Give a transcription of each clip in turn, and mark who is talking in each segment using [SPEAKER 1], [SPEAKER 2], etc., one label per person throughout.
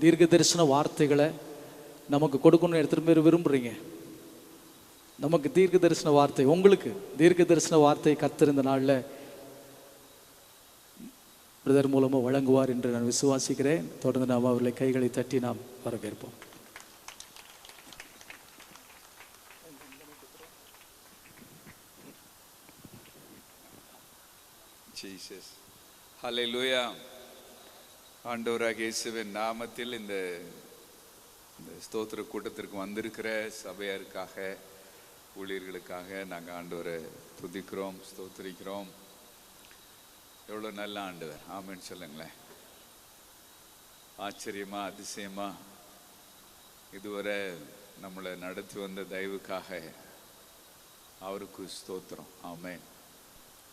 [SPEAKER 1] தீர்க்க தரிசன வார்த்தைகளை நமக்கு கொடுக்கணும்னு எடுத்துகிட்டு போய் விரும்புகிறீங்க. நமக்கு தீர்க்க தரிசன வார்த்தை, உங்களுக்கு தீர்க்க தரிசன வார்த்தை கர்த்தர் இந்த நாளில் பிரதர் மூலமாக வழங்குவார் என்று நான் விசுவாசிக்கிறேன். தொடர்ந்து நாம் அவர்களை கைகளை தட்டி நாம் வரவேற்போம்.
[SPEAKER 2] ஜீசஸ் ஹல்லேலூயா. ஆண்டவராகிய இயேசுவின் நாமத்தில் இந்த ஸ்தோத்திர கூட்டத்திற்கு வந்திருக்கிற சபையாருக்காக, ஊழியர்களுக்காக நாங்கள் ஆண்டவரை துதிக்கிறோம், ஸ்தோத்திரிக்கிறோம். எவ்வளோ நல்ல ஆண்டவர், ஆமென்னு சொல்லுங்களேன். ஆச்சரியமா, அதிசயமா இதுவரை நம்மளை நடத்தி வந்த தயவுக்காக அவருக்கு ஸ்தோத்திரம். ஆமென்.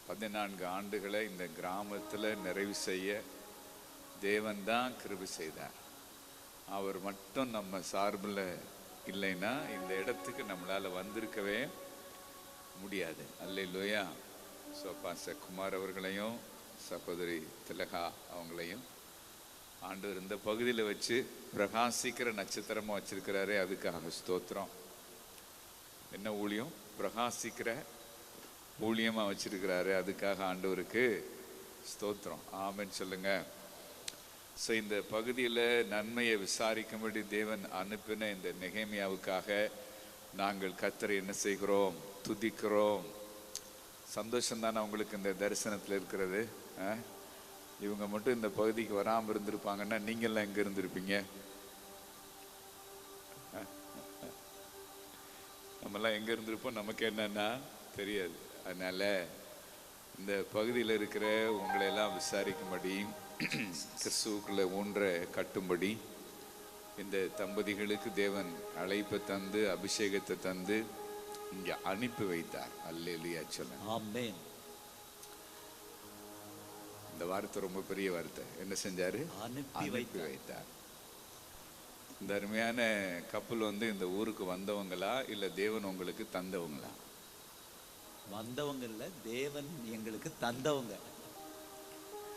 [SPEAKER 2] 14 ஆண்டுகளை இந்த கிராமத்தில் நிறைவு செய்ய தேவன் தான் கிருபை செய்தார். அவர் மட்டும் நம்ம சார்பில் இல்லைன்னா இந்த இடத்துக்கு நம்மளால் வந்திருக்கவே முடியாது. அல்லேலூயா. ஸோ பாஸ்டர் குமார் அவர்களையும் சகோதரி திலகா அவங்களையும் ஆண்டவர் இந்த பகுதியில் வச்சு பிரகாசிக்கிற நட்சத்திரமாக வச்சிருக்கிறாரே, அதுக்காக ஸ்தோத்திரம். என்ன ஊழியம்? பிரகாசிக்கிற ஊழியமாக வச்சிருக்கிறாரு, அதுக்காக ஆண்டவருக்கு ஸ்தோத்திரம். ஆமென்னு சொல்லுங்க. ஸோ இந்த பகுதியில் நன்மையை விசாரிக்கும்படி தேவன் அனுப்பின இந்த நெகேமியாவுக்காக நாங்கள் கர்த்தரை என்ன செய்கிறோம்? துதிக்கிறோம். சந்தோஷம் தானே உங்களுக்கு இந்த தரிசனத்தில் இருக்கிறது? இவங்க மட்டும் இந்த பகுதிக்கு வராமல் இருந்திருப்பாங்கன்னா நீங்கள்லாம் எங்கே இருந்திருப்பீங்க? நம்மெல்லாம் எங்கே இருந்திருப்போம் நமக்கு என்னன்னா தெரியாது. அதனால் இந்த பகுதியில் இருக்கிற உங்களை எல்லாம் விசாரிக்கும்படி, கிறிஸ்துவுக்குள்ள ஊன்ற கட்டும்படி இந்த தம்பதிகளுக்கு தேவன் அழைப்பை தந்து அபிஷேகத்தை தந்து இங்கே அனுப்பி வைத்தார். அல்லேலூயா சொல்லுங்க.
[SPEAKER 1] ஆமென்.
[SPEAKER 2] இந்த வார்த்தை ரொம்ப பெரிய வார்த்தை. என்ன செஞ்சாரு? அனுப்பி வைத்தார். இந்த அருமையான கப்பல் இந்த ஊருக்கு வந்தவங்களா இல்லை தேவன் உங்களுக்கு தந்தவங்களா?
[SPEAKER 3] வந்தவங்க இல்ல, தேவன் எங்களுக்கு தந்தவங்க.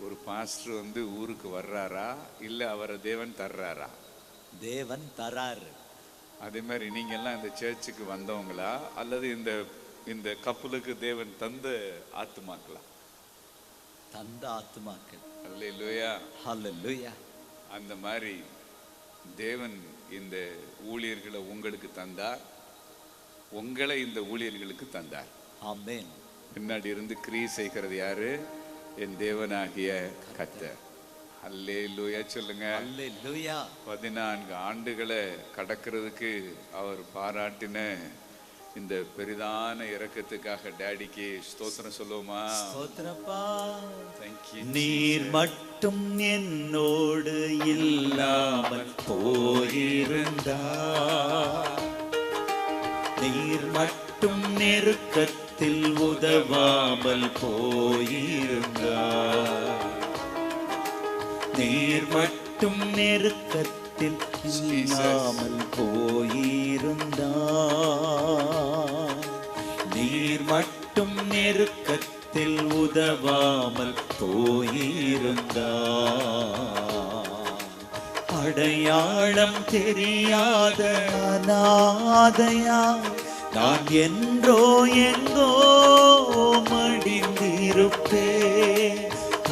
[SPEAKER 2] ஒரு பாஸ்டர் ஊருக்கு வர்றாரா இல்ல அவரை தேவன் தர்றாரா?
[SPEAKER 3] தேவன் தராரு.
[SPEAKER 2] அதே மாதிரி நீங்க எல்லாம் இந்த சர்ச்சுக்கு வந்தவங்களா அல்லது இந்த இந்த கப்பலுக்கு தேவன் தந்த ஆத்துமாக்களா?
[SPEAKER 3] தந்த ஆத்துமாக்கள்.
[SPEAKER 2] அல்லேலூயா,
[SPEAKER 3] ஹல்லேலூயா.
[SPEAKER 2] அந்த மாதிரி தேவன் இந்த ஊழியர்களை உங்களுக்கு தந்தார், உங்களை இந்த ஊழியர்களுக்கு தந்தார்.
[SPEAKER 3] ஆமென்.
[SPEAKER 2] பின்னாடி இருந்து கிரியை செய்கிறது யாரு? என் தேவனாகிய கர்த்தர். அல்லேலூயா சொல்லுங்க.
[SPEAKER 3] அல்லேலூயா.
[SPEAKER 2] 14 ஆண்டுகளை கடக்கிறதுக்கு அவர் பாராட்டின இந்த பெரிதான இரக்கத்துக்காக டேடிக்கு ஸ்தோத்திரம் சொல்லுவோமா?
[SPEAKER 3] ஸ்தோத்திரப்பா.
[SPEAKER 2] Thank you.
[SPEAKER 3] நீர் மட்டும் என்னோடு இல்லாமல் போயிருந்தார், நீர் மட்டும் நெருக்கத்தில் உதவாமல் போயிருந்தார், நீர் மட்டும் நெருக்கத்தில் இல்லாமல் போயிருந்தார், நீர் மட்டும் நெருக்கத்தில் உதவாமல் போயிருந்தார், அடையாளம் தெரியாத அநாதையா நான் என்றோ எங்கோ மடிந்திருப்பேன்,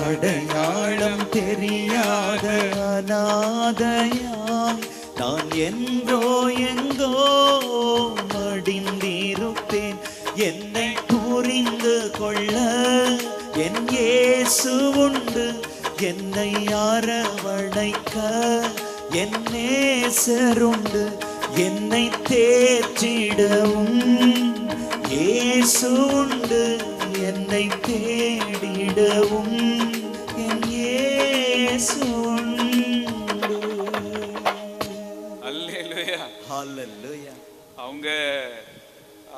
[SPEAKER 3] அடையாளம் தெரியாத அநாதையாய் நான் என்றோ எங்கோ மடிந்திருப்பேன், என்னை புரிந்து கொள்ள என் இயேசு உண்டு, என்னை அரவணைக்க என் நேசருண்டு, என்னை தேற்றிடவும் இயேசு உண்டு, என்னை தேடிடவும் என் இயேசு உண்டு.
[SPEAKER 2] அல்லேலூயா,
[SPEAKER 3] ஹல்லேலூயா.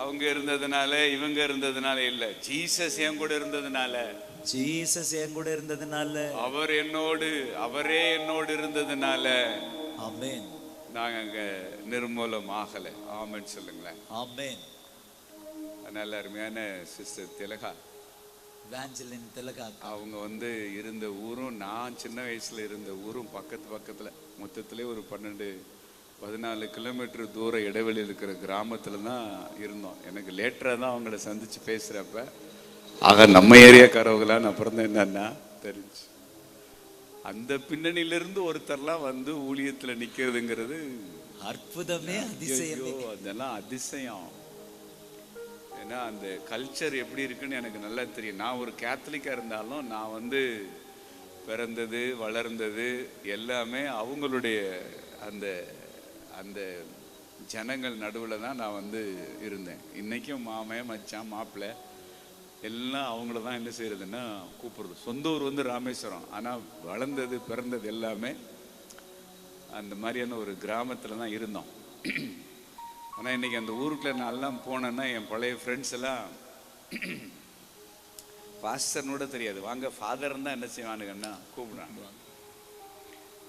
[SPEAKER 2] அவங்க இருந்ததுனால இவங்க இருந்ததுனால இல்ல, ஜீசஸ் என் கூட இருந்ததுனால,
[SPEAKER 3] ஜீசஸ் என் கூட இருந்ததுனால,
[SPEAKER 2] அவரே என்னோடு இருந்ததுனால
[SPEAKER 3] ஆமென்,
[SPEAKER 2] நாங்க நிர்மூலம் ஆகலை. ஆமென் சொல்லுங்களேன்.
[SPEAKER 3] ஆமென்.
[SPEAKER 2] நல்ல அருமையான சிஸ்டர் திலகா,
[SPEAKER 3] வேஞ்சலின் திலகா
[SPEAKER 2] அவங்க இருந்த ஊரும் நான் சின்ன வயசுல இருந்த ஊரும் பக்கத்துல மொத்தத்திலே ஒரு 14 கிலோமீட்டர் தூர இடைவெளி இருக்கிற கிராமத்தில் தான் இருந்தோம். எனக்கு லேட்டராக தான் அவங்கள சந்தித்து பேசுகிறப்ப ஆக நம்ம ஏரியாக்காரவங்களான்னு அப்புறம் தான் என்னன்னா தெரிஞ்சு. அந்த பின்னணியிலிருந்து ஒருத்தர்லாம் வந்து ஊழியத்தில் நிற்கிறதுங்கிறது
[SPEAKER 3] அற்புதமே, அதிசயமே.
[SPEAKER 2] அதெல்லாம் அதிசயம். ஏன்னா அந்த கல்ச்சர் எப்படி இருக்குன்னு எனக்கு நல்லா தெரியும். நான் ஒரு கேத்தலிக்காக இருந்தாலும் நான் வந்து பிறந்தது வளர்ந்தது எல்லாமே அவங்களுடைய அந்த அந்த ஜனங்கள் நடுவில் தான் நான் வந்து இருந்தேன். இன்றைக்கும் மாமன் மச்சான் மாப்பிள்ளை எல்லாம் அவங்கள தான் என்ன செய்யறதுன்னா கூப்பிடுறது. சொந்த ஊர் வந்து ராமேஸ்வரம், ஆனால் வளர்ந்தது பிறந்தது எல்லாமே அந்த மாதிரியான ஒரு கிராமத்தில் தான் இருந்தோம். ஆனால் இன்னைக்கு அந்த ஊருக்குள்ள நான் எல்லாம் போனேன்னா என் பழைய ஃப்ரெண்ட்ஸ் எல்லாம் பாஸ்டர்னோட தெரியாது, வாங்க ஃபாதர் தான் என்ன செய்வானுங்கன்னா கூப்பிடுறாங்க.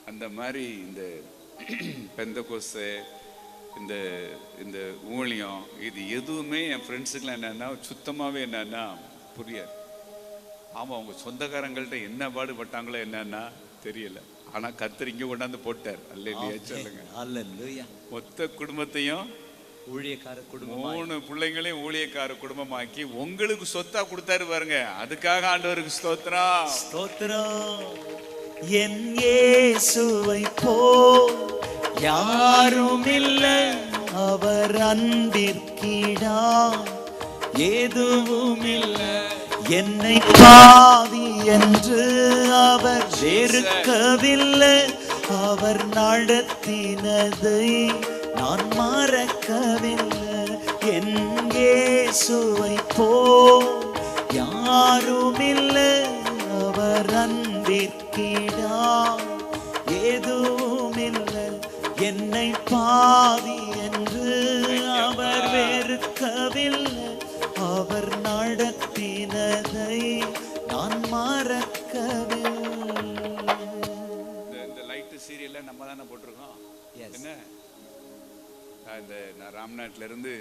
[SPEAKER 2] அந்த மாதிரி இந்த பெந்தகோஸ்து இந்த இந்த ஊழியம் இது எதுவுமே என் ஃப்ரெண்ட்ஸுக்கெலாம் என்னன்னா சுத்தமாகவே என்னன்னா புரியாது. ஆமாம், அவங்க சொந்தக்காரங்கள்ட்ட என்ன பாடுபட்டாங்களோ என்னன்னா தெரியல. ஆனால் கர்த்தர் இங்கே கொண்டாந்து போட்டார். அல்லேலூயா சொல்லுங்க.
[SPEAKER 3] அல்லேலூயா.
[SPEAKER 2] மொத்த குடும்பத்தையும்
[SPEAKER 3] ஊழியக்கார குடும்பம்,
[SPEAKER 2] 3 பிள்ளைங்களையும் ஊழியக்கார குடும்பமாக்கி உங்களுக்கு சொத்தா கொடுத்தாரு பாருங்க. அதுக்காக ஆண்டவருக்கு ஸ்தோத்திரம்.
[SPEAKER 3] ஸ்தோத்திரம். என் இயேசுவை போல் யாரும் இல்லை, அவர் அன்பிற்கிடா எதுவும் இல்லை. என்னை பாவி என்று அவர் வெறுக்கவில்லை, அவர் நடத்தினதை நான் மறக்கவில்லை. என் இயேசுவை போல் யாரும் இல்லை, அவர் அன்பிற்கிடா எதுவும் இல்லை. என்னை பாவி என்று அவர் வெறுக்கவில்லை, அவர் நடத்தினதை நான் மறக்கவில்லை.
[SPEAKER 2] இந்த லைட்டு சீரியல்ல நம்ம தானே போட்டிருக்கோம். என்ன நான் ராம்நாட்டில இருந்து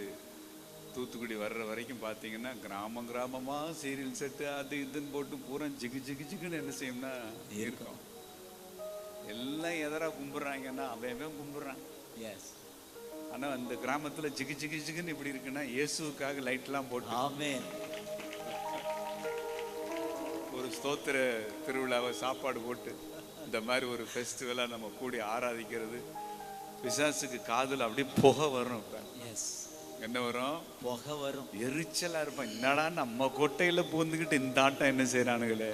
[SPEAKER 2] தூத்துக்குடி வர்ற வரைக்கும் பார்த்தீங்கன்னா கிராமமா சீரியல் செட்டு அது இதுன்னு போட்டு பூரா ஜிகு ஜிகு ஜிகுன்னு என்ன செய்யும்னா இருக்கும். எல்லாம் எதரா கும்பிடுறாங்கன்னா அவன் கும்பிடுறான். ஆனா அந்த கிராமத்துல ஜிகு ஜிகு ஜிகுன்னு இப்படி இருக்குன்னா இயேசுக்காக லைட்லாம் போட்டு
[SPEAKER 3] ஆமென்.
[SPEAKER 2] ஒரு ஸ்தோத்திர திருவிழாவை சாப்பாடு போட்டு இந்த மாதிரி ஒரு ஃபெஸ்டிவலா நம்ம கூடி ஆராதிக்கிறது. பிசாசுக்கு காதுல அப்படியே புகை வரும். என்ன வரும்?
[SPEAKER 3] புகை வரும்.
[SPEAKER 2] எரிச்சலா இருப்பான். என்னடா நம்ம கொட்டையில பூந்துக்கிட்டு இந்த ஆட்டம் என்ன செய்யறானுங்களே,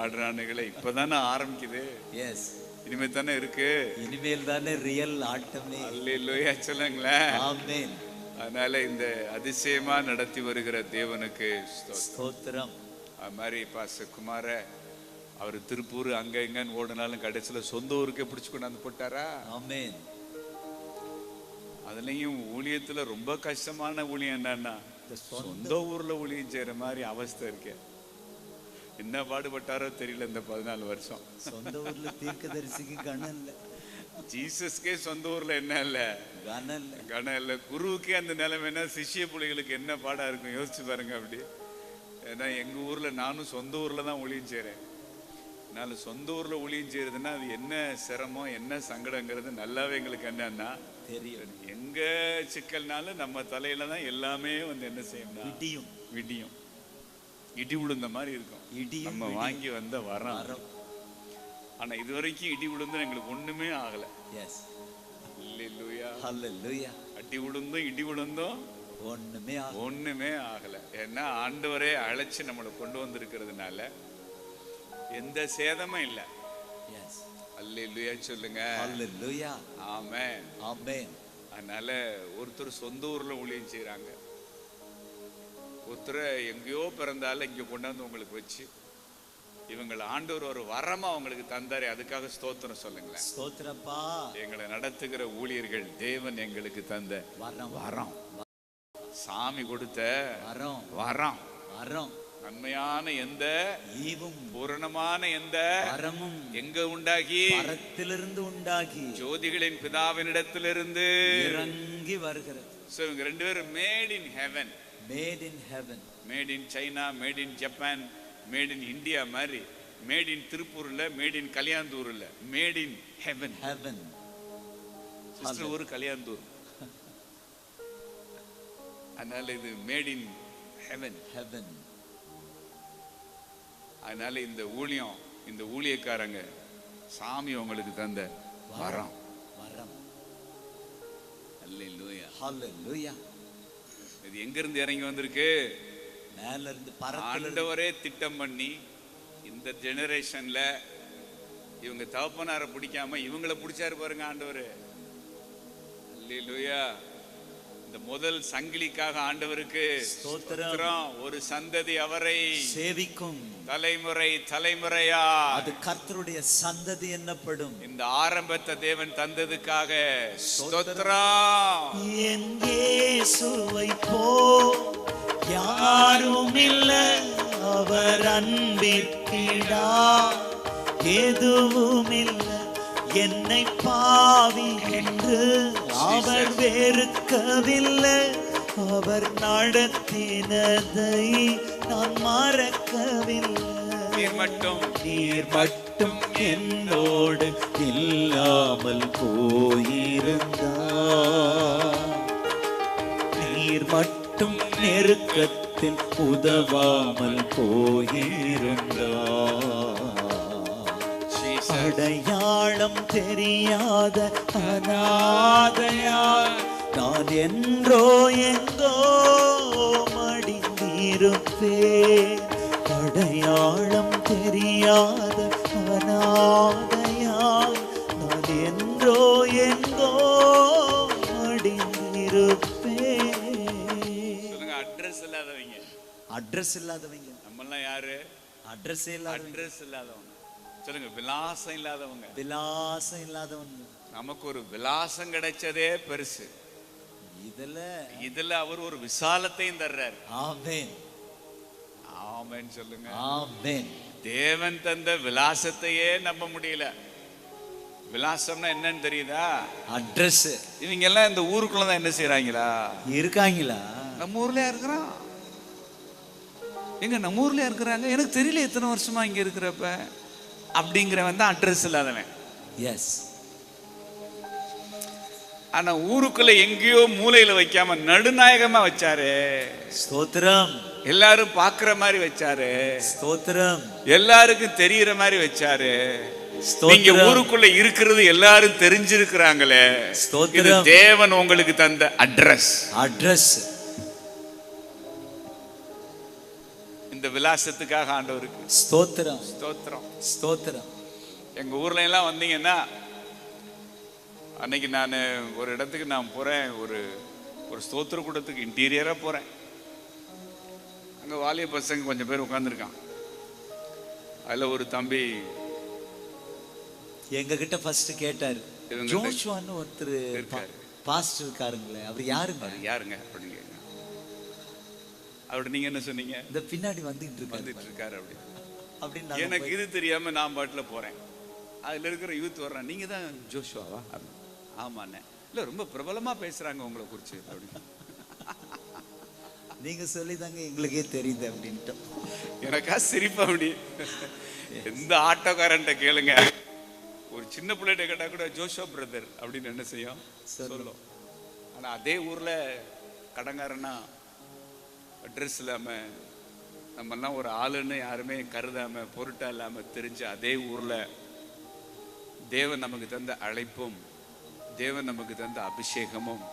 [SPEAKER 2] ஆடுறானுங்களே. இப்பதானே ஆரம்பிக்குது. இனிமே தானே இருக்கு.
[SPEAKER 3] இனிமேல் தானே ரியல் ஆட்டமே.
[SPEAKER 2] அல்லேலூயா சொல்லுங்களேன்.
[SPEAKER 3] ஆமென்.
[SPEAKER 2] அதனால இந்த அதிசயமா நடத்தி வருகிற தேவனுக்கு
[SPEAKER 3] ஸ்தோத்திரம்.
[SPEAKER 2] அது மாதிரி பாஸ்டர் குமார அவர் திருப்பூர் அங்க எங்கன்னு ஓடினாலும் கடைசியில சொந்த ஊருக்கே பிடிச்சு கொண்டாந்து போட்டாரா.
[SPEAKER 3] ஆமென்.
[SPEAKER 2] அதுலயும் ஊழியத்துல ரொம்ப கஷ்டமான ஊழியம் என்னன்னா சொந்த ஊர்ல ஊழியம் செய்யற மாதிரி அவஸ்தை இருக்கு. என்ன பாடுபட்டாரோ தெரியல இந்த 14 வருஷம்.
[SPEAKER 3] சொந்த ஊர்ல தீர்க்கதரிசிக்கு கணம் இல்ல.
[SPEAKER 2] ஜீசஸ்கே சொந்த ஊர்ல என்ன இல்ல, கணம் இல்ல. குருவுக்கே அந்த நிலைமைன்னா சிஷ்ய பிள்ளைகளுக்கு என்ன பாடா இருக்கும் யோசிச்சு பாருங்க. அப்படி ஏன்னா எங்க ஊர்ல நானும் சொந்த ஊர்ல தான் ஊழியம் செய்யறேன். அதனால சொந்த ஊர்ல ஊழியம் செய்யறதுன்னா அது என்ன சிரமம் என்ன சங்கடங்கிறது நல்லாவே எங்களுக்கு என்னன்னா தெரியும். எங்க சிக்கல்னாலும் நம்ம தலையில தான் எல்லாமே வந்து என்ன செய்யணும், விடியும் இடி விழுந்த மாதிரி இருக்கும். நம்ம வாங்கி வந்த வரோம். ஆனா இது வரைக்கும் இடி விழுந்து எங்களுக்கு ஒண்ணுமே ஆகல. அடி விழுந்தும் இடி விழுந்தும் ஒண்ணுமே ஆகல. ஏன்னா ஆண்டவரே அழைச்சு நம்மளை கொண்டு வந்திருக்கிறதுனால எந்த சேதமும் இல்லை. அல்லேலூயா சொல்லுங்க. ஆமென்.
[SPEAKER 3] ஆமென்.
[SPEAKER 2] அதனால ஒருத்தர் சொந்த ஊர்ல ஊழியம் செய்யறாங்க, ஒருத்தர் எங்கேயோ பிறந்தாலும் இங்க கொண்டாந்து உங்களுக்கு வச்சு இவங்களை ஆண்டவர் ஒரு வரமா அவங்களுக்கு தந்தாரு. அதுக்காக ஸ்தோத்திரம் சொல்லுங்களேன்.
[SPEAKER 3] ஸ்தோத்திரப்பா.
[SPEAKER 2] எங்களை நடத்துகிற ஊழியர்கள் தேவன் எங்களுக்கு தந்த வரம், சாமி கொடுத்த வரம். நன்மையான எந்த ஈவும் பூரணமான எந்த வரமும் எங்க உண்டாகி
[SPEAKER 3] வரத்திலிருந்து உண்டாகி
[SPEAKER 2] ஜோதிகளின் பிதாவினிடத்திலிருந்து
[SPEAKER 3] இறங்கி வருகிறது.
[SPEAKER 2] சோ இவங்க ரெண்டு பேரும் made in heaven.
[SPEAKER 3] Made in heaven.
[SPEAKER 2] Made in China, made in Japan, made in India மாதிரி மேட் இன் திருப்பூர்ல, மேட் இன் கல்யாந்தூர்ல, made in heaven.
[SPEAKER 3] heaven.
[SPEAKER 2] Sister ஒரு கல்யாணத்தூர், அதனால இது மேட் இன் ஹெவன்.
[SPEAKER 3] Heaven.
[SPEAKER 2] அதனால இந்த ஊழியம், இந்த ஊழியக்காரங்க சாமி உங்களுக்கு தந்த வரம்.
[SPEAKER 3] வரம்.
[SPEAKER 2] அல்லேலூயா.
[SPEAKER 3] Hallelujah.
[SPEAKER 2] இது எங்க இருந்து இறங்கி வந்திருக்கு?
[SPEAKER 3] மேல இருந்து பரத்துல
[SPEAKER 2] ஆண்டவரே திட்டம் பண்ணி இந்த ஜெனரேஷன்ல இவங்க தகப்பனாரை பிடிக்காம இவங்கள பிடிச்சாரு பாருங்க ஆண்டவர். அல்லேலூயா. இந்த முதல் சங்கிலிக்காக ஆண்டவருக்கு ஸ்தோத்திரம். ஒரு சந்ததி அவரை
[SPEAKER 3] சேவிக்கும்,
[SPEAKER 2] தலைமுறை தலைமுறையா
[SPEAKER 3] அது கர்த்தருடைய சந்ததி என்னப்படும்.
[SPEAKER 2] இந்த ஆரம்பத்தை தேவன் தந்ததுக்காக ஸ்தோத்திரம்.
[SPEAKER 3] என் இயேசுவை போ யாரும் இல்ல, அவர் அன்பிற்கிடா எதுவும் இல்ல. என்னை பாவி என்று அவர் வெறுக்கவில்லை, அவர் நடத்தினதை நான் மறக்கவில்லை. நீர் மட்டும் என்னோடு இல்லாமல் போயிருந்தார், நீர் மட்டும் நெருக்கத்தில் உதவாமல் போயிருந்தார். அடையாளம் தெரியாத அநாதையாய் நான் என்றோ எங்கோ மடிந்திருப்பேன். அடையாளம் தெரியாத அநாதையாய் நான் என்றோ எங்கோ மடிந்திருப்பேன்.
[SPEAKER 2] சொல்லுங்க, அட்ரஸ் இல்லாதவங்க.
[SPEAKER 3] அட்ரஸ் இல்லாதவங்க
[SPEAKER 2] நம்மெல்லாம் யாரு?
[SPEAKER 3] அட்ரஸ் இல்லாதவங்க.
[SPEAKER 2] அட்ரஸ் இல்லாதவங்க. சொல்லுங்க, விலாசம் இல்லாதவங்க.
[SPEAKER 3] விலாசம் இல்லாதவங்க.
[SPEAKER 2] நமக்கு ஒரு விலாசம் கிடைச்சதே பெருசு. இதுல அவர் ஒரு விசாலத்தையும் தர்றாரு.
[SPEAKER 3] ஆமென்.
[SPEAKER 2] ஆமென் சொல்லுங்க.
[SPEAKER 3] ஆமென்.
[SPEAKER 2] தேவன் தந்த விலாசத்தையே நம்ப முடியல. விலாசம்னா என்னன்னு தெரியுதா?
[SPEAKER 3] அட்ரஸ்.
[SPEAKER 2] இவங்க எல்லாம் இந்த ஊருக்குள்ளதான் என்ன செய்யறாங்களா?
[SPEAKER 3] இருக்காங்களா?
[SPEAKER 2] நம்ம ஊர்ல இருக்கிறோம். எங்க நம்ம ஊர்ல இருக்கிறாங்க. எனக்கு தெரியல எத்தனை வருஷமா இங்க இருக்கிறப்ப அப்படிங்கிறவன் தான் அட்ரஸ் இல்லாதவன்.
[SPEAKER 3] எஸ்.
[SPEAKER 2] ஆனா ஊருக்குள்ள எங்கேயோ மூலையில வைக்காம நடுநாயகமா வச்சாரு.
[SPEAKER 3] ஸ்தோத்திரம்.
[SPEAKER 2] எல்லாரும் பாக்குற மாதிரி வச்சாரு.
[SPEAKER 3] ஸ்தோத்திரம்.
[SPEAKER 2] எல்லாருக்கும் தெரியற மாதிரி வச்சாரு. நீங்க ஊருக்குள்ள இருக்கிறது எல்லாரும் தெரிஞ்சிருக்கிறாங்களே. இது தேவன் உங்களுக்கு தந்த அட்ரஸ்.
[SPEAKER 3] அட்ரஸ்.
[SPEAKER 2] இந்த விலாசத்துக்காக ஆண்டவருக்கு
[SPEAKER 3] ஸ்தோத்திரம்.
[SPEAKER 2] ஸ்தோத்திரம்.
[SPEAKER 3] ஸ்தோத்திரம்.
[SPEAKER 2] எங்க ஊர்ல எல்லாம் வந்தீங்கன்னா, அன்னைக்கு நான் ஒரு இடத்துக்கு நான் போறேன், ஒரு ஸ்தோத்திர கூடத்துக்கு இன்டீரியரா போறேன். அங்க வாலிய பசங்க கொஞ்சம் பேர் உட்கார்ந்துருக்கான். அதுல ஒரு தம்பி
[SPEAKER 3] எங்க கிட்ட ஃபர்ஸ்ட் கேட்டாரு, ஜோஷுவான்னு ஒருத்தர் பாஸ்டர் இருக்காருங்களே, அவர் யாருங்க?
[SPEAKER 2] யாருங்க அப்படின்னு கேட்க. அவரு நீங்க என்ன சொன்னீங்க?
[SPEAKER 3] இந்த பின்னாடி வந்துட்டு
[SPEAKER 2] இருக்காரு
[SPEAKER 3] அப்படின்னு.
[SPEAKER 2] எனக்கு இது தெரியாம நான் பாட்டுல போறேன். அதுல இருக்கிற யூத் வர்றான், நீங்க தான் ஜோஷுவாவா? ஆமாண்ணே. இல்ல ரொம்ப பிரபலமா பேசுறாங்க உங்களை குறிச்சு அப்படின்னு.
[SPEAKER 3] நீங்க சொல்லிதாங்க எங்களுக்கே தெரியுது அப்படின்ட்டு.
[SPEAKER 2] எனக்கா சிரிப்பா அப்படி. எந்த ஆட்டோக்காரன்ட்ட கேளுங்க, ஒரு சின்ன பிள்ளைகிட்ட கேட்டா கூட ஜோஷுவா பிரதர் அப்படின்னு என்ன செய்யும் சொல்லும். ஆனா அதே ஊர்ல கடங்காரனா அட்ரஸ் இல்லாம, நம்ம எல்லாம் ஒரு ஆளுன்னு யாருமே கருதாம பொருட்டா இல்லாம தெரிஞ்ச அதே ஊர்ல தேவன் நமக்கு தந்த அழைப்பும், தேவன் நமக்கு தந்த அபிஷேகமும்,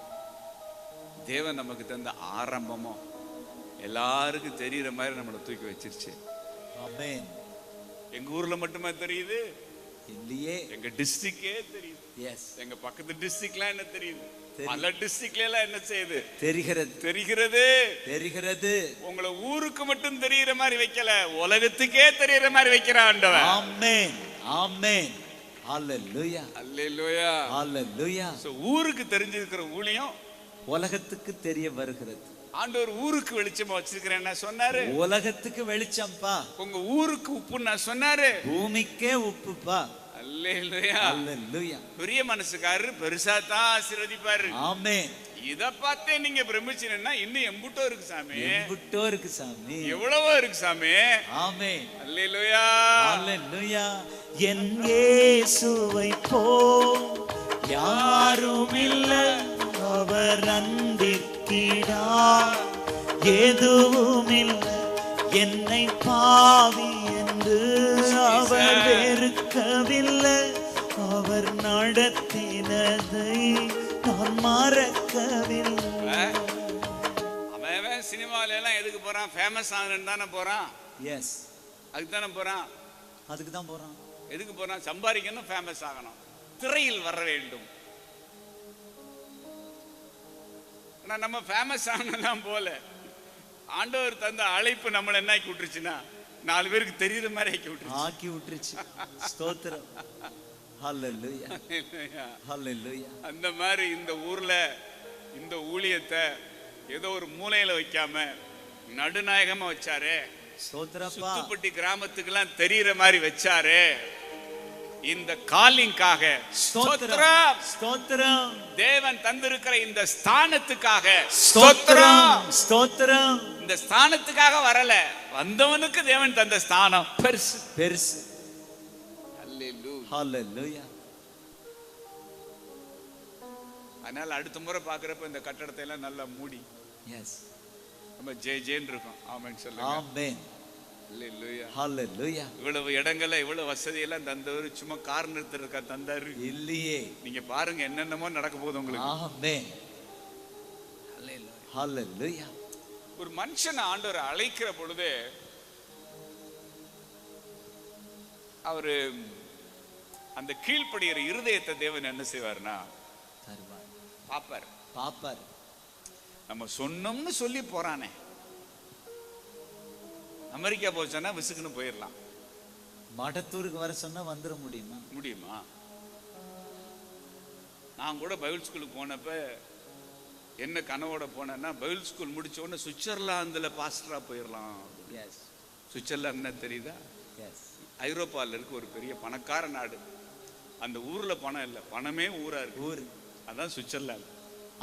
[SPEAKER 2] தேவன் நமக்கு தந்த ஆரம்பமும் எல்லாருக்கும் தெரியுற மாதிரி நம்மளை தூக்கி வச்சிருச்சு.
[SPEAKER 3] ஆமென்.
[SPEAKER 2] எங்க ஊர்ல மட்டுமா தெரியுது?
[SPEAKER 3] இல்லையே,
[SPEAKER 2] எங்க டிஸ்ட்ரிக்டே தெரியுது.
[SPEAKER 3] எஸ்.
[SPEAKER 2] எங்க பக்கத்து டிஸ்ட்ரிக்ட்லாம் என்ன தெரியுது? பல டிஸ்ட்ரிக்ட்ல எல்லாம் என்ன செய்யுது?
[SPEAKER 3] தெரிகிறது.
[SPEAKER 2] தெரிகிறது.
[SPEAKER 3] தெரிகிறது.
[SPEAKER 2] உங்களை ஊருக்கு மட்டும் தெரியுற மாதிரி வைக்கல, உலகத்துக்கே தெரியுற மாதிரி வைக்கிறான் ஆண்டவன்.
[SPEAKER 3] ஆமென். ஆமென். ஹalleluya.
[SPEAKER 2] ஹalleluya.
[SPEAKER 3] ஹalleluya.
[SPEAKER 2] சோ ஊருக்கு தெரிஞ்சிருக்கிற ஊழியம்
[SPEAKER 3] உலகத்துக்கு தெரிய வருகிறது.
[SPEAKER 2] ஆண்டவர் ஊருக்கு வெளிச்சமா வச்சிருக்கிறேன் சொன்னாரு.
[SPEAKER 3] உலகத்துக்கு வெளிச்சம்பா.
[SPEAKER 2] உங்க ஊருக்கு உப்பு நான் சொன்னாரு.
[SPEAKER 3] பூமிக்கே உப்புப்பா.
[SPEAKER 2] அல்லேலூயா.
[SPEAKER 3] ஹalleluya.
[SPEAKER 2] பெரிய மனசுக்காரரு பெருசா தான் ஆசீர்வதிப்பாரு.
[SPEAKER 3] ஆமென்.
[SPEAKER 2] இத பார்த்தே நீங்க பிரமிச்சினா இன்னும் எம்புட்டோ இருக்கு சாமி,
[SPEAKER 3] எம்புட்டோ இருக்கு சாமி,
[SPEAKER 2] எவ்வளவோ இருக்கு சாமி.
[SPEAKER 3] ஆமென்.
[SPEAKER 2] அல்லேலூயா.
[SPEAKER 3] ஹalleluya. என் இயேசுவை போல் யாரும் இல்லை, அவர் அன்பிற்கிடார் எதுவும் இல்லை, என்னை பாவி என்று அவர் வெறுக்கவில்லை, அவர் நடத்தினதை நான் மறக்கவில்லை.
[SPEAKER 2] அவன் சினிமால எல்லாம் எதுக்கு போறான்? ஃபேமஸ் ஆகணும்னு தானே போறான்.
[SPEAKER 3] எஸ்,
[SPEAKER 2] அதுக்கு தானே போறான்.
[SPEAKER 3] அதுக்கு தான் போறான்.
[SPEAKER 2] எதுக்கு போறான்? சம்பாதிக்கணும், ஃபேமஸ் ஆகணும், திரையில் வர வேண்டும். ஆனா நம்ம ஃபேமஸ் ஆகணும் போல ஆண்டவர் தந்த அழைப்பு நம்மள என்ன ஆக்கி விட்டுருச்சுன்னா 4 பேருக்கு தெரியுற மாதிரி ஆக்கி
[SPEAKER 3] விட்டுருச்சு. ஸ்தோத்திரம். ஹalleluya. ஹalleluya.
[SPEAKER 2] அந்த மாதிரி இந்த ஊர்ல இந்த ஊழியத்தை ஏதோ ஒரு மூலையில வைக்காம நடுநாயகமா வச்சாரு. சுத்துப்பட்டி கிராமத்துக்கெல்லாம் தெரியுற மாதிரி வச்சாரு. இந்த காலிங்காக ஸ்தோத்திரம்.
[SPEAKER 3] ஸ்தோத்திரம்.
[SPEAKER 2] தேவன் தந்திருக்கிற இந்த ஸ்தானத்துக்காக ஸ்தோத்திரம்.
[SPEAKER 3] ஸ்தோத்திரம்.
[SPEAKER 2] இந்த ஸ்தானத்துக்காக வரல, வந்தவனுக்கு தேவன் தந்த ஸ்தானம் பெருசு
[SPEAKER 3] பெருசு.
[SPEAKER 2] அல்லேலூயா.
[SPEAKER 3] ஹalleluya.
[SPEAKER 2] அதனால அடுத்த முறை பாக்குறப்ப இந்த கட்டடத்தை எல்லாம் நல்லா மூடி
[SPEAKER 3] எஸ்
[SPEAKER 2] நம்ம ஜெயன்னு இருக்கும். ஆமென் சொல்லுங்க.
[SPEAKER 3] ஆமென்.
[SPEAKER 2] அல்லேலூயா.
[SPEAKER 3] ஹalleluya.
[SPEAKER 2] இவ்வளவு இடங்களை இவ்வளவு வசதி எல்லாம் தந்தவர் சும்மா கார் நிறுத்துறதுக்கா தந்தாரு
[SPEAKER 3] இல்லையே.
[SPEAKER 2] நீங்க பாருங்க என்னென்னமோ நடக்க போகுது உங்களுக்கு.
[SPEAKER 3] ஆமென். ஹalleluya.
[SPEAKER 2] ஒரு மனுஷனை ஆண்டவர் அழைக்கிற பொழுது அவரு அந்த கீழ்ப்படுகிற இருதயத்தை தேவன் என்ன செய்வார்னா பாப்பார்.
[SPEAKER 3] பாப்பார்.
[SPEAKER 2] நம்ம சொன்னோம்னு சொல்லி போறானே, அமெரிக்கா போச்சோன்னா விசுக்குன்னு போயிடலாம்.
[SPEAKER 3] மடத்தூருக்கு வர சொன்னா வந்துட முடியுமா?
[SPEAKER 2] நான் கூட பைபிள் ஸ்கூலுக்கு போனப்ப என்ன கனவோட போனேன்னா, பைபிள் ஸ்கூல் முடிச்ச உடனே சுவிட்சர்லாந்துல பாஸ்டரா போயிடலாம். சுவிட்சர்லாந்து தெரியுதா? ஐரோப்பால இருக்கு ஒரு பெரிய பணக்கார நாடு. அந்த ஊர்ல பணம் இல்லை, பணமே ஊரா இருக்கு. ஊர் அதான் சுவிட்சர்லாந்து.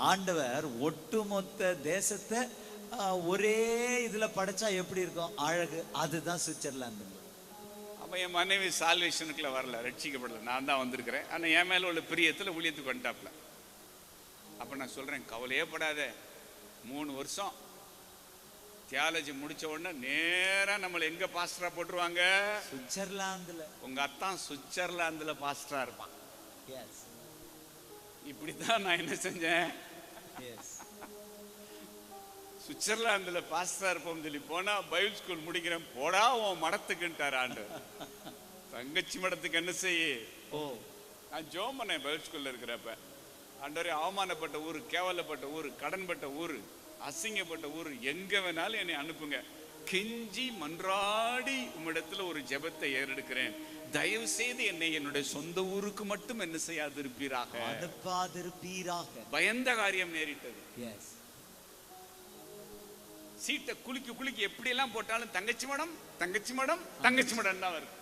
[SPEAKER 3] ஆண்டவர் ஒட்டுமொத்த தேசத்தை ஒரே இதுல படைச்சா எப்படி இருக்கும் அழகு, அதுதான் சுவிட்சர்லாந்து.
[SPEAKER 2] அப்ப என் மனைவி சால்வேஷனுக்குள்ள வரல, ரட்சிக்கப்படல, நான் தான் வந்திருக்கிறேன். ஆனா என் மேல உள்ள பிரியத்துல ஊழியத்துக்கு வந்துட்டாப்ல. அப்ப நான் சொல்றேன், கவலையே படாத, 3 வருஷம் தியாலஜி முடிச்ச உடனே நேரா நம்மள எங்க பாஸ்டரா போட்டுருவாங்க?
[SPEAKER 3] சுவிட்சர்லாந்துல.
[SPEAKER 2] உங்க அத்தான் சுவிட்சர்லாந்துல பாஸ்டரா இருப்பான். இப்படித்தான் நான் என்ன செஞ்சேன், சுவிட்சர்லாந்துல பாஸ்டரா இருப்போம் சொல்லி போனா பைபிள் ஸ்கூல் முடிக்கிறேன், போடா உன் மடத்துக்குன்ட்டார் ஆண்டு. தங்கச்சி மடத்துக்கு என்ன செய்ய? நான் ஜோம் பண்ணேன் பைபிள் ஸ்கூல்ல இருக்கிறப்ப. ஆண்டவரே, அவமானப்பட்ட ஊர், கேவலப்பட்ட ஊர், கடன்பட்ட ஊர், அசிங்கப்பட்ட ஊர், எங்க வேணாலும் என்னை அனுப்புங்க, கெஞ்சி மன்றாடி உம்மிடத்துல ஒரு ஜெபத்தை ஏறெடுக்கிறேன், தயவு செய்து என்னை என்னுடைய சொந்த ஊருக்கு மட்டும் என்ன செய்யாதிருப்பீராக,
[SPEAKER 3] அனுப்பாதிருப்பீராக.
[SPEAKER 2] பயந்த காரியம் நேரிட்டது. சீட்டை குலுக்கி எப்படி எல்லாம் போட்டாலும் தங்கச்சி மடம் தங்கச்சி மடம் தங்கச்சி மடம் தான் வருது.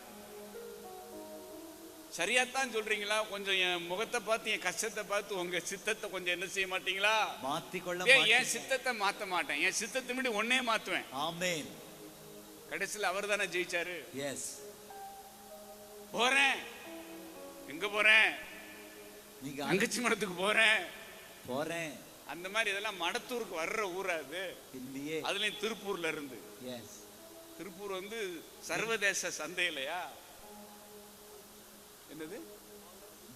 [SPEAKER 2] சரியாத்தான் சொல்றீங்களா? கொஞ்சம் என் முகத்தை பார்த்து, என் கஷ்டத்தை பார்த்து உங்க சித்தத்தை கொஞ்சம் என்ன செய்ய மாட்டீங்களா?
[SPEAKER 3] மாத்திக்கொள்ள.
[SPEAKER 2] என் சித்தத்தை மாத்த மாட்டேன், என் சித்தத்தை முடி ஒன்னே மாத்துவேன்.
[SPEAKER 3] ஆமென்.
[SPEAKER 2] கடைசியில் அவர் தானே ஜெயிச்சாரு.
[SPEAKER 3] எஸ்.
[SPEAKER 2] போறேன், எங்க போறேன்? தங்கச்சி மடத்துக்கு போறேன். அந்த மாதிரி இதெல்லாம் மடத்தூருக்கு வர்ற ஊரா அது இல்லையே. அதுலயும் திருப்பூர்ல இருந்து. திருப்பூர் வந்து சர்வதேச சந்தை இல்லையா? என்னது?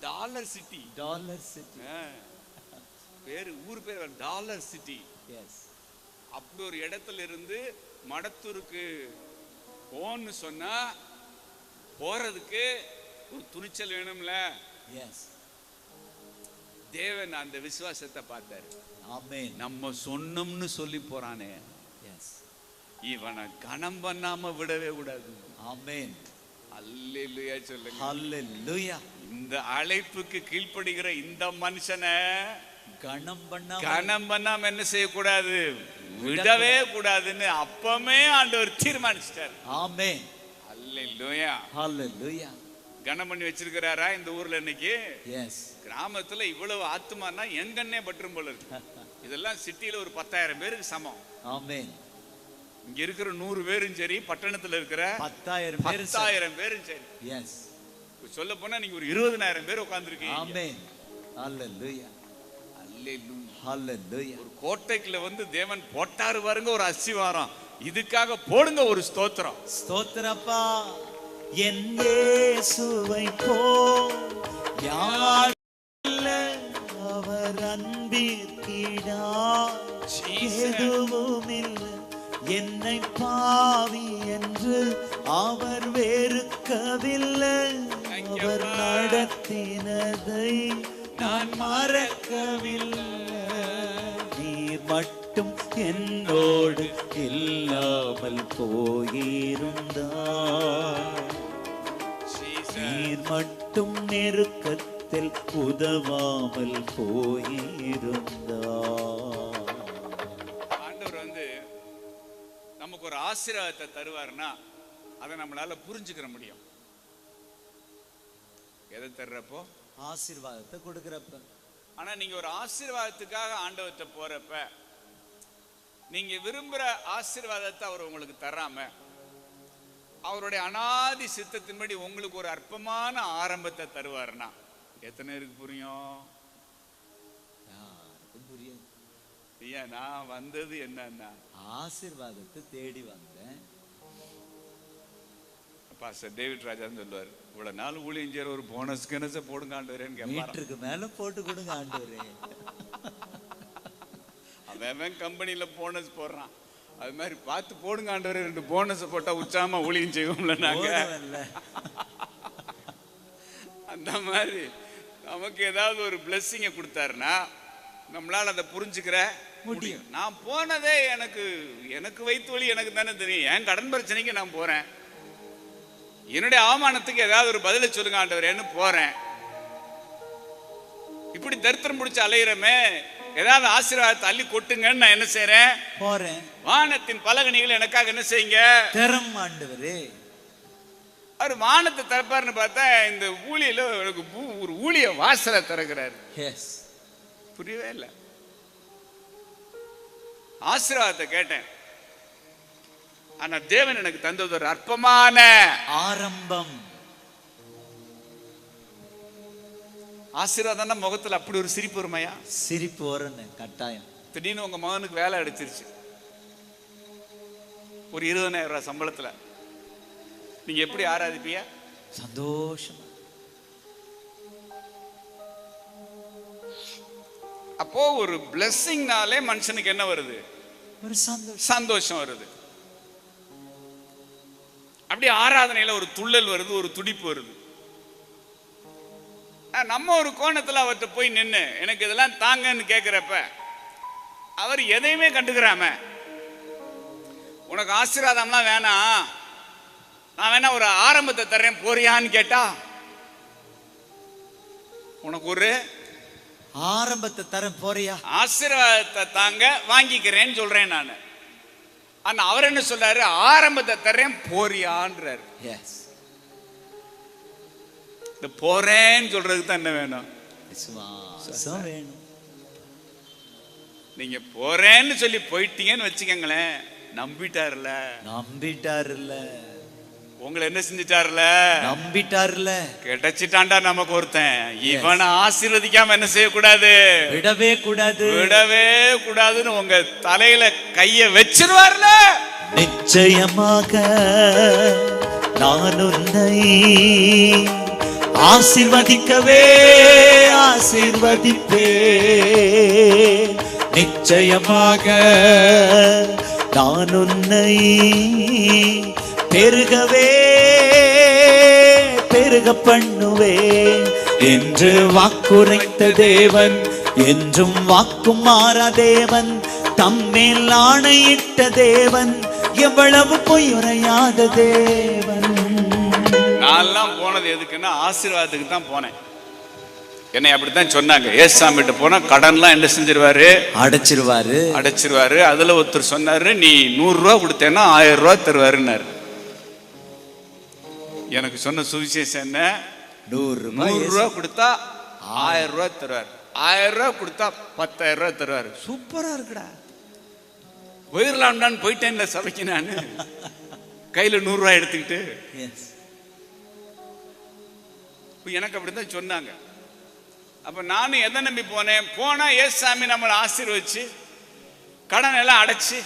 [SPEAKER 2] Dollar city. பேரு, ஊர் பேர் டாலர் சிட்டி. அப்படி ஒரு இடத்துல இருந்து மடத்தூருக்கு போன்னு சொன்னா போறதுக்கு ஒரு துணிச்சல் வேணும்ல. தேவன் அந்த விசுவாசத்தை பார்த்தாரு. நம்ம சொன்னோம்னு சொல்லி போறானே, இவனை கனம் பண்ணாம விடவே கூடாது. ஆமென். அல்லேலூயா சொல்லுங்க. அல்லேலூயா. இந்த அழைப்புக்கு கீழ்ப்படுகிற இந்த மனுஷனை கனம் பண்ணாம என்ன செய்யக்கூடாது, விடவே கூடாதுன்னு அப்பமே ஆண்டவர் தீர்மானிச்சிட்டார். ஆமென். அல்லேலூயா. அல்லேலூயா. கனம் பண்ணி வச்சிருக்கிறாரா இந்த ஊர்ல இன்னைக்கு?
[SPEAKER 3] எஸ்.
[SPEAKER 2] கிராமத்துல இவ்வளவு ஆத்துமானா எங்கன்னே பற்றும் போல இருக்கு. இதெல்லாம் சிட்டியில ஒரு 10,000 பேருக்கு சமம்.
[SPEAKER 3] ஆமென்.
[SPEAKER 2] இங்க இருக்கிற 100 பேரும் சரி, பட்டணத்துல இருக்கிற
[SPEAKER 3] 10,000
[SPEAKER 2] பேரும் சரி.
[SPEAKER 3] எஸ்.
[SPEAKER 2] சொல்ல போனா நீங்க ஒரு 20,000 பேர் உட்கார்ந்துருக்கீங்க.
[SPEAKER 3] ஆமென். ஹalleluya.
[SPEAKER 2] அல்லேலூயா.
[SPEAKER 3] ஹalleluya.
[SPEAKER 2] ஒரு கோட்டைக்குள்ள வந்து தேவன் போட்டாரு பாருங்க ஒரு அஸ்திவாரம். இதுக்காக போடுங்க ஒரு ஸ்தோத்திரம்.
[SPEAKER 3] ஸ்தோத்திரப்பா. என் இயேசுவை போல் யார் இல்லை, அவர் அன்பிற்கிடா எதுவும் இல்லை. என்னை பாவி என்று அவர் வெறுக்கவில்லை, அவர் நடத்தினதை நான் மறக்கவில்லை. நீர் மட்டும் என்னோடு இல்லாமல் போயிருந்தார், நீர் மட்டும் நெருக்கத்தில் உதவாமல் போயிருந்தார்.
[SPEAKER 2] ஆண்டவர் வந்து நமக்கு ஒரு ஆசீர்வாதத்தை தருவார்னா அதை நம்மளால புரிஞ்சுக்கிற முடியும். எதை தர்றப்போ?
[SPEAKER 3] ஆசீர்வாதத்தை கொடுக்கிறப்ப.
[SPEAKER 2] ஆனா நீங்க ஒரு ஆசீர்வாதத்துக்காக ஆண்டவர்கிட்ட போறப்ப நீங்க விரும்புற ஆசீர்வாதத்தை அவர் உங்களுக்கு தராம அவருடைய அனாதி சித்தத்தின்படி உங்களுக்கு ஒரு அற்பமான ஆரம்பத்தை தருவார்னா எத்தனை பேருக்கு புரியும்?
[SPEAKER 3] புரியும்.
[SPEAKER 2] ஐயா, நான் வந்தது என்னன்னா
[SPEAKER 3] ஆசீர்வாதத்தை தேடி வந்தேன்.
[SPEAKER 2] பாஸ்டர் டேவிட் ராஜான்னு சொல்லுவார், இவ்வளவு நாள் ஊழியம் செய்யற ஒரு போனஸ் கிணச போடுங்க ஆண்டவரேன்னு கேட்பாரு.
[SPEAKER 3] மீட்டருக்கு மேல போட்டு கொடுங்க ஆண்டவரே.
[SPEAKER 2] அவன் கம்பெனியில போனஸ் போடுறான், அது மாதிரி பார்த்து போடுங்க ஆண்டவரே, 2 போனஸ் போட்டா உற்சாகமா ஊழியம் செய்வோம்ல நாங்க. அந்த மாதிரி நமக்கு ஏதாவது ஒரு பிளெஸிங்கை கொடுத்தாருன்னா நம்மளால அதை புரிஞ்சுக்கிற முடியும். நான் போனதே எனக்கு வயிற்று வலி எனக்கு தானே தெரியும். என் கடன் பிரச்சனைக்கு நான் போறேன், என்னுடைய அவமானத்துக்கு ஏதாவது ஒரு பதிலை சொல்லுங்க ஆண்டவரேன்னு போறேன். இப்படி தரித்திரம் பிடிச்ச அலையிறமே, ஏதாவது ஆசீர்வாதத்தை அள்ளி கொட்டுங்கன்னு நான் என்ன செய்யறேன்?
[SPEAKER 3] போறேன்.
[SPEAKER 2] வானத்தின் பலகணிகள் எனக்காக என்ன செய்யுங்க?
[SPEAKER 3] தரம் ஆண்டவரே.
[SPEAKER 2] அவர் வானத்தை திறப்பாருன்னு பார்த்தா இந்த ஊழியில ஒரு ஊழிய வாசலை திறக்கிறாரு.
[SPEAKER 3] எஸ்.
[SPEAKER 2] புரியவே இல்லை. ஆசீர்வாதத்தை கேட்டேன், ஆனா தேவன் எனக்கு தந்தது ஒரு அற்பமான
[SPEAKER 3] ஆரம்பம்.
[SPEAKER 2] ஆசீர்வாதம்னா முகத்துல அப்படி ஒரு சிரிப்பு வருமையா?
[SPEAKER 3] சிரிப்பு வரணும் கட்டாயம்.
[SPEAKER 2] திடீர்னு உங்க மகனுக்கு வேலை அடிச்சிருச்சு, ஒரு 20,000 ரூபாய் சம்பளத்துல, நீங்க எப்படி ஆராதிப்பீங்க?
[SPEAKER 3] சந்தோஷம்.
[SPEAKER 2] அப்போ ஒரு பிளெஸிங்னாலே மனுஷனுக்கு என்ன வருது?
[SPEAKER 3] ஒரு
[SPEAKER 2] சந்தோஷம் வருது. அப்படி ஆராதனையில ஒரு துள்ளல் வருது, ஒரு துடிப்பு வருது. நம்ம ஒரு கோணத்துல அவர்கிட்ட போய் நின்று எனக்கு இதெல்லாம் தாங்கன்னு கேட்கிறப்ப அவர் எதையுமே கண்டுக்கிறாம, உனக்கு ஆசீர்வாதம்லாம் வேணாம், நான் வேணா ஒரு ஆரம்பத்தை தர்றேன் போறியான்னு கேட்டா, உனக்கு ஒரு
[SPEAKER 3] ஆரம்பத்தை தரேன் போறியா?
[SPEAKER 2] ஆசீர்வாதத்தை தாங்க வாங்கிக்கிறேன்னு சொல்றேன் நான். ஆனா அவர் என்ன சொல்றாரு? ஆரம்பத்தை தர்றேன் போறியான்றாரு.
[SPEAKER 3] எஸ்.
[SPEAKER 2] இந்த போறேன்னு சொல்றதுக்கு தான் என்ன வேணும்?
[SPEAKER 3] விசுவாசம் வேணும்.
[SPEAKER 2] நீங்க போறேன்னு சொல்லி போயிட்டீங்கன்னு வச்சுக்கங்களேன், நம்பிட்டாருல. உங்களை என்ன செஞ்சிட்டாருல?
[SPEAKER 3] நம்பிட்டாருல.
[SPEAKER 2] கிடைச்சிட்டாண்டா நமக்கு ஒருத்தன். இவனை ஆசீர்வதிக்காம என்ன செய்யக்கூடாது?
[SPEAKER 3] விடவே
[SPEAKER 2] கூடாதுன்னு உங்க தலையில கைய வச்சிருவார்ல.
[SPEAKER 3] நிச்சயமாக நான் உன்னை ஆசீர்வதிப்பேன். நிச்சயமாக நான் உன்னை பெருக பண்ணுவேன் என்று வாக்குரைத்த தேவன், என்றும் வாக்கும் மாறா தேவன், தம்மேல் ஆணையிட்ட தேவன், எவ்வளவு பொய்யுரையாத தேவன்.
[SPEAKER 2] நான்லாம் போனது எதுக்குன்னா ஆசீர்வாதத்துக்கு தான் போனேன். என்னை அப்படித்தான் சொன்னாங்க. ஏசாமிட்ட போனா கடன்லாம் என்ன செஞ்சிருவாரு? அடைச்சிருவாரு. அதுல ஒருத்தர் சொன்னாரு, நீ 100 ரூபா கொடுத்தேன்னா 1000 ரூபா தருவாருன்னாரு. எனக்கு சொன்ன சுவிசேஷம் என்ன? 100 கொடுத்தா 1000 ரூபாய் தருவார். 1000 ரூபாய் கொடுத்தா 10,000 ரூபாய் தருவார். சூப்பரா இருக்குடா. போயிடலாம்டான்னு போயிட்டேன்ல சபைக்கு நான், கையில 100 ரூபாய் எடுத்துக்கிட்டு. எனக்கு அப்படித்தான் சொன்னாங்க. அப்ப நானும் எதை நம்பி போனேன்? போனா ஏசாமி நம்மளை ஆசீர்வதிச்சு கடன் எல்லாம் அடைச்சு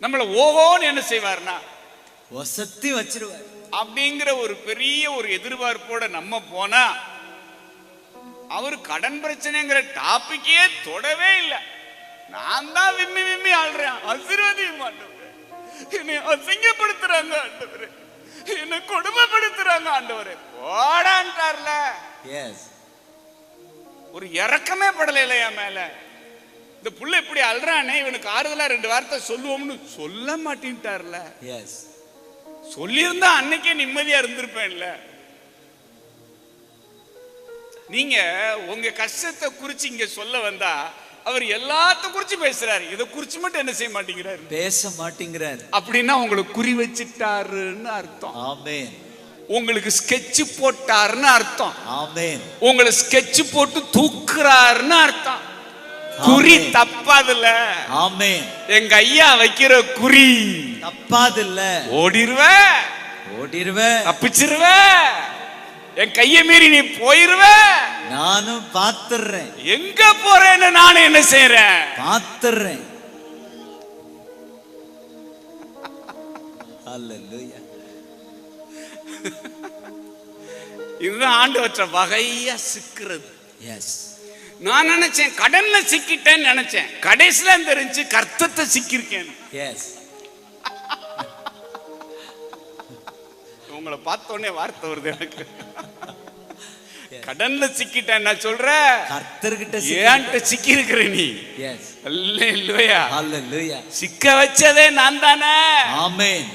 [SPEAKER 2] நம்மள ஓஹோன்னு என்ன செய்வார்னா
[SPEAKER 3] வசத்தி வச்சிருவார்
[SPEAKER 2] அப்படிங்கிற ஒரு பெரிய ஒரு எதிர்பார்ப்போட நம்ம போனா அவர் கடன் பிரச்சனைங்கிற டாபிக்கே தொடவே இல்லை. நான் தான் விம்மி விம்மி ஆள்றேன். ஆசீர்வாதம் ஆண்டவரே, என்னை அசிங்கப்படுத்துறாங்க ஆண்டவரே, என்னை கொடுமைப்படுத்துறாங்க ஆண்டவரே, போடான்ட்டார்ல. ஒரு இறக்கமே படல என் மேல. இந்த புள்ள இப்படி அல்றானே, இவனுக்கு ஆறுதலா 2 வார்த்தை சொல்லுவோம்னு சொல்ல மாட்டேன்ட்டார்ல. சொல்லியிருந்தா அன்னைக்கே நிம்மதியா இருந்திருப்பேன்ல. நீங்க உங்க கஷ்டத்தை குறிச்சு இங்க சொல்ல வந்தா அவர் எல்லாத்த குறிச்சு பேசுறாரு, இதை குறிச்சு மட்டும் என்ன செய்ய மாட்டேங்கிறாரு,
[SPEAKER 3] பேச மாட்டேங்கிறார்.
[SPEAKER 2] அப்படின்னா உங்களுக்கு குறி வச்சுட்டாருன்னு அர்த்தம்.
[SPEAKER 3] ஆமென்.
[SPEAKER 2] உங்களுக்கு ஸ்கெட்ச் போட்டாருன்னு அர்த்தம்.
[SPEAKER 3] ஆமென்.
[SPEAKER 2] உங்களை ஸ்கெட்ச் போட்டு தூக்குறாருன்னு அர்த்தம். குறி தப்பாதுல்ல.
[SPEAKER 3] ஆமென்.
[SPEAKER 2] எங்க ஐயா வைக்கிற குறி
[SPEAKER 3] தப்பாதுல்ல.
[SPEAKER 2] ஓடிருவ, தப்பிச்சிருவ, என் கையை மீறி நீ போயிருவ,
[SPEAKER 3] நானும் பாத்துறேன்.
[SPEAKER 2] எங்க போறேன்னு நானும் என்ன செய்யறேன்,
[SPEAKER 3] பாத்துறேன். அல்லேலூயா.
[SPEAKER 2] இதுதான் ஆண்டவற்ற வகையா சிக்கிறது.
[SPEAKER 3] எஸ்.
[SPEAKER 2] நான் நினைச்சேன் கடன்ல சிக்கிட்டேன்னு நினைச்சேன், கடைசியில தெரிஞ்சு கர்த்தத்தை சிக்கிருக்கேன்.
[SPEAKER 3] எஸ்.
[SPEAKER 2] உங்களை பார்த்த உடனே வார்த்தை வருது எனக்கு. கடன்ல சிக்கிட்டேன் நான் சொல்ற,
[SPEAKER 3] கர்த்தர்கிட்ட
[SPEAKER 2] ஏன்ட்ட சிக்கி இருக்கிற நீ.
[SPEAKER 3] எஸ்.
[SPEAKER 2] அல்லேலூயா.
[SPEAKER 3] அல்லேலூயா.
[SPEAKER 2] சிக்க வச்சதே நான் தானே.
[SPEAKER 3] ஆமென்.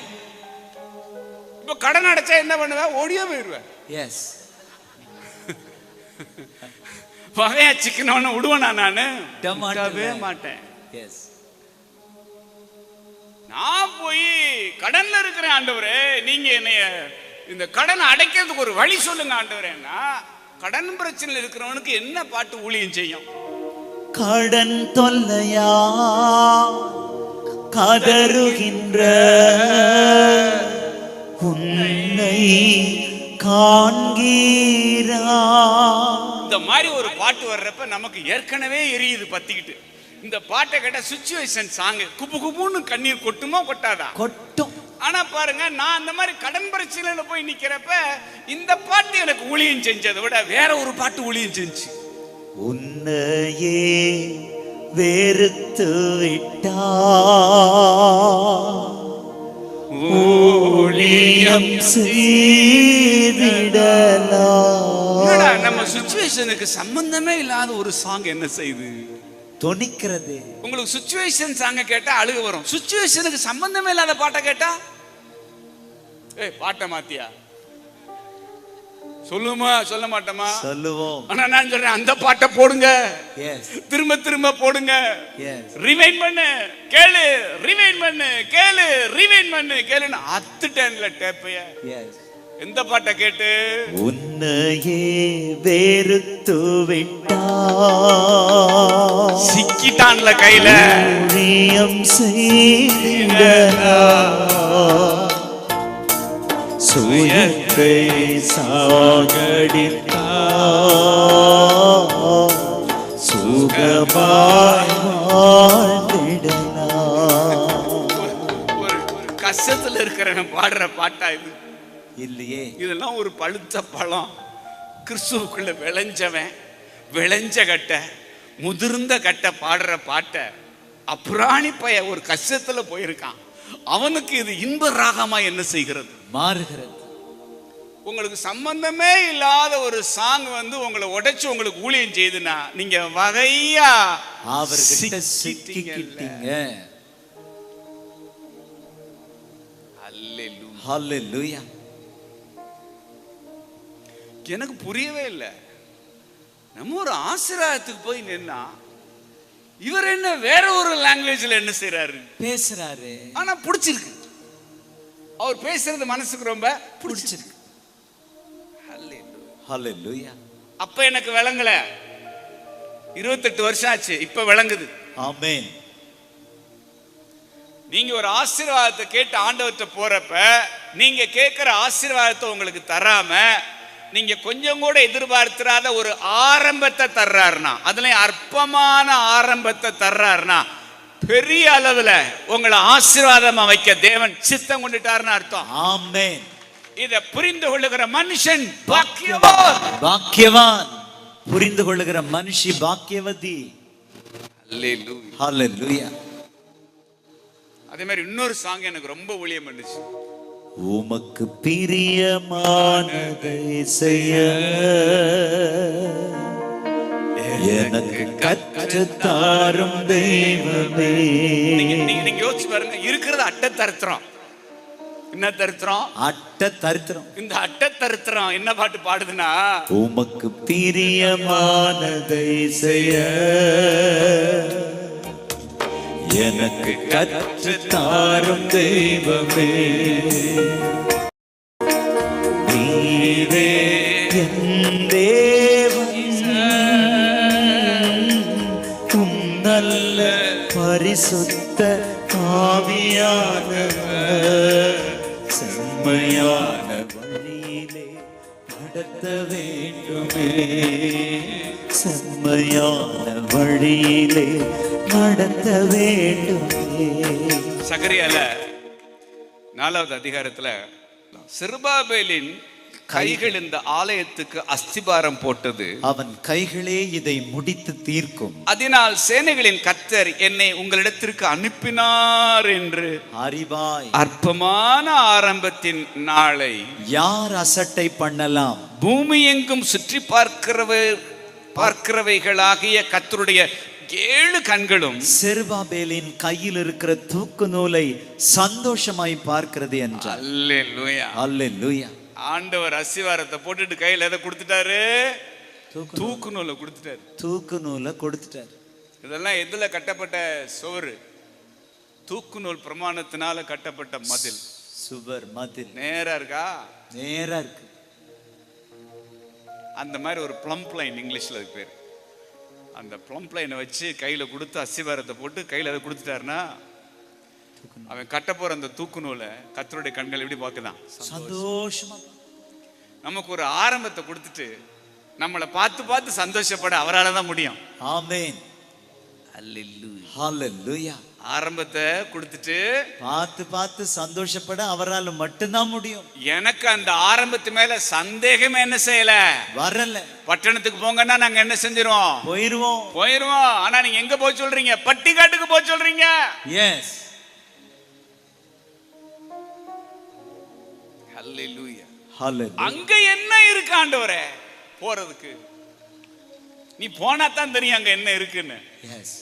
[SPEAKER 2] இப்ப கடன் அடைச்சா என்ன பண்ணுவேன், ஓடியே போயிடுவேன்.
[SPEAKER 3] எஸ்.
[SPEAKER 2] வகையா சிக்கனவன விடுவேனா நானு?
[SPEAKER 3] விடவே
[SPEAKER 2] மாட்டேன்.
[SPEAKER 3] எஸ்.
[SPEAKER 2] நான் போய் கடன்ல இருக்கிறேன் ஆண்டவரே, நீங்க என்னைய இந்த கடனை அடைக்கிறதுக்கு ஒரு வழி சொல்லுங்க ஆண்டவரேன்னா, கடன் பிரச்சனையில் இருக்கிறவனுக்கு என்ன பாட்டு ஊழியம் செய்யும்?
[SPEAKER 3] கடன் தொல்லையா கதறுகின்ற உன்னை காண்கிறா.
[SPEAKER 2] இந்த மாதிரி ஒரு பாட்டு வர்றப்ப நமக்கு ஏற்கனவே எரியுது பத்திக்கிட்டு. இந்த பாட்டை கேட்ட சிச்சுவேஷன் சாங் குப்பு குப்புன்னு கண்ணீர் கொட்டுமோ கொட்டாதா?
[SPEAKER 3] கொட்டும்.
[SPEAKER 2] ஆனா பாருங்க, நான் அந்த மாதிரி கடன் பிரச்சனையில போய் நிக்கிறப்ப இந்த பாட்டு எனக்கு ஊழியம் செஞ்சதை விட வேற ஒரு பாட்டு ஊழியம் செஞ்சு.
[SPEAKER 3] உன்னையே வெறுத்து விட்டா ஊழியம் செய்திடலாம்.
[SPEAKER 2] நம்ம சிச்சுவேஷனுக்கு சம்பந்தமே இல்லாத ஒரு சாங் என்ன செய்யுது,
[SPEAKER 3] தொனிக்கிறது.
[SPEAKER 2] உங்களுக்கு சிச்சுவேஷன் சாங்க கேட்டா அழுக வரும், சிச்சுவேஷனுக்கு சம்பந்தமே இல்லாத பாட்டை கேட்டா பாட்டை மாத்தியா சொல்லுமா சொல்ல மாட்டோமா?
[SPEAKER 3] சொல்லுவோம்.
[SPEAKER 2] ஆனா நான் சொல்றேன், அந்த பாட்டை போடுங்க, திரும்ப திரும்ப போடுங்க, ரிவைண்ட் பண்ணு, கேளு, ரிவைண்ட் பண்ணு, கேளு, ரிவைண்ட் பண்ணு, கேளுன்னு அத்துட்டேன்ல டேப்பைய. எந்த பாட்டை கேட்டு?
[SPEAKER 3] உன்னையே வெறுத்து விட்டா
[SPEAKER 2] சிக்கிட்டான்ல கையில
[SPEAKER 3] ஊழியம் செய்தலாம். சுயத்தை சாகடித்தா சுகமாய் வாழ்ந்திடலாம்.
[SPEAKER 2] ஒரு கஷ்டத்துல இருக்கிறவன் பாடுற பாட்டா இது
[SPEAKER 3] இல்லையே.
[SPEAKER 2] இதெல்லாம் ஒரு பழுத்த பழம், கிறிஸ்துவுக்குள்ள விளைஞ்சவன், விளைஞ்ச கட்ட, முதிர்ந்த கட்ட பாடுற பாட்டை அப்புறாணி பைய ஒரு கஷ்டத்துல போயிருக்கான், அவனுக்கு இது இன்ப ராகமா என்ன செய்கிறது, மாறுகிறது. உங்களுக்கு சம்பந்தமே இல்லாத ஒரு சாங் வந்து உங்களை உடைச்சு உங்களுக்கு ஊழியம் செய்யுதுன்னா நீங்க வகையா
[SPEAKER 3] அவர்கிட்ட சிக்கிட்டீங்க. ஹல்லேலூயா.
[SPEAKER 2] எனக்கு புரியவே இல்லை. நம்ம ஒரு ஆசீர்வாதத்துக்கு போய் நின்னா இவர் என்ன வேற ஒரு லாங்குவேஜ்ல என்ன செய்யறாரு,
[SPEAKER 3] பேசுறாரு.
[SPEAKER 2] ஆனா பிடிச்சிருக்கு, அவர் பேசுறது மனசுக்கு ரொம்ப பிடிச்சிருக்கு.
[SPEAKER 3] ஹalleluya.
[SPEAKER 2] அப்ப எனக்கு விளங்கல, 28 வருஷம் ஆச்சு, இப்ப விளங்குது.
[SPEAKER 3] ஆமென்.
[SPEAKER 2] நீங்க ஒரு ஆசீர்வாதத்தை கேட்டு ஆண்டவர்கிட்ட போறப்ப நீங்க கேட்கிற ஆசீர்வாதத்தை உங்களுக்கு தராம நீங்க கொஞ்சம் கூட எதிர்பார்த்திராத ஒரு ஆரம்பத்தை தர்றாருனா, அதுலயும் அற்பமான ஆரம்பத்தை தர்றாருனா, பெரிய அளவுல உங்களை ஆசீர்வாதமா வைக்க தேவன் சித்தம் கொண்டுட்டாருன்னு அர்த்தம்.
[SPEAKER 3] ஆமென்.
[SPEAKER 2] இத புரிந்து கொள்ளுகிற மனுஷன் பாக்கியவான்.
[SPEAKER 3] பாக்கியவான். புரிந்து கொள்ளுகிற மனுஷி பாக்கியவதி.
[SPEAKER 2] அல்லேலூயா.
[SPEAKER 3] ஹalleluya.
[SPEAKER 2] அதே மாதிரி இன்னொரு சாங் எனக்கு ரொம்ப ஊழியம் பண்ணுச்சு.
[SPEAKER 3] உமக்கு பிரியமானதை செய்ய எனக்கு கற்றுத்தாரும் தெய்வமே.
[SPEAKER 2] நீங்க யோசிச்சு பாருங்க, இருக்கிறது அட்டை தரித்திரம். என்ன தரித்திரம்?
[SPEAKER 3] அட்டை தரித்திரம்.
[SPEAKER 2] இந்த அட்டை தரித்திரம் என்ன பாட்டு பாடுதுன்னா,
[SPEAKER 3] உமக்கு பிரியமானதை செய்ய எனக்கு கற்றுத்தாரும் தெய்வமே. நீரே என் தேவன், உம் நல்ல பரிசுத்த ஆவியானவர் செம்மையான வழியிலே நடத்த வேண்டுமே. செம்மையான வழியிலே நடத்த வேண்டுமே.
[SPEAKER 2] சகரியால 4வது அதிகாரத்துல செருபாபேலின் கைகள் இந்த ஆலயத்துக்கு அஸ்திபாரம் போட்டது,
[SPEAKER 3] அவன் கைகளே இதை முடித்து தீர்க்கும்.
[SPEAKER 2] அதனால் சேனைகளின் கர்த்தர் என்னை உங்களிடத்திற்கு அனுப்பினார் என்று
[SPEAKER 3] அறிவாய்.
[SPEAKER 2] அற்பமான ஆரம்பத்தின் நாளை
[SPEAKER 3] யார் அசட்டை பண்ணலாம்?
[SPEAKER 2] பூமி எங்கும் சுற்றி பார்க்கிறவைகளாகிய கர்த்தருடைய 7 கண்களும்
[SPEAKER 3] செருபாபேலின் கையில் இருக்கிற தூக்கு நூலை சந்தோஷமாய் பார்க்கிறது என்றார்.
[SPEAKER 2] அல்லேலூயா.
[SPEAKER 3] அல்லேலூயா.
[SPEAKER 2] ஆண்டவர் அஸ்திவாரத்தை போட்டுட்டு கையில எதை கொடுத்துட்டாரு? தூக்கு நூலை கொடுத்துட்டாரு.
[SPEAKER 3] தூக்கு நூலை கொடுத்துட்டாரு.
[SPEAKER 2] இதெல்லாம் எதுல கட்டப்பட்ட சோறு? தூக்கு நூல் பிரமாணத்தினால கட்டப்பட்ட மதில்.
[SPEAKER 3] சுவர் மதில்.
[SPEAKER 2] நேரா இருக்கா?
[SPEAKER 3] நேரா இருக்கு.
[SPEAKER 2] அந்த மாதிரி ஒரு பிளம்ப் லைன், இங்கிலீஷ்ல அதுக்கு பேர். அந்த பிளம்ப் லைனை வச்சு கையில கொடுத்து அஸ்திவாரத்தை போட்டு கையில அதை கொடுத்துட்டாருன்னா, அவன் கட்ட போற அந்த தூக்கு நூலை கர்த்தருடைய கண்கள் எப்படி பார்க்குதான்?
[SPEAKER 3] சந்தோஷமா.
[SPEAKER 2] நமக்கு ஒரு ஆரம்பத்தை கொடுத்துட்டு நம்மளை பார்த்து பார்த்து சந்தோஷப்பட அவரால தான் முடியும்.
[SPEAKER 3] ஆமென்.
[SPEAKER 2] அல்லேலூயா.
[SPEAKER 3] ஹalleluya.
[SPEAKER 2] ஆரம்பத்தை கொடுத்துட்டு
[SPEAKER 3] பார்த்து பார்த்து சந்தோஷப்பட அவரால் மட்டும்தான் முடியும்.
[SPEAKER 2] எனக்கு அந்த ஆரம்பத்து மேல சந்தேகமே என்ன செய்யல,
[SPEAKER 3] வரல.
[SPEAKER 2] பட்டணத்துக்கு போங்கன்னா நாங்க என்ன செஞ்சிருவோம்? போயிருவோம். ஆனா நீங்க எங்க போய் சொல்றீங்க? பட்டிக்காட்டுக்கு போய் சொல்றீங்க.
[SPEAKER 3] எஸ்.
[SPEAKER 2] ஹல்லேலூயா.
[SPEAKER 3] ஹalleluya.
[SPEAKER 2] அங்க என்ன இருக்கு ஆண்டவரே போறதுக்கு? நீ போனா தான் தெரியும் அங்க என்ன இருக்குன்னு.
[SPEAKER 3] எஸ்.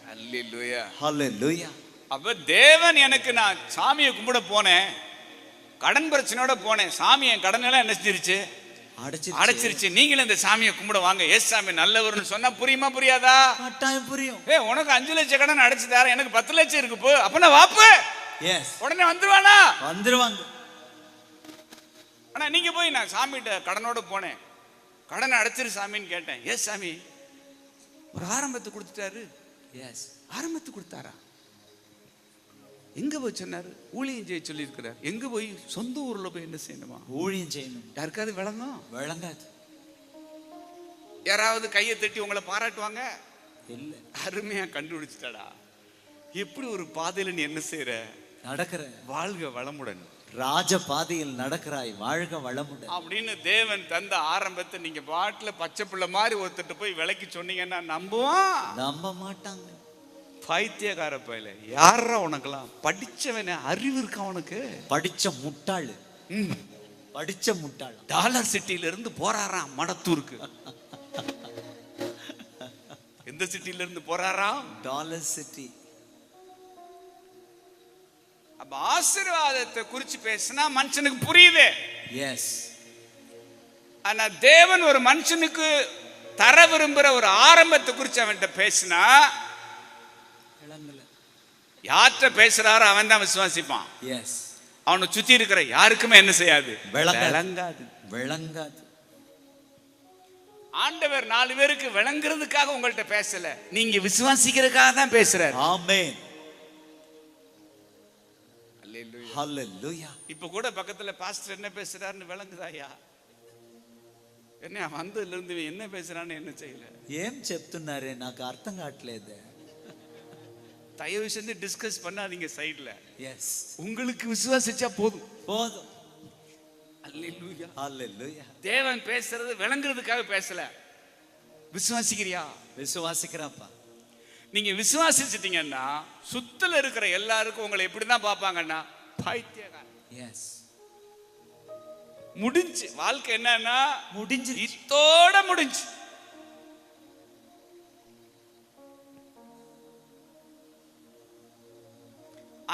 [SPEAKER 2] ஹல்லேலூயா.
[SPEAKER 3] ஹalleluya.
[SPEAKER 2] அப்ப தேவன் எனக்கு, நான் சாமியை கும்பிட போனேன், கடன் பிரச்சனையோட போனேன், சாமி என் கடன் எல்லாம் என்ன செஞ்சிருச்சு? அடைச்சிருச்சு. நீங்களும் இந்த சாமியை கும்பிட வாங்க, எஸ் சாமி நல்லவர்னு சொன்னா புரியுமா புரியாதா?
[SPEAKER 3] கட்டாயம் புரியும்.
[SPEAKER 2] உனக்கு 5 லட்சம் கடன் அடைச்சு தர, எனக்கு 10 லட்சம் இருக்கு போ. அப்ப வாப்பு உடனே வந்துருவானா?
[SPEAKER 3] வந்துருவாங்க.
[SPEAKER 2] ஆனா நீங்க போய், நான் சாமிகிட்ட கடனோட போனேன், கடனை அடைச்சிரு சாமின்னு கேட்டேன், எஸ் சாமி ஒரு ஆரம்பத்தை கொடுத்துட்டாரு.
[SPEAKER 3] எஸ்.
[SPEAKER 2] ஆரம்பத்தை கொடுத்தாரா? எங்க போய் சொன்னாரு? ஊழியம் செய்ய சொல்லி இருக்கிறார். எங்க போய்? சொந்த ஊர்ல போய் என்ன செய்யணுமா?
[SPEAKER 3] ஊழியம் செய்யணும்.
[SPEAKER 2] யாருக்காவது விளங்கும்?
[SPEAKER 3] விளங்காது.
[SPEAKER 2] யாராவது கையை தட்டி உங்களை பாராட்டுவாங்க?
[SPEAKER 3] இல்ல.
[SPEAKER 2] அருமையா கண்டுபிடிச்சிட்டாடா. எப்படி ஒரு பாதையில நீ என்ன செய்யற?
[SPEAKER 3] நடக்கிற.
[SPEAKER 2] வாழ்க வளமுடன்.
[SPEAKER 3] ராஜ பாதையில் நடக்கிறாய், வாழ்க வளமுடன்
[SPEAKER 2] அப்படின்னு தேவன் தந்த ஆரம்பத்தை நீங்க பாட்டுல பச்சை பிள்ளை மாதிரி ஒருத்தட்டு போய் விலைக்கு சொன்னீங்கன்னா நம்புவான்? நம்ப மாட்டாங்க. பைத்தியக்கார பையல. யாரா உனக்கெல்லாம்? படிச்சவன அறிவு இருக்கா உனக்கு? படிச்ச முட்டாளு. படிச்ச முட்டாள். டாலர் சிட்டில இருந்து போறாராம் மடத்தூருக்கு. எந்த சிட்டில இருந்து போறாராம்? Dollar city. அப்ப ஆசீர்வாதத்தை குறிச்சு பேசினா மனுஷனுக்கு புரியுது. எஸ். ஆனா தேவன் ஒரு மனுஷனுக்கு தர விரும்புற ஒரு ஆரம்பத்தை குறிச்சு அவன்கிட்ட பேசினா, யார்கிட்ட பேசுறாரோ அவன் தான் விசுவாசிப்பான். எஸ். அவனை சுத்தி இருக்கிற யாருக்குமே என்ன செய்யாது? விளங்காது. விளங்காது. ஆண்டவர் 4 பேருக்கு விளங்குறதுக்காக உங்கள்ட்ட பேசல, நீங்க விசுவாசிக்கிறதுக்காக தான் பேசுறாரு.
[SPEAKER 3] ஆமென்.
[SPEAKER 2] அல்லேலூயா.
[SPEAKER 3] ஹalleluya.
[SPEAKER 2] இப்ப கூட பக்கத்துல பாஸ்டர் என்ன பேசுறாருன்னு விளங்குதாயா? என்ன வந்ததுல இருந்து இவன் என்ன பேசுறான்னு என்ன செய்யல.
[SPEAKER 3] ఏం చెప్తున్నారే నాకు అర్థం కావట్లేదు.
[SPEAKER 2] தயவு செஞ்சு டிஸ்கஸ் பண்ணாதீங்க சைடுல.
[SPEAKER 3] எஸ்.
[SPEAKER 2] உங்களுக்கு விசுவாசிச்சா போதும்.
[SPEAKER 3] போதும்.
[SPEAKER 2] அல்லேலூயா.
[SPEAKER 3] ஹalleluya.
[SPEAKER 2] தேவன் பேசுறது விளங்குறதுக்காக பேசல. விசுவாசிக்கிறியா?
[SPEAKER 3] விசுவாசிக்கிறப்பா.
[SPEAKER 2] நீங்க விசுவாசிச்சிட்டீங்கன்னா சுத்தல இருக்கிற எல்லாருக்கும் உங்களை எப்படிதான் பார்ப்பாங்கன்னா பைத்தியக்காரன்.
[SPEAKER 3] எஸ்.
[SPEAKER 2] முடிஞ்சு வாழ்க்கை என்னன்னா
[SPEAKER 3] முடிஞ்சு,
[SPEAKER 2] இத்தோட முடிஞ்சு.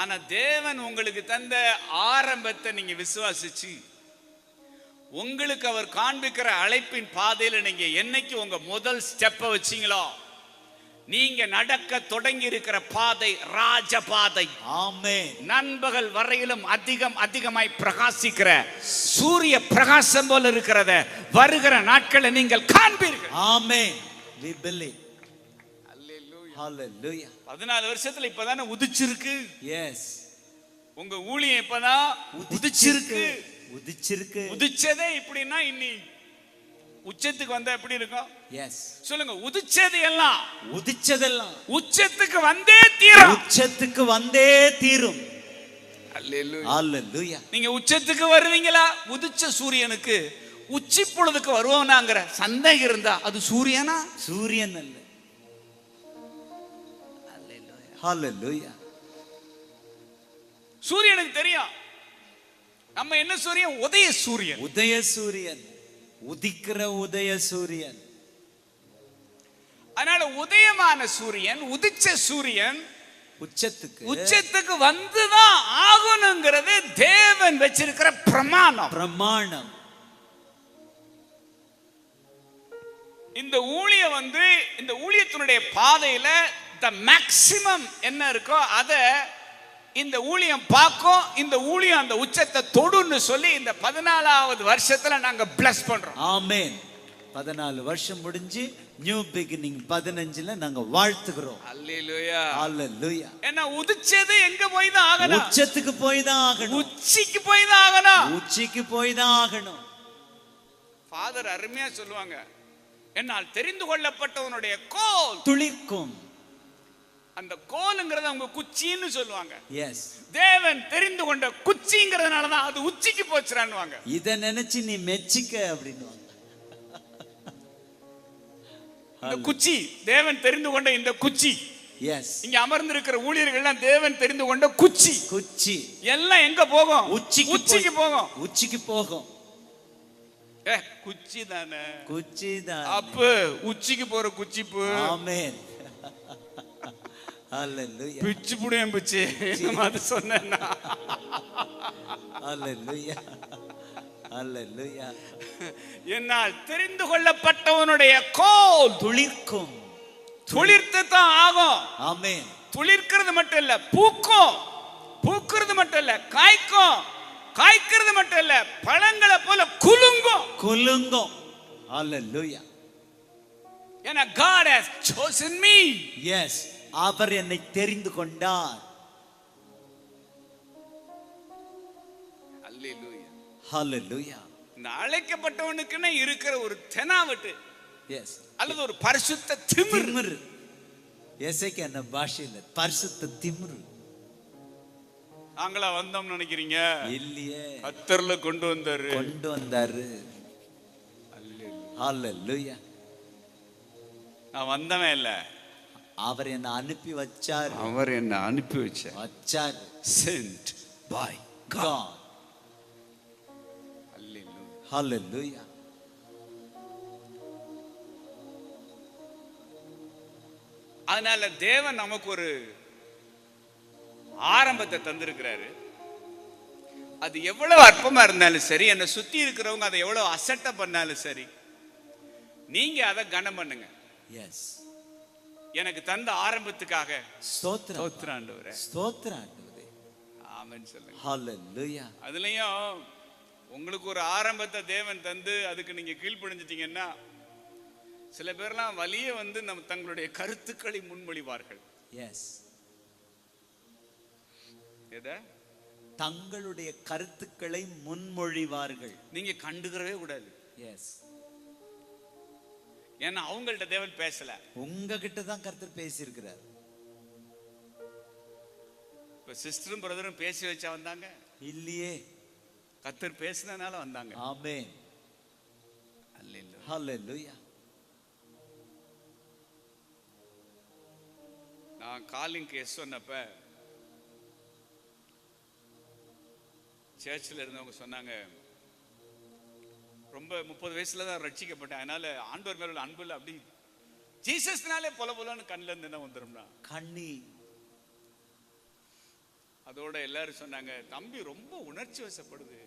[SPEAKER 2] ஆனா தேவன் உங்களுக்கு தந்த ஆரம்பத்தை நீங்க விசுவாசிச்சு உங்களுக்கு அவர் காண்பிக்கிற அழைப்பின் பாதையில நீங்க என்னைக்கு உங்க முதல் ஸ்டெப்பை வச்சீங்களோ, நீங்க நடக்க தொடங்கி இருக்கிற பாதை ராஜ பாதை.
[SPEAKER 3] ஆமென்.
[SPEAKER 2] நண்பகல் வரையிலும் அதிகமாய் பிரகாசிக்கிற சூரிய பிரகாசம் போல இருக்கிறத வருகிற நாட்களை நீங்கள் காண்பீர்கள்.
[SPEAKER 3] ஆமென். we believe. ஹalleluya.
[SPEAKER 2] 14 வருஷத்துல இப்பதானே உதிச்சிருக்கு.
[SPEAKER 3] எஸ்.
[SPEAKER 2] உங்க ஊழியம் இப்பதான் உதிச்சிருக்கு.
[SPEAKER 3] உதிச்சிருக்கு.
[SPEAKER 2] உதிச்சதே இப்படின்னா இன்னி உச்சத்துக்கு வந்தா எப்படி இருக்கும்?
[SPEAKER 3] எஸ்.
[SPEAKER 2] சொல்லுங்க. உதிச்சது எல்லாம்
[SPEAKER 3] உதிச்சதெல்லாம்
[SPEAKER 2] உச்சத்துக்கு வந்தே தீரும்.
[SPEAKER 3] உச்சத்துக்கு வந்தே தீரும்.
[SPEAKER 2] அல்லேலூயா.
[SPEAKER 3] ஹalleluya.
[SPEAKER 2] நீங்க உச்சத்துக்கு வருவீங்களா? உதிச்ச சூரியனுக்கு உச்சி பொழுதுக்கு வருவோம்னாங்கிற சந்தேகம் இருந்தா அது சூரியனா?
[SPEAKER 3] சூரியன் அல்ல. ஹalleluya.
[SPEAKER 2] சூரியனுக்கு தெரியும் நம்ம என்ன சூரியன்? உதய சூரியன்.
[SPEAKER 3] உதய சூரியன். உதிக்கிற உதய சூரியன்.
[SPEAKER 2] அதனால உதயமான சூரியன், உதிச்ச சூரியன் உச்சத்துக்கு வந்துதான் ஆகணுங்கிறது தேவன் வச்சிருக்கிற பிரமாணம்.
[SPEAKER 3] பிரமாணம்.
[SPEAKER 2] இந்த ஊழியம் இந்த ஊழியத்தினுடைய பாதையில த மேக்சிமம் என்ன இருக்கோ அத இந்த ஊழியம் பார்க்கும். இந்த ஊழியம் அந்த உச்சத்தை தொடுன்னு சொல்லி இந்த 14வது வருஷத்துல நாங்க பிளஸ் பண்றோம்.
[SPEAKER 3] ஆமென். 14 வருஷம் முடிஞ்சு நியூ பிகினிங் 15ல நாங்க வாழ்த்துகிறோம்.
[SPEAKER 2] அல்லேலூயா.
[SPEAKER 3] ஹalleluya.
[SPEAKER 2] ஏன்னா உதிச்சது எங்க போய் தான் ஆகணும்?
[SPEAKER 3] உச்சத்துக்கு போய் தான் ஆகணும்.
[SPEAKER 2] உச்சிக்கு போய் தான் ஆகணும்.
[SPEAKER 3] உச்சிக்கு போய் தான் ஆகணும்.
[SPEAKER 2] ஃபாதர் அருமையா சொல்லுவாங்க, என்னால் தெரிந்து கொள்ளப்பட்டவனுடைய கோல்
[SPEAKER 3] துளிர்க்கும்.
[SPEAKER 2] அந்த கோலுங்கிறத அவங்க குச்சின்னு சொல்லுவாங்க.
[SPEAKER 3] எஸ்.
[SPEAKER 2] தேவன் தெரிந்து கொண்ட குச்சிங்கிறதுனால தான் அது உச்சிக்கு போச்சுறான்னுவாங்க.
[SPEAKER 3] இத நினைச்சு நீ மெச்சிக்க அப்படின்னுவாங்க.
[SPEAKER 2] இந்த குச்சி தேவன் தெரிந்து கொண்ட இந்த குச்சி.
[SPEAKER 3] எஸ்.
[SPEAKER 2] இங்க அமர்ந்து இருக்கிற ஊழியர்கள் எல்லாம் தேவன் தெரிந்து கொண்ட குச்சி.
[SPEAKER 3] குச்சி
[SPEAKER 2] எல்லாம் எங்க போகும்?
[SPEAKER 3] உச்சிக்கு
[SPEAKER 2] போகும்.
[SPEAKER 3] உச்சிக்கு போகும்.
[SPEAKER 2] குச்சி தானே.
[SPEAKER 3] குச்சி தான்.
[SPEAKER 2] அப்பு உச்சிக்கு போற குச்சிப்பு.
[SPEAKER 3] ஆமென். ஹalleluya.
[SPEAKER 2] பிச்சு புடியம் பிச்சு அது சொன்னேன்னா.
[SPEAKER 3] ஹalleluya. ஹalleluya.
[SPEAKER 2] என்னால் தெரிந்து கொள்ளப்பட்டவனுடைய கோல்
[SPEAKER 3] துளிர்க்கும்.
[SPEAKER 2] துளிர்த்து தான் ஆகும்.
[SPEAKER 3] ஆமென்.
[SPEAKER 2] துளிர்க்கிறது மட்டும் இல்ல, பூக்கும். பூக்கிறது மட்டும் இல்ல, காய்க்கும். காய்க்கிறது மட்டும் இல்ல, பழங்களை போல குலுங்கும்.
[SPEAKER 3] குலுங்கும். ஹalleluya.
[SPEAKER 2] ஏன்னா God has chosen me.
[SPEAKER 3] Yes. அவர் என்னை தெரிந்து கொண்டார்.
[SPEAKER 2] அல்லேலூயா.
[SPEAKER 3] ஹalleluya.
[SPEAKER 2] இந்த அழைக்கப்பட்டவனுக்குன்னு இருக்கிற ஒரு தெனாவட்டு.
[SPEAKER 3] எஸ்.
[SPEAKER 2] அல்லது ஒரு பரிசுத்த திமிரு.
[SPEAKER 3] எசேக்கியா என்ன பாஷையில பரிசுத்த திமிரு.
[SPEAKER 2] நாங்களா வந்தோம்னு நினைக்கிறீங்க?
[SPEAKER 3] இல்லையே.
[SPEAKER 2] கர்த்தர்ல கொண்டு வந்தாரு.
[SPEAKER 3] ஹalleluya.
[SPEAKER 2] நான் வந்தவன் இல்ல,
[SPEAKER 3] அவர் என்ன அனுப்பி வச்சார்.
[SPEAKER 2] அவர் என்ன அனுப்பி வச்சார். Sent by God.
[SPEAKER 3] Hallelujah.
[SPEAKER 2] அதனால தேவன் நமக்கு ஒரு ஆரம்பத்தை தந்திருக்கிறாரு. அது எவ்வளவு அற்பமா இருந்தாலும் சரி, என்னை சுத்தி இருக்கிறவங்க அதை எவ்வளவு அசட்டை பண்ணாலும் சரி, நீங்க அதை கனம் பண்ணுங்க.
[SPEAKER 3] எஸ்.
[SPEAKER 2] எனக்கு தந்த ஆரம்பத்துக்காக
[SPEAKER 3] ஸ்தோத்திரம்.
[SPEAKER 2] ஸ்தோத்திரம் ஆண்டவரே.
[SPEAKER 3] ஸ்தோத்திரம் ஆண்டவரே.
[SPEAKER 2] ஆமென் சொல்லுங்க.
[SPEAKER 3] ஹalleluya.
[SPEAKER 2] அதுலயும் உங்களுக்கு ஒரு ஆரம்பத்தை தேவன் தந்து அதுக்கு நீங்க கீழ்ப்படிஞ்சிட்டீங்கன்னா சில பேர்லாம் வலிய வந்து நம்ம தங்களுடைய கருத்துக்களை முன்மொழிவார்கள்.
[SPEAKER 3] எஸ்,
[SPEAKER 2] எதை?
[SPEAKER 3] தங்களுடைய கருத்துக்களை முன்மொழிவார்கள்.
[SPEAKER 2] நீங்க கண்டுக்கிறவே கூடாது.
[SPEAKER 3] எஸ்,
[SPEAKER 2] ஏன்னா அவங்கள்ட்ட தேவன் பேசல,
[SPEAKER 3] உங்ககிட்ட தான் கர்த்தர் பேசியிருக்கிறார்.
[SPEAKER 2] இப்ப சிஸ்டரும் பிரதரும் பேசி வச்சா வந்தாங்க
[SPEAKER 3] இல்லையே,
[SPEAKER 2] கர்த்தர் பேசினால வந்தாங்க.
[SPEAKER 3] ஆமென், ஹல்லேலூயா.
[SPEAKER 2] நான் காலிங்க்கு எஸ் சொன்னப்ப சர்ச்சில் இருந்தவங்க சொன்னாங்க, ரொம்ப 30 வயசுல தான் ரட்சிக்கப்பட்டேன், அதனால ஆண்டவர் மேல உள்ள அன்புல அப்படி ஜீசஸ்னாலே பொல பொலன்னு கண்ணில் இருந்து என்ன வந்துடும்னா
[SPEAKER 3] கண்ணி.
[SPEAKER 2] அதோட எல்லாரும் சொன்னாங்க, தம்பி ரொம்ப உணர்ச்சி வசப்படுது.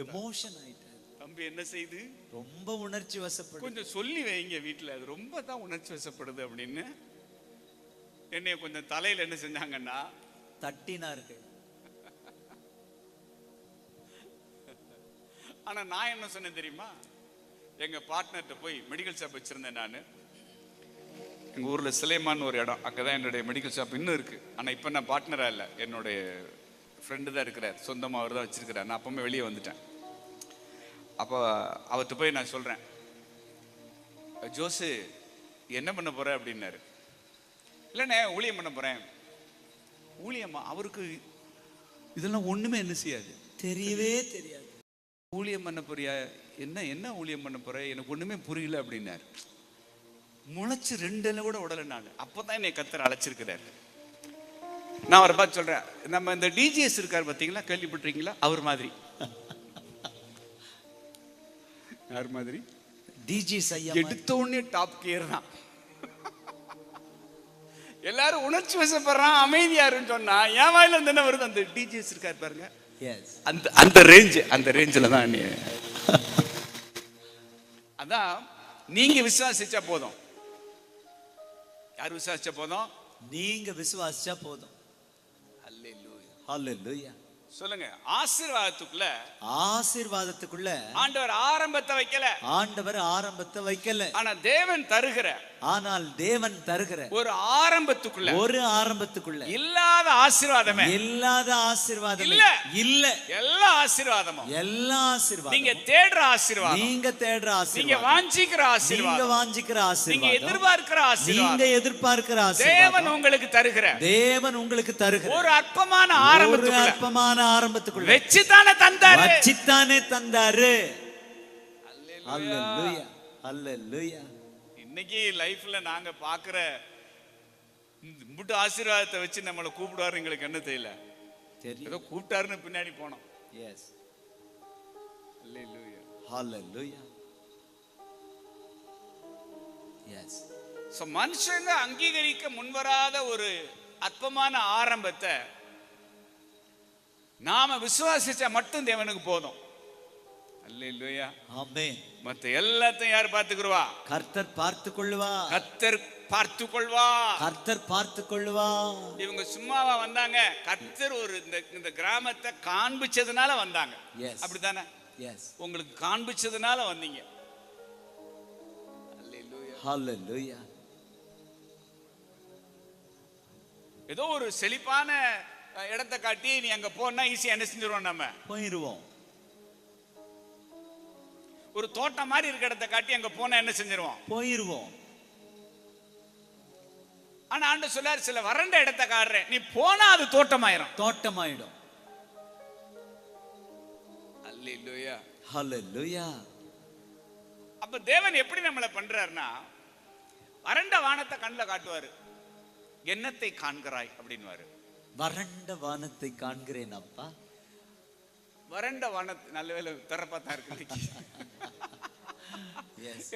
[SPEAKER 3] எமோஷன் ஆயிட்டாரு.
[SPEAKER 2] தம்பி என்ன செய்து
[SPEAKER 3] ரொம்ப உணர்ச்சி வசப்படு.
[SPEAKER 2] கொஞ்சம் சொல்லி வைங்க வீட்டுல, அது ரொம்ப தான் உணர்ச்சி வசப்படுது அப்படின்னு என்னைய கொஞ்சம் தலையில என்ன செஞ்சாங்கன்னா
[SPEAKER 3] தட்டினார்கள்.
[SPEAKER 2] ஆனா நான் என்ன சொன்னேன் தெரியுமா? எங்க பார்ட்னர்கிட்ட போய் மெடிக்கல் ஷாப் வச்சிருந்தேன் நான். எங்க ஊர்ல சிலைமான் ஒரு இடம், அங்கதான் என்னுடைய மெடிக்கல் ஷாப் இன்னும் இருக்கு. ஆனா இப்ப நான் பார்ட்னரா இல்லை, என்னுடைய ஃப்ரெண்டு தான் இருக்கிறார், சொந்தமாக அவர் தான் வச்சிருக்கிறார். நான் அப்பவுமே வெளியே வந்துட்டேன். அப்போ அவர்கிட்ட போய் நான் சொல்றேன், ஜோசு என்ன பண்ண போற அப்படின்னாரு. இல்லைண்ணே ஊழியம் பண்ண போறேன். ஊழியமா? அவருக்கு இதெல்லாம் ஒண்ணுமே என்ன செய்யாது,
[SPEAKER 3] தெரியவே தெரியாது.
[SPEAKER 2] ஊழியம் பண்ண போறியா? என்ன என்ன ஊழியம் பண்ண போற? எனக்கு ஒண்ணுமே புரியல அப்படின்னாரு. முளைச்சு 2 கூட உடலை. நான் அப்பதான் என்னை கர்த்தர் அழைச்சிருக்கிறார். நான் அவரை பார்த்து சொல்றேன், நம்ம இந்த டிஜிஎஸ் இருக்காரு பார்த்தீங்களா, கேள்விப்பட்டிருக்கீங்களா? அவர் மாதிரி. யார் மாதிரி?
[SPEAKER 3] டிஜி ஐயா.
[SPEAKER 2] எடுத்த உடனே டாப் கியர் தான். எல்லாரும் உணர்ச்சி வசப்படுறான், அமைதியாருன்னு சொன்னா என் வாயில இருந்து என்ன வருது? அந்த டிஜிஎஸ் இருக்காரு பாருங்க, அந்த அந்த ரேஞ்சில தான் நீ. அதான் நீங்க விசுவாசிச்சா போதும். யார் விசுவாசிச்சா போதும்?
[SPEAKER 3] நீங்க விசுவாசிச்சா போதும்.
[SPEAKER 2] அல்லேலூயா,
[SPEAKER 3] ஹல்லேலூயா.
[SPEAKER 2] சொல்லுங்க. ஆசீர்வாதத்துக்குள்ள ஆண்டவர் ஆரம்பத்தை வைக்கல.
[SPEAKER 3] ஆண்டவர் ஆரம்பத்தை வைக்கல.
[SPEAKER 2] ஆனா தேவன் தருகிற,
[SPEAKER 3] ஆனால் தேவன் தருகிற
[SPEAKER 2] ஒரு ஆரம்பத்துக்குள்ள இல்லாத ஆசீர்வாதமே இல்ல. எல்லா ஆசீர்வாதமும் நீங்க தேடுற ஆசீர்வாதம், நீங்க வாஞ்சிக்கிற ஆசீர்வாதம், நீங்க எதிர்பார்க்கிற ஆசீர்வாதம் தேவன் உங்களுக்கு தருகிற ஒரு அற்பமான ஆரம்பத்துக்குள்ள வெச்சித்தானே தந்தாரு.
[SPEAKER 3] அல்லேலூயா, அல்லேலூயா.
[SPEAKER 2] இன்னைக்கு லைஃப்ல நாங்க பாக்குற முட்டு ஆசீர்வாதத்தை வச்சு நம்மளை கூப்பிடுவாரு, எங்களுக்கு என்ன தெரியல, ஏதோ கூப்பிட்டாருன்னு பின்னாடி போனோம்.
[SPEAKER 3] எஸ்,
[SPEAKER 2] அல்லேலூயா,
[SPEAKER 3] ஹல்லேலூயா. எஸ்.
[SPEAKER 2] சோ மனுஷங்க அங்கீகரிக்க முன்வராத ஒரு அற்பமான ஆரம்பத்தை நாம விசுவாசிச்சா மட்டும் தேவனுக்கு போதும். அல்லேலூயா,
[SPEAKER 3] ஆமென்.
[SPEAKER 2] மத்த எல்லாத்தையும் யார் பார்த்துக்குருவா?
[SPEAKER 3] கர்த்தர் பார்த்துக்கொள்வா.
[SPEAKER 2] கர்த்தர் பார்த்துக்கொள்வா.
[SPEAKER 3] கர்த்தர் பார்த்துக்கொள்வா.
[SPEAKER 2] இவங்க சும்மாவா வந்தாங்க? கர்த்தர் ஒரு இந்த கிராமத்தை காண்பிச்சதுனால வந்தாங்க. அப்படித்தானே?
[SPEAKER 3] எஸ்.
[SPEAKER 2] உங்களுக்கு காண்பிச்சதுனால வந்தீங்க. அல்லேலூயா,
[SPEAKER 3] ஹல்லேலூயா.
[SPEAKER 2] ஏதோ ஒரு செழிப்பான இடத்தை காட்டி நீ அங்க போனா ஈஸியா என்ன செஞ்சிருவோம்? நம்ம
[SPEAKER 3] போயிடுவோம்.
[SPEAKER 2] ஒரு தோட்டம் மாதிரி இருக்க இடத்தை காட்டி அங்க போனா என்ன செஞ்சிருவோம்?
[SPEAKER 3] போயிடுவோம்.
[SPEAKER 2] ஆனா ஆண்டவர் சொல்லார், சில வறண்ட இடத்தை காட்டுறேன், நீ போனா அது தோட்டமாயிரும். அல்லேலூயா,
[SPEAKER 3] ஹல்லேலூயா.
[SPEAKER 2] அப்ப தேவன் எப்படி நம்மளை பண்றாருன்னா, வறண்ட வானத்தை கண்ணுல காட்டுவாரு. என்னத்தை காண்கிறாய் அப்படின்னுவாரு.
[SPEAKER 3] வறண்ட வானத்தை காண்கிறேன் அப்பா.
[SPEAKER 2] வறண்ட வானத்தை, நல்ல வேலை திறப்பா தான் இருக்கு.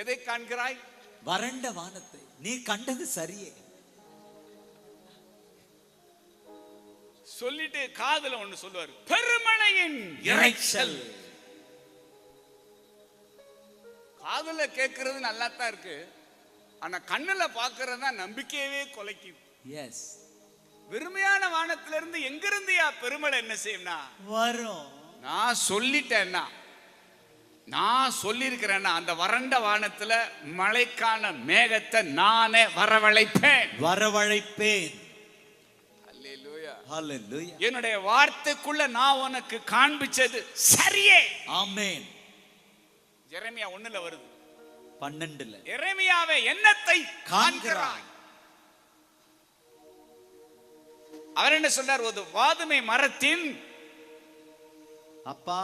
[SPEAKER 2] எதை காண்கிறாய்?
[SPEAKER 3] வறண்ட வானத்தை. நீ கண்டது சரியே.
[SPEAKER 2] சொல்லிட்டு காதுல ஒண்ணு சொல்லுவாரு, பெருமழையின் இரைச்சல். காதுல கேட்கறது நல்லா தான் இருக்கு, ஆனா கண்ணுல பாக்குறது தான் நம்பிக்கையவே கொலைக்குது.
[SPEAKER 3] எஸ்.
[SPEAKER 2] வெறுமையான வானத்துல இருந்து எங்கிருந்தியா பெருமழை என்ன செய்யும்னா
[SPEAKER 3] வரும்.
[SPEAKER 2] நான் சொல்லிட்டேன்னா நான் சொல்லியிருக்கிறேன்னா அந்த வறண்ட வானத்துல மழைக்கான மேகத்தை நானே வரவழைப்பேன். அல்லேலூயா.
[SPEAKER 3] ஹalleluya.
[SPEAKER 2] என்னுடைய வார்த்தைக்குள்ள நான் உனக்கு காண்பிச்சது சரியே.
[SPEAKER 3] ஆமென்.
[SPEAKER 2] எரேமியா 1ல வருது,
[SPEAKER 3] 12ல.
[SPEAKER 2] எரேமியாவே என்னத்தை காண்கிறாய்? அவர் என்ன சொன்னார்? ஒரு வாதுமை மரத்தின்
[SPEAKER 3] அப்பா,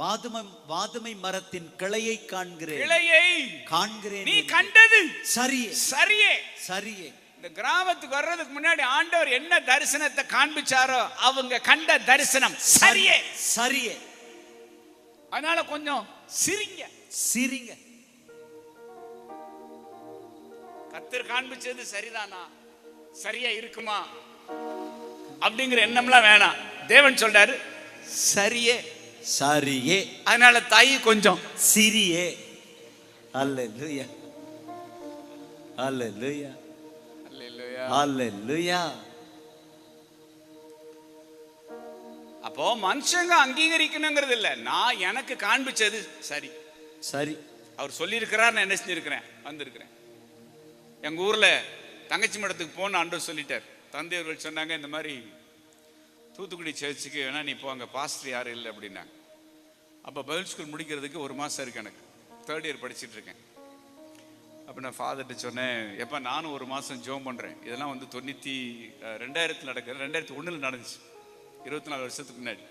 [SPEAKER 3] வாதுமை மரத்தின் கிளையை காண்கிறேன்.
[SPEAKER 2] கிளையை
[SPEAKER 3] காண்கிறேன்.
[SPEAKER 2] நீ கண்டது
[SPEAKER 3] சரியே.
[SPEAKER 2] சரியே.
[SPEAKER 3] சரியே.
[SPEAKER 2] இந்த கிராமத்துக்கு வர்றதுக்கு முன்னாடி ஆண்டவர் என்ன தரிசனத்தை காண்பிச்சாரோ அவங்க கண்ட தரிசனம் சரியே.
[SPEAKER 3] சரியே.
[SPEAKER 2] அதனால கொஞ்சம் சிரிங்க.
[SPEAKER 3] சிரிங்க.
[SPEAKER 2] கர்த்தர் காண்பிச்சது சரிதானா, சரியா இருக்குமா அப்படிங்கிற எண்ணம்லாம் வேணாம். தேவன் சொல்றாரு சரியே.
[SPEAKER 3] சரியே.
[SPEAKER 2] அதனால தாய் கொஞ்சம்
[SPEAKER 3] சிரியே. அல்லேலூயா. அல்லேலூயா. அல்லேலூயா.
[SPEAKER 2] அப்போ மனுஷங்க அங்கீகரிக்கணுங்கிறது இல்ல, நான் எனக்கு காண்பிச்சது சரி.
[SPEAKER 3] சரி.
[SPEAKER 2] அவர் சொல்லி இருக்கிறார், நான் என்ன செஞ்சிருக்கிறேன், வந்திருக்கிறேன். எங்க ஊர்ல தங்கச்சி மடத்துக்கு போன ஆண்டவர் சொல்லிட்டார். தந்தையர்கள் சொன்னாங்க, இந்த மாதிரி தூத்துக்குடி சர்ச்சுக்கு வேணா நீ இப்போ அங்கே பாஸ்டர் யாரும் இல்லை அப்படின்னாங்க. அப்போ பைபிள் ஸ்கூல் முடிக்கிறதுக்கு 1 மாதம் இருக்கு, எனக்கு 3rd இயர் படிச்சுட்டு இருக்கேன். அப்போ நான் ஃபாதர்கிட்ட சொன்னேன், எப்போ நானும் 1 மாதம் ஜோம் பண்ணுறேன். இதெல்லாம் வந்து 2000 நடக்குது, 2001 நடந்துச்சு, 24 வருஷத்துக்கு முன்னாடி.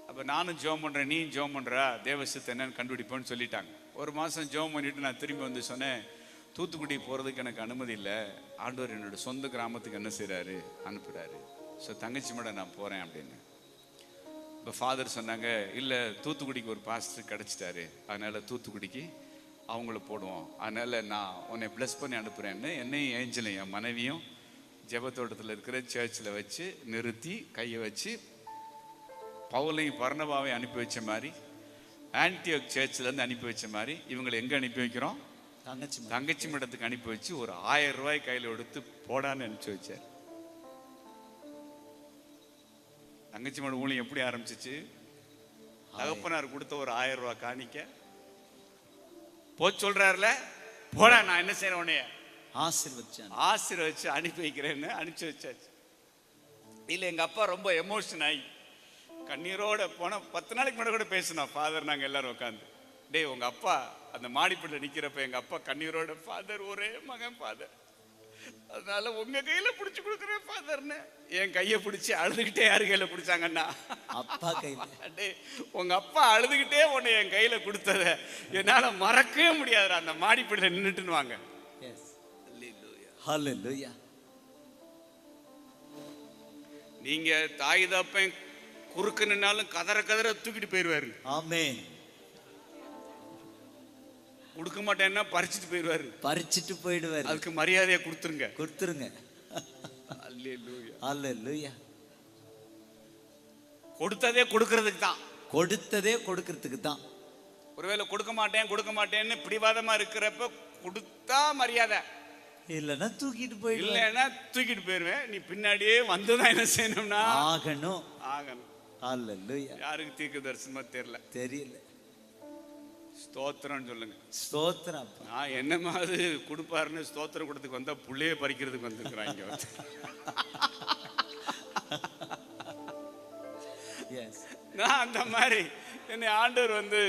[SPEAKER 2] அப்போ நானும் ஜோம் பண்ணுறேன், நீ ஜோம் பண்ணுறா, தேவசத்து என்னன்னு கண்டுபிடிப்போன்னு சொல்லிட்டாங்க. 1 மாதம் ஜோம் பண்ணிட்டு நான் திரும்பி வந்து சொன்னேன், தூத்துக்குடி போகிறதுக்கு எனக்கு அனுமதி இல்லை, ஆண்டவர் என்னோட சொந்த கிராமத்துக்கு என்ன செய்கிறாரு, அனுப்புகிறாரு. ஸோ தங்கச்சி மட நான் போகிறேன் அப்படின்னு. இப்போ ஃபாதர் சொன்னாங்க, இல்லை தூத்துக்குடிக்கு ஒரு பாஸ்டர் கிடச்சிட்டாரு, அதனால் தூத்துக்குடிக்கு அவங்கள போடுவோம், அதனால் நான் உன்னை ப்ளஸ் பண்ணி அனுப்புகிறேன்னு என்னையும் ஏஞ்சலையும் என் மனைவியும் ஜெபத்தோட்டத்தில் இருக்கிற சர்ச்சில் வச்சு நிறுத்தி கையை வச்சு பவுலையும் பர்னபாவையும் அனுப்பி வச்ச மாதிரி, ஆன்டியோக் சர்ச்சிலேருந்து அனுப்பி வச்ச மாதிரி இவங்களை எங்கே அனுப்பி வைக்கிறோம்? தங்கச்சி மடத்துக்கு அனுப்பி வச்சு ஒரு 1000 ரூபாய் கையில் எடுத்து போடான்னு அனுப்பிச்சு வச்சார். தங்கச்சி மடம் ஊழியம் எப்படி ஆரம்பிச்சிச்சு? தகப்பனார் கொடுத்த ஒரு 1000 ரூபாய் காணிக்க போ சொல்றாருல, போடா நான் என்ன செய்யறேன், உன்னைய ஆசீர்வதிச்சு அனுப்பி வைக்கிறேன்னு அனுப்பிச்சு வச்சாச்சு. இல்ல எங்க அப்பா ரொம்ப எமோஷன் ஆகி கண்ணீரோட போன 10 நாளைக்கு முன்னாடி கூட பேசினோம் ஃபாதர், நாங்க எல்லாரும் உட்காந்து, டேய் உங்க அப்பா அந்த மாடிப்பட்டில் நிக்கிறப்ப எங்க அப்பா கண்ணீரோட, ஃபாதர் ஒரே மகன் ஃபாதர், அதனால உங்க கையில பிடிச்சு கொடுக்குறேன் ஃபாதர்னு. என் கையை பிடிச்சி அழுதுகிட்டே யாரு கையில பிடிச்சாங்கன்னா
[SPEAKER 3] அப்பா கையில.
[SPEAKER 2] டேய் உங்க அப்பா அழுதுகிட்டே உன்னை என் கையில கொடுத்தத என்னால மறக்கவே முடியாது, அந்த மாடிப்பட்டில் நின்றுட்டுன்னு வாங்க.
[SPEAKER 3] ஹல்லேலூயா.
[SPEAKER 2] நீங்க தாய் தப்பன் குறுக்கு நின்னாலும் கதற கதற தூக்கிட்டு போயிருவாரு.
[SPEAKER 3] ஆமென்.
[SPEAKER 2] கொடுக்க மாட்டேன்னா பறிச்சுட்டு போயிடுவாரு,
[SPEAKER 3] பறிச்சுட்டு போயிடுவாரு.
[SPEAKER 2] அதுக்கு மரியாதையை கொடுத்துருங்க.
[SPEAKER 3] அல்லேலூயா. அல்லேலூயா.
[SPEAKER 2] கொடுத்ததே கொடுக்கறதுக்கு தான்.
[SPEAKER 3] கொடுத்ததே கொடுக்கறதுக்கு தான்.
[SPEAKER 2] ஒருவேளை கொடுக்க மாட்டேன்னு பிடிவாதமா இருக்கிறப்ப கொடுத்தா மரியாதை,
[SPEAKER 3] இல்லைன்னா தூக்கிட்டு போயிடுவேன்.
[SPEAKER 2] இல்லைன்னா தூக்கிட்டு போயிடுவேன். நீ பின்னாடியே வந்துதான் என்ன செய்யணும்னா
[SPEAKER 3] ஆகணும்.
[SPEAKER 2] அல்லேலூயா. யாருக்கு தீர்க்க தரிசனமா தெரியல. ஸ்தோத்திரம் சொல்லுங்க.
[SPEAKER 3] ஸ்தோத்திரம்.
[SPEAKER 2] நான் என்ன மாதிரி கொடுப்பாருன்னு ஸ்தோத்திரம் கொடுத்துக்கு வந்தா புள்ளையே பறிக்கிறதுக்கு வந்துருக்குறாங்க. நான் அந்த மாதிரி என்னை ஆண்டவர் வந்து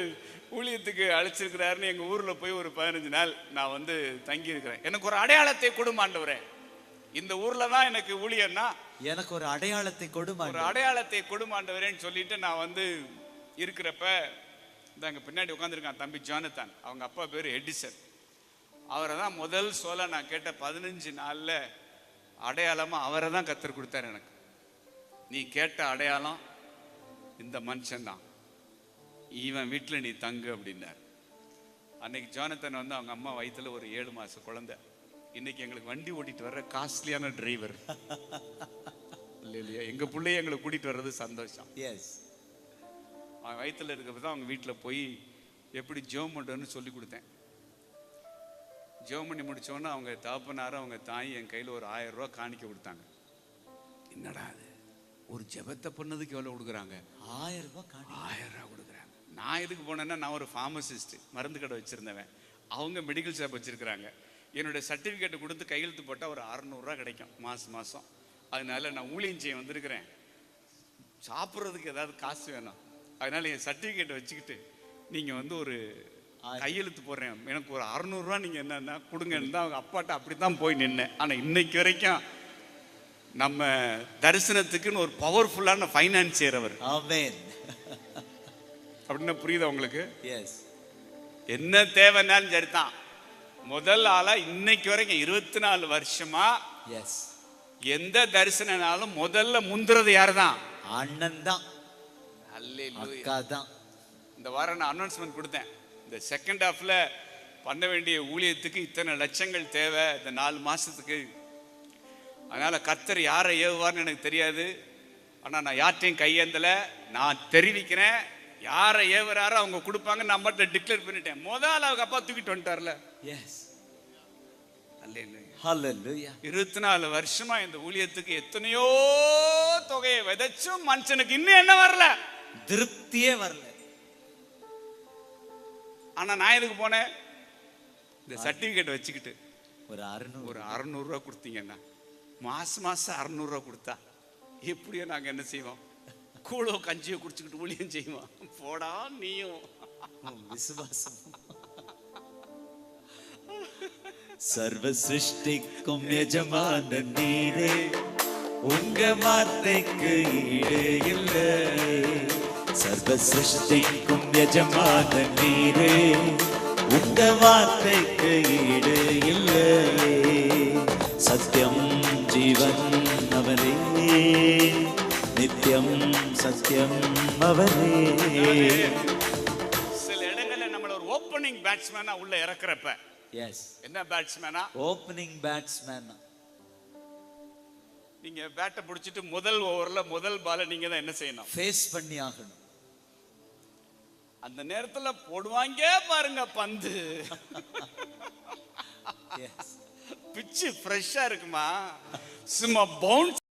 [SPEAKER 2] ஊழியத்துக்கு அழைச்சிருக்கிறாருன்னு எங்க ஊர்ல போய் ஒரு 15 நாள் நான் வந்து தங்கி இருக்கிறேன். எனக்கு ஒரு அடையாளத்தை கொடுமா ஆண்டவரே, இந்த ஊர்ல தான் எனக்கு ஊழியம்னா
[SPEAKER 3] எனக்கு ஒரு அடையாளத்தை கொடுமா,
[SPEAKER 2] ஒரு அடையாளத்தை கொடுமாண்டவரேன்னு சொல்லிட்டு நான் வந்து இருக்கிறப்ப அங்கே பின்னாடி உட்காந்துருக்கான் தம்பி ஜானத்தான், அவங்க அப்பா பேர் எடிசன். அவரை தான் முதல் சொல்ல நான் கேட்ட 15 நாளில் அடையாளமாக அவரை தான் கத்தர் கொடுத்தார் எனக்கு. நீ கேட்ட அடையாளம் இந்த மனுஷன்தான், இவன் வீட்டில் நீ தங்கு அப்படின்னார். அன்னைக்கு ஜானத்தன் வந்து அவங்க அம்மா வயிற்றுல ஒரு 7 மாத குழந்தை. இன்னைக்கு எங்களுக்கு வண்டி ஓட்டிட்டு வர்ற காஸ்ட்லியான டிரைவர் இல்லையா? எங்கள் பிள்ளைய எங்களை கூட்டிகிட்டு வர்றது சந்தோஷம். அவன் வயிற்றுல இருக்கிறப்ப தான் அவங்க வீட்டில் போய் எப்படி ஜெபம் பண்ணுறன்னு சொல்லி கொடுத்தேன். ஜெபம் பண்ணி முடித்தோன்னே அவங்க தகப்பனாரும் அவங்க தாய் என் கையில் ஒரு 1000 ரூபா காணிக்க கொடுத்தாங்க. என்னடா அது, ஒரு ஜெபத்தை பண்ணதுக்கு எவ்வளோ கொடுக்குறாங்க?
[SPEAKER 3] 1000 ரூபா.
[SPEAKER 2] 1000 ரூபா கொடுக்குறாங்க. நான் எதுக்கு போனேன்னா, நான் ஒரு ஃபார்மசிஸ்ட், மருந்து கடை வச்சுருந்தவன். அவங்க மெடிக்கல் ஷாப் வச்சுருக்கிறாங்க. என்னுடைய சர்டிஃபிகேட்டை கொடுத்து கையெழுத்து போட்டால் ஒரு 600 ரூபா கிடைக்கும் மாதம். அதனால நான் ஊழியம் செய்ய வந்திருக்கிறேன், சாப்பிட்றதுக்கு ஏதாவது காசு வேணும். அதனால என் சர்டிஃபிகேட்டை வச்சுக்கிட்டு நீங்கள் வந்து ஒரு கையெழுத்து போடுறேன், எனக்கு ஒரு 600 ரூபா நீங்கள் என்னன்னா கொடுங்கன்னு தான் அவங்க அப்பாட்ட அப்படி தான் போய் நின்னேன். ஆனால் இன்னைக்கு வரைக்கும் நம்ம தரிசனத்துக்குன்னு ஒரு பவர்ஃபுல்லான ஃபைனான்சியர் அவர்.
[SPEAKER 3] ஆமென்.
[SPEAKER 2] அப்படின்னா புரியுதா உங்களுக்கு?
[SPEAKER 3] எஸ்.
[SPEAKER 2] என்ன தேவைன்னாலும் சரிதான். முதல் ஆளா இன்னைக்கு வரைக்கும் 24 வருஷமா
[SPEAKER 3] எஸ்,
[SPEAKER 2] எந்த தரிசனனாலும் முதல்ல முந்துறது யாரு தான்?
[SPEAKER 3] அண்ணன் தான், அக்கா தான்.
[SPEAKER 2] இந்த வாரம் நான் அனௌன்ஸ்மெண்ட் கொடுத்தேன், இந்த செகண்ட் ஹாஃப்ல பண்ண வேண்டிய ஊழியத்துக்கு இத்தனை லட்சங்கள் தேவை இந்த 4 மாசத்துக்கு. அதனால கர்த்தர் யாரை ஏவுவார்னு எனக்கு தெரியாது. ஆனா நான் யார்ட்டையும் கையேந்தல, நான் தெரிவிக்கிறேன். யாரை ஏவுறாரோ அவங்க கொடுப்பாங்க, நான் மட்டும் டிக்ளேர் பண்ணிட்டேன். முதல்ல அவங்க அப்பா தூக்கிட்டு வந்துட்டார்ல.
[SPEAKER 3] எஸ்.
[SPEAKER 2] அல்லேலூயா.
[SPEAKER 3] ஹல்லேலூயா.
[SPEAKER 2] 24 வருஷமா இந்த ஊழியத்துக்கு எத்தனையோ தொகையை விதைச்சும் மனுஷனுக்கு இன்னும் என்ன வரல,
[SPEAKER 3] திருப்தியே வரல.
[SPEAKER 2] ஆனா நான் எதுக்கு போனேன்? இந்த சர்டிபிகேட் வச்சுக்கிட்டு
[SPEAKER 3] ஒரு
[SPEAKER 2] 600 ரூபா கொடுத்தீங்கன்னா, மாசம் 600 ரூபா கொடுத்தா எப்படியோ நாங்க என்ன செய்வோம்? கூழோ கஞ்சியோ குடிச்சுக்கிட்டு ஊழியம் செய்வோம். போடா நீயும்.
[SPEAKER 3] விசுவாசம். சர்வ சிருஷ்டிக்கும் எஜமான நீரே, உங்க வார்த்தைக்கு ஈடு இல்லை. சர்வ சிருஷ்டிக்கும் எஜமான நீரே, உங்க வார்த்தைக்கு ஈடு இல்லை. சத்தியம் ஜீவன் அவரே, நித்தியம் சத்தியம் அவரே.
[SPEAKER 2] சில இடங்கள்ல நம்மள ஒரு ஓப்பனிங் பேட்ஸ்மேனா உள்ள இறக்குறப்ப,
[SPEAKER 3] எஸ்,
[SPEAKER 2] என்ன பேட்ஸ்மேனா?
[SPEAKER 3] Opening batsman.
[SPEAKER 2] நீங்க பேட்டை பிடிச்சிட்டு முதல் ஓவர்ல முதல் பால நீங்க தான் என்ன செய்யணும்?
[SPEAKER 3] ஃபேஸ் பண்ணி ஆகணும்.
[SPEAKER 2] அந்த நேரத்துல போடுவாங்க பாருங்க பந்து, பிச்சு ஃப்ரெஷ்ஷா இருக்குமா, சும்மா பவுன்ஸ்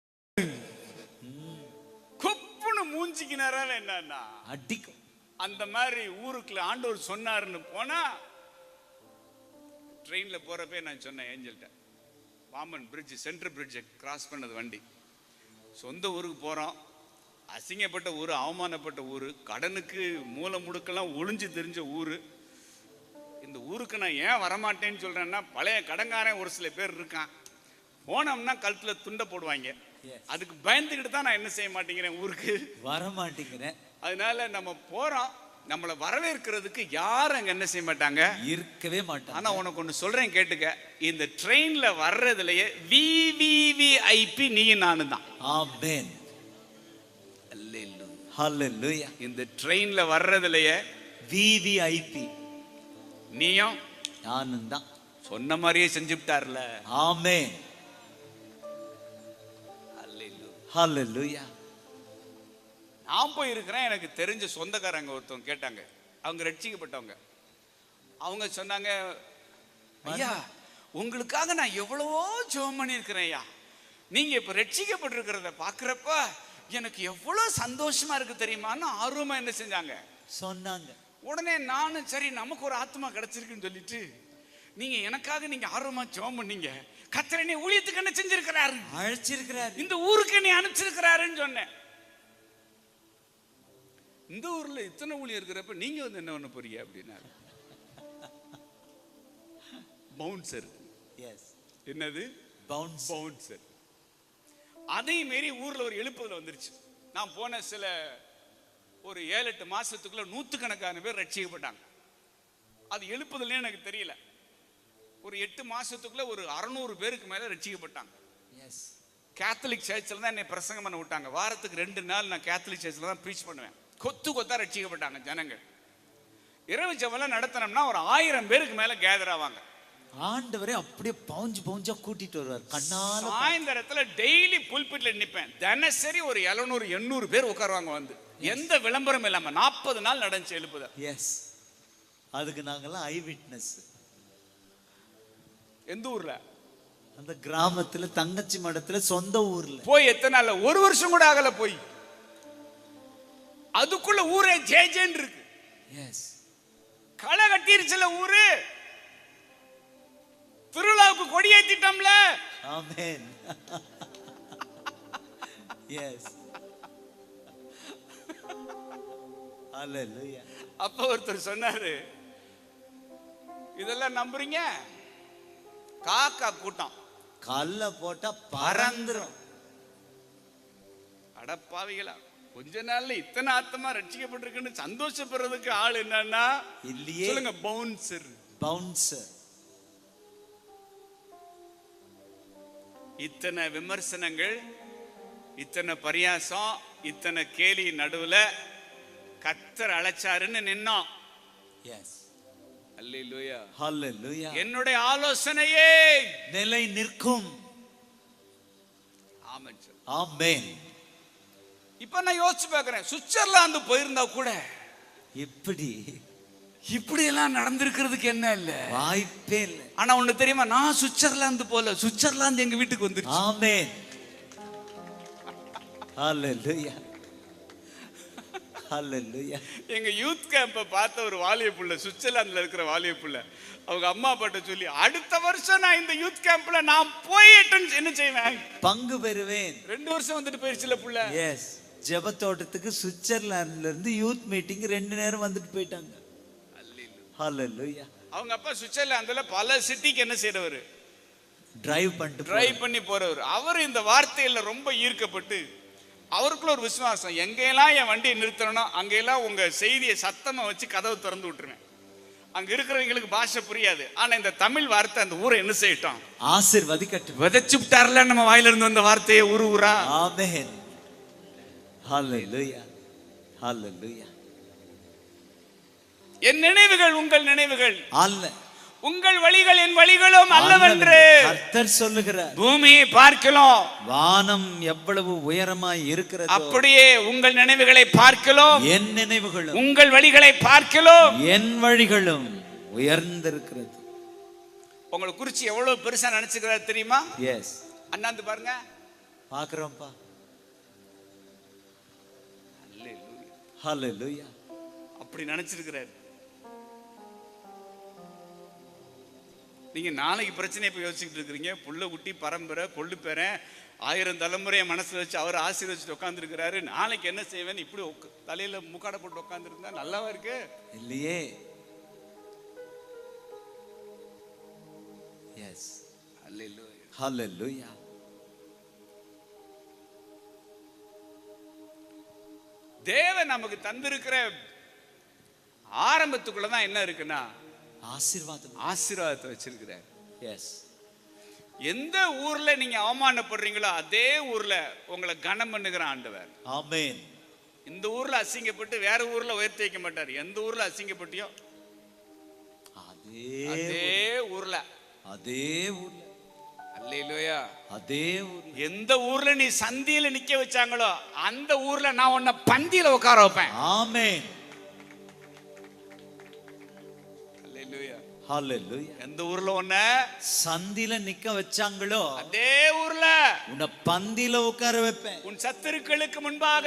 [SPEAKER 2] குப்புன்னு மூஞ்சிக்கு நேரம் என்னன்னா
[SPEAKER 3] அடிக்கும்.
[SPEAKER 2] அந்த மாதிரி ஊருக்குள்ள ஆண்டவர் சொன்னாருன்னு போனா, ட்ரெயின்ல போறப்பே நான் சொன்னேன் ஏஞ்சல்ட்ட, பாம்பன் பிரிட்ஜ், சென்ட்ரல் பிரிட்ஜை கிராஸ் பண்ணது வண்டி, சொந்த ஊருக்கு போறோம், அசிங்கப்பட்ட ஊர், அவமானப்பட்ட ஊர், கடனுக்கு மூல முடுக்கெல்லாம் ஒளிஞ்சு தெரிஞ்ச ஊர். இந்த ஊருக்கு நான் ஏன் வரமாட்டேன்னு சொல்றேன்னா, பழைய கடங்காரன் ஒரு சில பேர் இருக்கான், போனோம்னா கழுத்துல துண்டை போடுவாங்க. அதுக்கு பயந்துக்கிட்டு தான் நான் என்ன செய்ய மாட்டேங்கிறேன், ஊருக்கு
[SPEAKER 3] வர மாட்டேங்கிறேன்.
[SPEAKER 2] அதனால நம்ம போறோம், நம்மளை வரவேற்கிறதுக்கு யாரும் அங்க என்ன செய்ய மாட்டாங்க,
[SPEAKER 3] இருக்கவே மாட்டாங்க.
[SPEAKER 2] ஆனா உனக்கு ஒண்ணு சொல்றேன் கேட்டுக்க, இந்த ட்ரெயின்ல வர்றதுலயே விவிவிஐபி நீ நானு தான்.
[SPEAKER 3] ஆமென்.
[SPEAKER 2] அல்லேலூயா.
[SPEAKER 3] ஹல்லேலூயா.
[SPEAKER 2] இந்த ட்ரெயின்ல வர்றதுலயே
[SPEAKER 3] விவிஐபி
[SPEAKER 2] நீயும்
[SPEAKER 3] நானும் தான்.
[SPEAKER 2] சொன்ன மாதிரியே செஞ்சுட்டார்ல.
[SPEAKER 3] ஆமென்.
[SPEAKER 2] அல்லேலூயா.
[SPEAKER 3] ஹல்லேலூயா.
[SPEAKER 2] நான் போய் இருக்கிறேன், எனக்கு தெரிஞ்ச சொந்தக்காரங்க ஒருத்தவங்க கேட்டாங்க, அவங்க ரட்சிக்கப்பட்டவங்க. அவங்க சொன்னாங்க, ஐயா உங்களுக்காக நான் எவ்வளவோ ஜெபம் பண்ணியிருக்கிறேன் ஐயா, நீங்க இப்ப ரட்சிக்கப்பட்டிருக்கிறத பாக்குறப்ப எனக்கு எவ்வளவு சந்தோஷமா இருக்கு தெரியுமான்னு ஆர்வமா என்ன செஞ்சாங்க, சொன்னாங்க. உடனே நானும் சரி நமக்கு ஒரு ஆத்மா கிடைச்சிருக்குன்னு சொல்லிட்டு, நீங்க எனக்காக நீங்க ஆர்வமா ஜெபம் பண்ணீங்க, கர்த்தர் என்னை ஊழியத்துக்கு என்ன செஞ்சிருக்கிறாரு, அழைச்சிருக்கிறாரு, இந்த ஊருக்கு என்னை அனுப்பிச்சிருக்கிறாருன்னு சொன்னேன். இந்த ஊர்ல இத்தனை ஊழியம் இருக்கிறப்ப நீங்க வந்து என்ன பண்ண போறீங்க அப்படின்னா, பவுன்சர். எஸ். என்னது? பவுன்சர். அதே மாரி ஊர்ல ஒரு எழுப்புதல் வந்துருச்சு. நான் போன சில ஒரு 7-8 மாசத்துக்குள்ள 100கணக்கான பேர் ரட்சிக்கப்பட்டாங்க. அது எழுப்புதல்னே எனக்கு தெரியல. ஒரு 8 மாசத்துக்குள்ள ஒரு 600 பேருக்கு மேல ரட்சிக்கப்பட்டாங்க. எஸ். கேத்தலிக் சர்ச்சில் தான் என்னை பிரசங்கம் பண்ண விட்டாங்க. வாரத்துக்கு 2 நாள் நான் கேத்தலிக் சர்ச்சில் தான் ப்ரீச் பண்ணுவேன். கொத்து கொத்தா ரட்சிக்கப்பட்டாங்க ஜனங்கள். இரவு ஜெபம் நடத்தினோம்னா ஒரு 1000 பேருக்கு மேல கேதர் ஆவாங்க. ஆண்டவரே அப்படியே பவுஞ்சு பவுஞ்சா கூட்டிட்டு வருவார் கண்ணால. சாயந்தரத்துல டெய்லி புல்பிட்ல நிப்பேன். தினசரி ஒரு 700-800 பேர் உட்காருவாங்க வந்து. எந்த விளம்பரம் இல்லாம 40 நாள் நடந்துச்சு எழுப்புதல். எஸ். அதுக்கு நாங்கெல்லாம் ஐ விட்னஸ். எந்த ஊர்ல? அந்த கிராமத்துல, தங்கச்சி மடத்துல, சொந்த ஊர்ல. போய் எத்தனை நாள்? 1 வருஷம் கூட ஆகல போய். அதுக்குள்ள ஊரே ஜேஜேன்னு இருக்கு.
[SPEAKER 3] எஸ்.
[SPEAKER 2] களை கட்டிருச்சுல ஊரு, திருவிழாவுக்கு கொடியேத்திட்டோம்ல.
[SPEAKER 3] ஆமென். எஸ். ஹalleluya.
[SPEAKER 2] அப்ப ஒருத்தர் சொன்னாரு, இதெல்லாம் நம்புறீங்க? காக்கா கூட்டம்
[SPEAKER 3] கல்ல போட்டா பறந்துரும்.
[SPEAKER 2] அடப்பாவிகளா, கொஞ்ச நாள்ல இத்தனை ஆத்மா ரட்சிக்கப்பட்டிருக்குன்னு சந்தோஷப்படுறதுக்கு ஆள் என்னன்னா
[SPEAKER 3] இல்லையே.
[SPEAKER 2] சொல்லுங்க, பவுன்சர்.
[SPEAKER 3] பவுன்சர்.
[SPEAKER 2] இத்தனை விமர்சனங்கள், இத்தனை பரியாசம், இத்தனை கேலி நடுவுல கர்த்தர் அழைச்சாருன்னு நின்னோம்.
[SPEAKER 3] எஸ்.
[SPEAKER 2] அல்லேலூயா.
[SPEAKER 3] ஹalleluya.
[SPEAKER 2] என்னுடைய ஆலோசனையே
[SPEAKER 3] நிலை நிற்கும்.
[SPEAKER 2] Amen sir.
[SPEAKER 3] ஆமென்.
[SPEAKER 2] இப்ப நான் யோசிச்சு பார்க்கிறேன், சுவிட்சர்லாந்து போயிருந்தா கூட இப்படி எல்லாம் நடந்திருக்கிறதுக்கு என்ன இல்ல,
[SPEAKER 3] வாய்ப்பே இல்ல.
[SPEAKER 2] ஆனா ஒண்ணு தெரியுமா, நான் சுவிட்சர்லாந்து போல, சுவிட்சர்லாந்து எங்க வீட்டுக்கு வந்துருச்சு.
[SPEAKER 3] ஆமென். ஹalleluya. ஹalleluya.
[SPEAKER 2] எங்க யூத் கேம்ப பார்த்த ஒரு வாலிய புள்ள, சுவிட்சர்லாந்துல இருக்கிற வாலிய புள்ள, அவங்க அம்மா அப்பாட்ட சொல்லி, அடுத்த வருஷம் நான் இந்த யூத் கேம்ப்ல நான் போயிட்டு என்ன செய்வேன்,
[SPEAKER 3] பங்கு பெறுவேன்.
[SPEAKER 2] 2 வருஷம் வந்துட்டு போயிருச்சுல புள்ள.
[SPEAKER 3] எஸ். ஜெபத்தோட்டத்துக்கு சுவிட்சர்லாந்துல இருந்து யூத் மீட்டிங் 2 நேரம் வந்துட்டு போயிட்டாங்க. ஹalleluya.
[SPEAKER 2] அவங்க அப்பா சுவிட்சர்லாந்துல பல சிட்டிக்கு என்ன செய்றவர்,
[SPEAKER 3] டிரைவ்
[SPEAKER 2] பண்ணி போறவர். அவர் இந்த வார்த்தையில ரொம்ப ஈர்க்கப்பட்டு, அவருக்குள்ள ஒரு விசுவாசம், எங்கெல்லாம் என் வண்டியை நிறுத்தணும் அங்கெல்லாம் உங்க செய்தியை சத்தமா வச்சு கதவு திறந்து விட்டுருவேன். அங்க இருக்கிறவங்களுக்கு பாஷை புரியாது, ஆனா இந்த தமிழ் வார்த்தை அந்த ஊரை என்ன செய்யட்டும்,
[SPEAKER 3] ஆசீர்வதிக்கட்டும்.
[SPEAKER 2] விதைச்சு விட்டார்ல நம்ம வாயில இருந்து வந்த வார்த்தையை ஊரா.
[SPEAKER 3] ஆமென். ஹalleluya. ஹalleluya.
[SPEAKER 2] என் நினைவுகள் உங்கள் நினைவுகள்
[SPEAKER 3] அல்ல,
[SPEAKER 2] உங்கள் வழிகள் என் வழிகளும் அல்லவென்று
[SPEAKER 3] கர்த்தர் சொல்லுகிறார்.
[SPEAKER 2] பூமியை பார்க்கலாம்,
[SPEAKER 3] வானம் எவ்வளவு உயரமாய் இருக்கிறது,
[SPEAKER 2] அப்படியே உங்கள் நினைவுகளை பார்க்கலாம்,
[SPEAKER 3] என் நினைவுகளும்
[SPEAKER 2] உங்கள் வழிகளை பார்க்கலாம்,
[SPEAKER 3] என் வழிகளும் உயர்ந்திருக்கிறது.
[SPEAKER 2] உங்களை குறிச்சு எவ்வளவு பெருசா நினைச்சுக்கிறார் தெரியுமா?
[SPEAKER 3] எஸ்.
[SPEAKER 2] அண்ணாந்து பாருங்க,
[SPEAKER 3] பாக்குறோம்ப்பா. ஹalleluya.
[SPEAKER 2] அப்படி நினைச்சிருக்கிறார். நீங்க நாளைக்கு பிரச்சனை இப்ப யோசிச்சுட்டு இருக்கிறீங்க, புள்ள குட்டி பரம்பரை கொள்ளு பேரன் 1000 தலைமுறையை மனசுல வச்சு அவர் ஆசீர்வதிச்சுட்டு உட்கார்ந்து இருக்கிறாரு. நாளைக்கு என்ன செய்வேன்னு இப்படி தலையில முக்காட போட்டு உட்கார்ந்து இருந்தா நல்லாவா இருக்கு
[SPEAKER 3] இல்லையே? எஸ்.
[SPEAKER 2] அல்லேலூயா.
[SPEAKER 3] ஹalleluya.
[SPEAKER 2] தேவன் நமக்கு தந்திருக்கிற ஆரம்பத்துக்குள்ளதான் என்ன இருக்குன்னா ஆசீர்வாதத்தை வச்சிருக்கிறார்.
[SPEAKER 3] எஸ்.
[SPEAKER 2] எந்த ஊர்ல நீங்க அவமானப்படுறீங்களோ அதே ஊர்ல உங்களை கனம் பண்ணுகிற ஆண்டவர்.
[SPEAKER 3] ஆமென்.
[SPEAKER 2] இந்த ஊர்ல அசிங்கப்பட்டு வேற ஊர்ல உயர்த்தி வைக்க மாட்டார். எந்த ஊர்ல அசிங்கப்பட்டியோ அதே ஊர்ல அல்லேலூயா.
[SPEAKER 3] அதே ஊர்ல
[SPEAKER 2] எந்த ஊர்ல நீ சந்தியில நிக்க வச்சாங்களோ அந்த ஊர்ல நான் உன்னை பந்தியில உட்கார வைப்பேன்.
[SPEAKER 3] ஆமென்.
[SPEAKER 2] அல்லேலூயா.
[SPEAKER 3] ஹalleluya.
[SPEAKER 2] எந்த ஊர்ல உன்னை
[SPEAKER 3] சந்தில நிக்க வச்சாங்களோ
[SPEAKER 2] அதே ஊர்ல
[SPEAKER 3] உன்னை பந்தியில உட்கார வைப்பேன்.
[SPEAKER 2] உன் சத்துருக்களுக்கு முன்பாக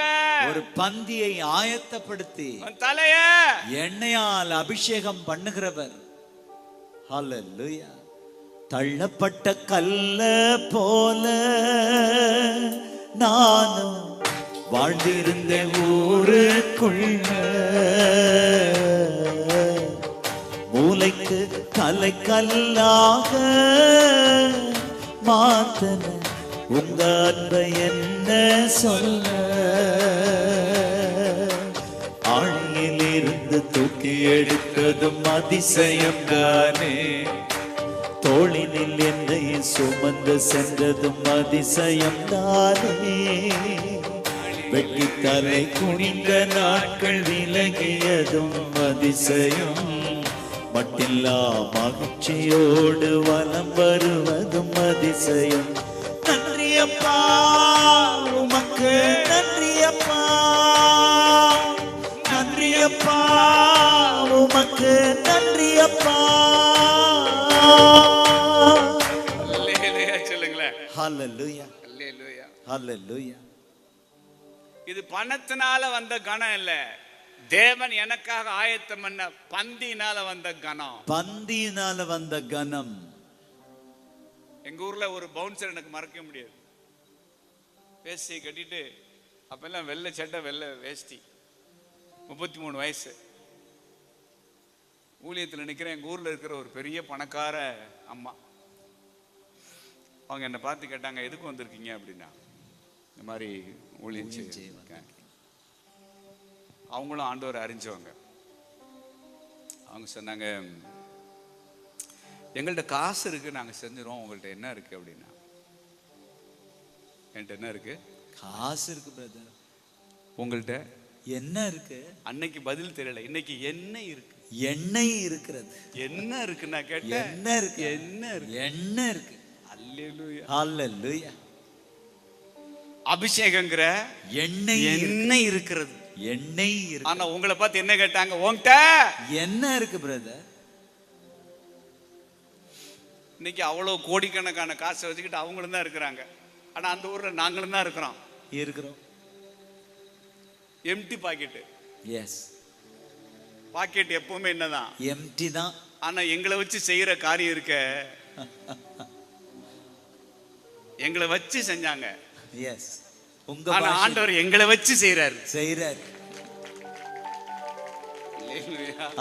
[SPEAKER 3] ஒரு பந்தியை ஆயத்தப்படுத்தி
[SPEAKER 2] உன் தலைய
[SPEAKER 3] எண்ணெயால் அபிஷேகம் பண்ணுகிறவர். ஹalleluya. தள்ளப்பட்ட கல்ல போல நானும் வாழ்ந்திருந்த ஊருக்குள்ள மூளைக்கு தலைக்கல்லாக மாத்தன உங்க அன்பை என்ன சொல்ல, ஆழியிலிருந்து தூக்கி எடுத்ததும் அதிசயம் தானே, தோளினில் என்னை சுமந்து சென்றதும் அதிசயம் தானே, வெட்டி தலை குனிந்த நாட்கள் விலகியதும் அதிசயம், மட்டில்லா மகிழ்ச்சியோடு வலம் வருவதும் அதிசயம். நன்றியப்பா உமக்கு, நன்றியப்பா, நன்றியப்பா உமக்கு, நன்றியப்பா.
[SPEAKER 2] சொல்லுங்களேன்.
[SPEAKER 3] ஹalleluya.
[SPEAKER 2] அல்லேலூயா.
[SPEAKER 3] ஹalleluya.
[SPEAKER 2] இது பணத்தினால வந்த கணம் இல்ல, தேவன் எனக்காக ஆயத்தம் பண்ண பந்தியினால வந்த கனம்.
[SPEAKER 3] பந்தியினால வந்த கனம்.
[SPEAKER 2] எங்க ஊர்ல ஒரு பவுன்சர் எனக்கு மறக்க முடியாது. வேஷ்டி கட்டிட்டு, அப்பெல்லாம் வெள்ளை சட்டை வெள்ளை வேஷ்டி, 33 வயசு, ஊழியத்தில் நிற்கிறேன். எங்கள் ஊரில் இருக்கிற ஒரு பெரிய பணக்கார அம்மா. அவங்க என்னை பார்த்து கேட்டாங்க, எதுக்கு வந்திருக்கீங்க அப்படின்னா, இந்த மாதிரி ஊழியம் செய்ய. அவங்களும் ஆண்டவரை அறிஞ்சவங்க. அவங்க சொன்னாங்க, எங்கள்கிட்ட காசு இருக்கு, நாங்கள் செஞ்சிடும், உங்கள்கிட்ட என்ன இருக்கு அப்படின்னா. என்கிட்ட என்ன இருக்கு?
[SPEAKER 3] காசு இருக்கு பிரதர்.
[SPEAKER 2] உங்கள்கிட்ட
[SPEAKER 3] என்ன இருக்கு?
[SPEAKER 2] அன்னைக்கு பதில் தெரியல. இன்னைக்கு எண்ணெய் இருக்கு.
[SPEAKER 3] எண்ணெய் இருக்கிறது.
[SPEAKER 2] என்ன இருக்கு நான் கேட்டேன்.
[SPEAKER 3] என்ன இருக்கு?
[SPEAKER 2] என்ன இருக்கு?
[SPEAKER 3] என்ன இருக்கு?
[SPEAKER 2] அல்லேலூயா,
[SPEAKER 3] அல்லேலூயா.
[SPEAKER 2] அபிஷேகங்கிற
[SPEAKER 3] எண்ணெய்
[SPEAKER 2] எண்ணெய் இருக்கிறது.
[SPEAKER 3] எண்ணெய் இருக்கு.
[SPEAKER 2] ஆனா உங்களை பார்த்து என்ன கேட்டாங்க? உன்கிட்ட
[SPEAKER 3] என்ன இருக்கு பிரதர்?
[SPEAKER 2] இன்னைக்கு அவ்வளவு கோடிக்கணக்கான காசை வச்சுக்கிட்டு அவங்களும் தான் இருக்கிறாங்க. ஆனா அந்த ஊர்ல நாங்களும் தான் இருக்கிறோம். Empty packet.
[SPEAKER 3] எஸ்,
[SPEAKER 2] பாக்கெட் எப்பவுமே என்னதான்?
[SPEAKER 3] எம்டி தான்.
[SPEAKER 2] ஆனா எங்களை வச்சு செய்யற காரியம் இருக்க, எங்களை வச்சு செஞ்சாங்க.
[SPEAKER 3] எஸ், உங்க
[SPEAKER 2] ஆண்டவர் எங்களை வச்சு செய்யறாரு.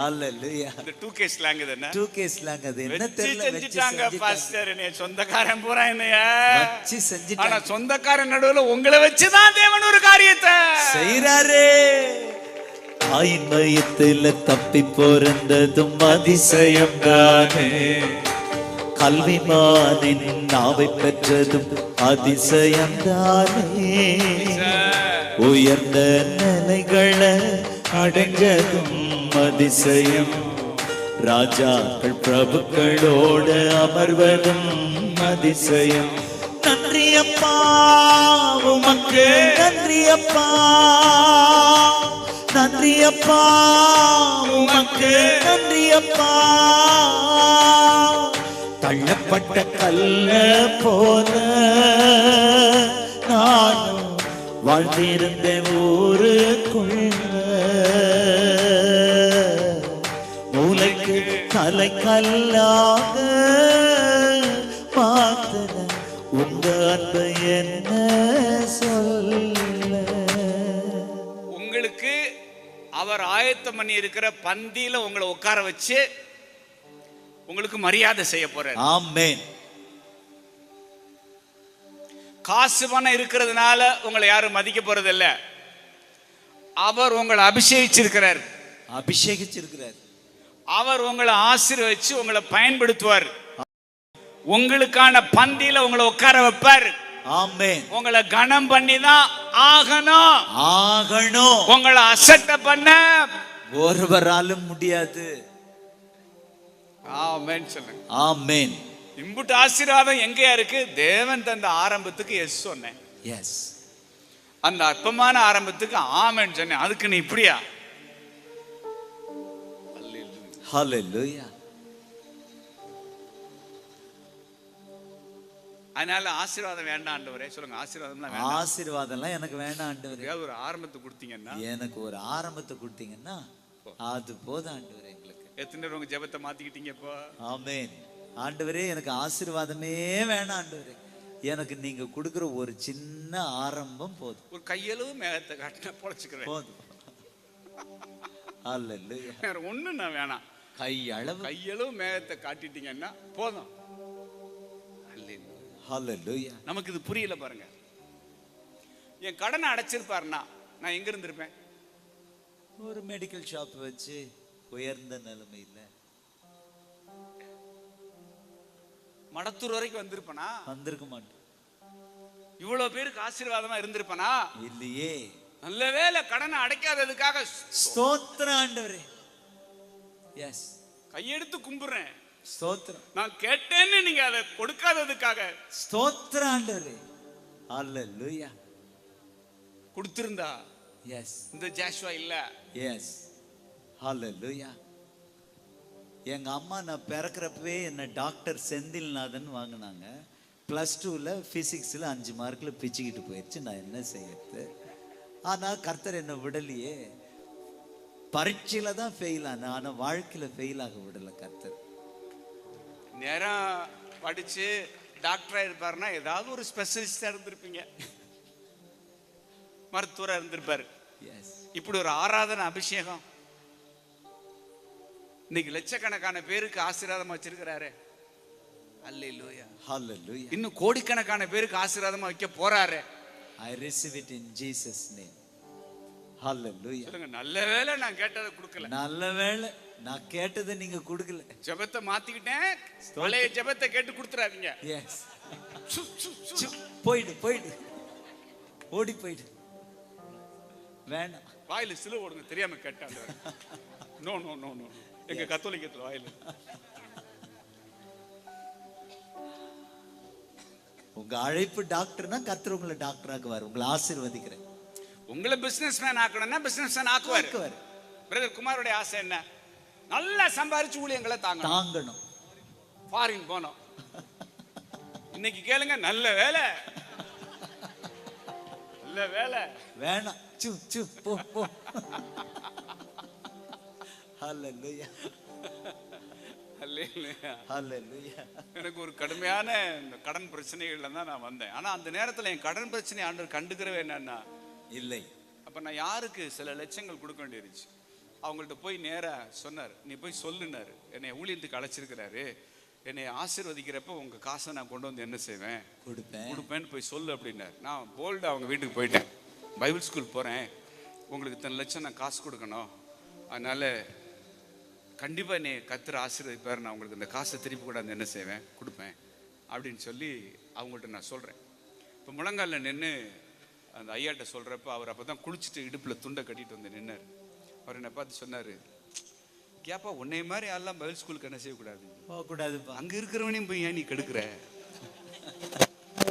[SPEAKER 3] அல்லேலூயா.
[SPEAKER 2] இந்த 2K ஸ்லாங் இது என்ன?
[SPEAKER 3] 2K ஸ்லாங் அது என்ன தெரியல.
[SPEAKER 2] செஞ்சிட்டாங்க பாஸ்டர். என்னைய சொந்தக்காரன் பூரா என்னைய
[SPEAKER 3] வச்சு செஞ்சிட்டாங்க.
[SPEAKER 2] ஆனா சொந்தக்காரன் நடுவுல உங்களை வச்சு தான் தேவன் ஒரு காரியத்தை
[SPEAKER 3] செய்றாரே. தாயின் வயித்துல தப்பி பிறந்ததும் அதிசயம் தானே. கல்விமானின் நாவை பெற்றதும் அதிசயம் தானே. உயர்ந்த நிலைகளை அடைஞ்சதும் அதிசயம். ராஜாக்கள் பிரபுக்களோடு அமர்வதும் அதிசயம். நன்றி அப்பா உமக்கு, நன்றி அப்பா, நன்றி அப்பா உமக்கு, நன்றி அப்பா. தள்ளப்பட்ட கல்ல போல நானும் வாழ்ந்திருந்த ஊருக்குள்ள, மூளைக்கு கலை கல்லாக பார்த்தன உங்க அன்பு என்ன சொல்ல.
[SPEAKER 2] உங்களுக்கு அவர் ஆயத்தம் பண்ணி இருக்கிற பந்தியில உங்களை உட்கார வச்சு உங்களுக்கு மரியாதை செய்ய போறார்.
[SPEAKER 3] ஆமென்.
[SPEAKER 2] காசு பணம் இருக்கிறதுனால உங்களை யாரும் மதிக்க போறது இல்ல. அவர் உங்களை அபிஷேகிச்சிருக்கிறார். அவர் உங்களை ஆசீர்வதிச்சு உங்களை பயன்படுத்துவார். உங்களுக்கான பந்தியில உங்களை உட்கார வைப்பார்.
[SPEAKER 3] ஆமென்.
[SPEAKER 2] உங்களை கனம் பண்ணி தான் ஆகணும். உங்களை அசட்டை பண்ண
[SPEAKER 3] ஒருவராலும் முடியாது.
[SPEAKER 2] ஆமென் சொல்லுங்க.
[SPEAKER 3] ஆமென்.
[SPEAKER 2] இம்புட்டு ஆசீர்வாதம் எங்கயா இருக்கு? தேவன் தந்த ஆரம்பத்துக்கு எஸ் சொன்னேன்.
[SPEAKER 3] எஸ்.
[SPEAKER 2] அந்த அற்பமான ஆரம்பத்துக்கு ஆமென் சொன்னேன். அதுக்கு நீ இப்படியா?
[SPEAKER 3] ஹல்லேலூயா.
[SPEAKER 2] அதனால ஆசீர்வாதம் வேண்டாம் ஆண்டவரே சொல்லுங்க. ஆசீர்வாதம்லாம் வேண்டாம்.
[SPEAKER 3] ஆசீர்வாதம்லாம் எனக்கு வேண்டாம் ஆண்டவரே.
[SPEAKER 2] ஒரு ஆரம்பத்தை கொடுத்தீங்கன்னா,
[SPEAKER 3] எனக்கு ஒரு ஆரம்பத்தை கொடுத்தீங்கன்னா அது போதும் ஆண்டவரே எங்களுக்கு.
[SPEAKER 2] எத்தனை பேர் உங்க ஜெபத்தை மாத்திக்கிட்டீங்க இப்போ?
[SPEAKER 3] ஆமென். ஆண்டவரே எனக்கு ஆசீர்வாதமே வேண்டாம் ஆண்டவரே, எனக்கு நீங்க கொடுக்கிற ஒரு சின்ன ஆரம்பம் போதும்.
[SPEAKER 2] ஒரு கையளவு மேகத்தை காட்டினா பொழைச்சுக்கிறேன்
[SPEAKER 3] போதும். அல்லேலூயா.
[SPEAKER 2] வேற ஒண்ணு நான் வேணாம். கையளவு மேகத்தை காட்டிட்டீங்கன்னா போதும்.
[SPEAKER 3] அல்லேலூயா.
[SPEAKER 2] நமக்கு இது புரியல பாருங்க. என் கடனை அடைச்சிருப்பாருன்னா நான் எங்க இருந்திருப்பேன்?
[SPEAKER 3] ஒரு மெடிக்கல் ஷாப் வச்சு உயர்ந்த நிலைமையில
[SPEAKER 2] மடத்தூர் வரைக்கும் வந்திருப்பனா?
[SPEAKER 3] வந்திருக்க மாட்டேன்.
[SPEAKER 2] இவ்வளவு பேருக்கு ஆசீர்வாதமா இருந்திருப்பனா?
[SPEAKER 3] இல்லையே.
[SPEAKER 2] நல்ல வேளை கடனை அடைக்காததுக்காக
[SPEAKER 3] ஸ்தோத்திரம் ஆண்டவரே. எஸ்,
[SPEAKER 2] கையெடுத்து கும்பிடுறேன்.
[SPEAKER 3] ஸ்தோத்திரம்.
[SPEAKER 2] நான் கேட்டேன்னு நீங்க அதை கொடுக்காததுக்காக
[SPEAKER 3] ஸ்தோத்திரம் ஆண்டவரே. அல்லேலூயா.
[SPEAKER 2] கொடுத்திருந்தா
[SPEAKER 3] எஸ்,
[SPEAKER 2] இந்த ஜாஷ்வா இல்ல.
[SPEAKER 3] எஸ், அல்லேலூயா. எங்க அம்மா நான் பிறக்கிறப்பவே என்ன டாக்டர் செந்தில்நாதன் வாங்கினாங்க. +2ல பிசிக்ஸ்ல 5 மார்க்ல பிச்சுக்கிட்டு போயிடுச்சு. நான் என்ன செய்யறது? ஆனா கர்த்தர் என்ன விடலையே. பரீட்சையில தான் ஃபெயில் ஆன, ஆனா வாழ்க்கையில ஃபெயில் ஆக விடல கர்த்தர்.
[SPEAKER 2] நேரம் படிச்சு டாக்டரா இருப்பாருன்னா ஏதாவது ஒரு ஸ்பெஷலிஸ்டா இருந்திருப்பீங்க, மருத்துவரா இருந்திருப்பாரு. இப்படி ஒரு ஆராதனை அபிஷேகம் இன்னைக்கு லட்சக்கணக்கான பேருக்கு ஆசீர்வாதமா வச்சிருக்கிறாரு. அல்லேலூயா,
[SPEAKER 3] ஹalleluya.
[SPEAKER 2] இன்னும் கோடிக்கணக்கான பேருக்கு ஆசீர்வாதமா வைக்க போறாரு.
[SPEAKER 3] I receive it in Jesus name. ஹalleluya.
[SPEAKER 2] சொல்லுங்க, நல்ல வேளை நான் கேட்டதை கொடுக்கல.
[SPEAKER 3] நல்ல வேளை நான் கேட்டதை நீங்க கொடுக்கல.
[SPEAKER 2] ஜெபத்தை மாத்திக்கிட்டேன், பழைய ஜெபத்தை கேட்டு கொடுத்துறாதீங்க.
[SPEAKER 3] எஸ், போயிடு போயிடு, ஓடி போயிடு, வேணாம்.
[SPEAKER 2] வாயில சிலுவை ஓடுங்க, தெரியாம கேட்டாங்க. நோ நோ நோ நோ, எங்க கத்தோலிக்கத்துல வாயில.
[SPEAKER 3] உங்க அழைப்பு டாக்டர்னா கர்த்தர் உங்களை டாக்டர் ஆக்குவார். உங்களை ஆசீர்வதிக்கிறேன்.
[SPEAKER 2] உங்களை பிசினஸ் மேன் ஆக்கணும்னா பிசினஸ் மேன் ஆக்குவார். பிரதர் குமாரோட ஆசை என்ன? நல்லா சம்பாரிச்சு ஊழியங்களை தாங்கணும், ஃபாரின் போனோம். இன்னைக்கு கேளுங்க, நல்ல வேலை, நல்ல வேலை
[SPEAKER 3] வேணாம், சு சு போ போ. ஹalleluya,
[SPEAKER 2] அல்லேலூயா,
[SPEAKER 3] ஹalleluya.
[SPEAKER 2] எனக்கு ஒரு கடுமையான கடன் பிரச்சனைகள்ல தான் நான் வந்தேன். ஆனா அந்த நேரத்துல என் கடன் பிரச்சனை ஆண்டவர் கண்டுக்கிறவே என்னன்னா
[SPEAKER 3] இல்லை.
[SPEAKER 2] அப்ப நான் யாருக்கு சில லட்சங்கள் கொடுக்க வேண்டியிருச்சு. அவங்கள்ட்ட போய் நேரா சொன்னார், நீ போய் சொல்லுனாரு, என்னை ஊழியத்துக்கு அழைச்சிருக்கிறாரு, என்னை ஆசீர்வதிக்கிறப்ப உங்க காசை நான் கொண்டு வந்து என்ன செய்வேன், கொடுப்பேன்னு போய் சொல்லு அப்படின்னாரு. நான் போல்டு அவங்க வீட்டுக்கு போயிட்டேன். பைபிள் ஸ்கூல் போறேன், உங்களுக்கு இத்தனை லட்சம் நான் காசு கொடுக்கணும், அதனால கண்டிப்பா என்னை கர்த்தர் ஆசீர்வதிப்பார், நான் உங்களுக்கு இந்த காசை திருப்பி கொண்டாந்து என்ன செய்வேன், கொடுப்பேன் அப்படின்னு சொல்லி அவங்கள்ட்ட நான் சொல்றேன். இப்போ முழங்காலில் நின்று அந்த ஐயாட்ட சொல்றப்ப அவர் அப்பதான் குளிச்சுட்டு இடுப்புல துண்டை கட்டிட்டு வந்து நின்னார். அவர் என்னை பார்த்து சொன்னாரு, கேப்பா உன்னை மாதிரி யாரெல்லாம் பைபிள் ஸ்கூலுக்கு என்ன செய்யக்கூடாது,
[SPEAKER 3] போகக்கூடாதுப்பா,
[SPEAKER 2] அங்க இருக்கிறவனையும் போய் ஏன் நீ கெடுக்கிற,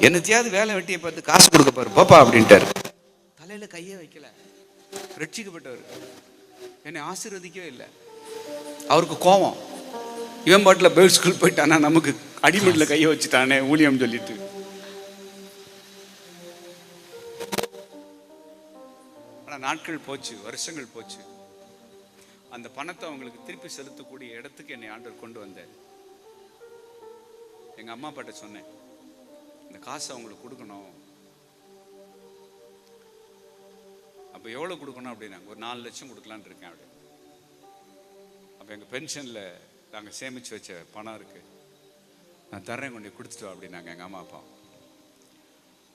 [SPEAKER 2] என்னத்தையாவது வேலை வெட்டியை பார்த்து காசு கொடுக்க பாரு பாப்பா அப்படின்ட்டாரு. தலையில கையே வைக்கல, ரட்சிக்கப்பட்டவர், என்னை ஆசீர்வதிக்கவே இல்லை. அவருக்கு கோபம், இவன் பாட்டில் பைபிள் ஸ்கூல் போயிட்டானா, நமக்கு அடிமடியில் கையை வச்சுட்டானே ஊழியம் சொல்லிட்டு. ஆனால் நாட்கள் போச்சு, வருஷங்கள் போச்சு. அந்த பணத்தை அவங்களுக்கு திருப்பி செலுத்தக்கூடிய இடத்துக்கு என்னை ஆண்டவர் கொண்டு வந்தார். எங்கள் அம்மா அப்பாட்ட சொன்னேன், இந்த காசை அவங்களுக்கு கொடுக்கணும். அப்போ எவ்வளோ கொடுக்கணும் அப்படின்னாங்க, ஒரு 4 லட்சம் கொடுக்கலான்னு இருக்கேன் அப்படி. அப்போ எங்கள் பென்ஷனில் நாங்கள் சேமித்து வச்ச பணம் இருக்குது, நான் தர்றேன், கொண்டு கொடுத்துட்டு வா அப்படின்னாங்க எங்கள் அம்மா அப்பா.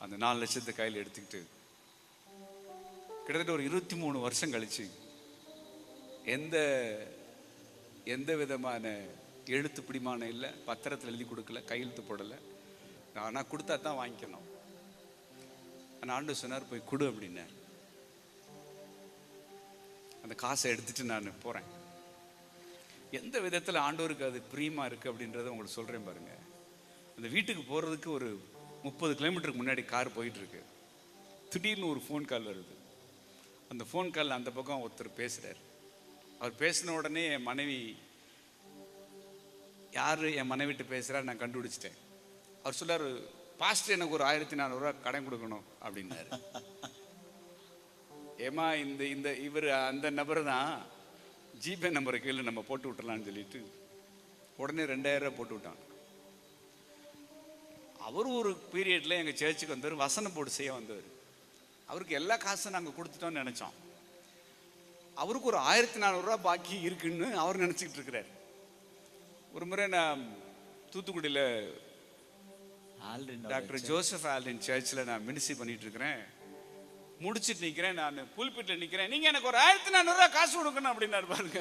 [SPEAKER 2] அந்த 4 லட்சத்தை கையில் எடுத்துக்கிட்டு கிட்டத்தட்ட ஒரு 23 வருஷம் கழிச்சு எந்த விதமான எழுத்து பிடிமானம் இல்லை, பத்திரத்தில் எழுதி கொடுக்கல, கையெழுத்து போடலை. ஆனால் கொடுத்தா தான் வாங்கிக்கணும். ஆனால் ஆண்டு சொன்னார், போய் கொடு அப்படின்னார். அந்த காசை எடுத்துட்டு நான் போகிறேன். எந்த விதத்தில் ஆண்டவருக்கு அது பிரியமாக இருக்குது அப்படின்றத உங்களுக்கு சொல்கிறேன் பாருங்க. அந்த வீட்டுக்கு போகிறதுக்கு ஒரு 30 கிலோமீட்டருக்கு முன்னாடி கார் போயிட்டுருக்கு. திடீர்னு ஒரு ஃபோன் கால் வருது. அந்த ஃபோன் காலில் அந்த பக்கம் ஒருத்தர் பேசுகிறார். அவர் பேசின உடனே என் மனைவி, யார் என் மனைவிட்டு பேசுகிறா நான் கண்டுபிடிச்சிட்டேன். அவர் சொல்லார், பாஸ்டர் எனக்கு ஒரு 1400 ரூபா கடன் கொடுக்கணும் அப்படின்னாரு. ஏமா இந்த இவர் அந்த நபர் தான், ஜிபே நம்பரை கீழே நம்ம போட்டு விட்டுலான்னு சொல்லிட்டு உடனே 2000 ரூபா போட்டு விட்டான். அவர் ஒரு பீரியட்ல எங்கள் சர்ச்சுக்கு வந்தவர், வசன போர்டு செய்ய வந்தவர். அவருக்கு எல்லா காசும் நாங்கள் கொடுத்துட்டோம்னு நினச்சோம். அவருக்கு ஒரு 1400 ரூபா பாக்கி இருக்குன்னு அவர் நினச்சிக்கிட்டு இருக்கிறார். ஒரு முறை நான் தூத்துக்குடியில் டாக்டர் ஜோசப் ஆல்டின் சர்ச்சில் நான் மினிஸ்ட்ரி பண்ணிட்டு இருக்கிறேன். முடிச்சுட்டு நிற்கிறேன், நான் புல்பிட்டில் நிற்கிறேன். நீங்கள் எனக்கு ஒரு 1400 ரூபா காசு கொடுக்கணும் அப்படின்னாரு பாருங்க.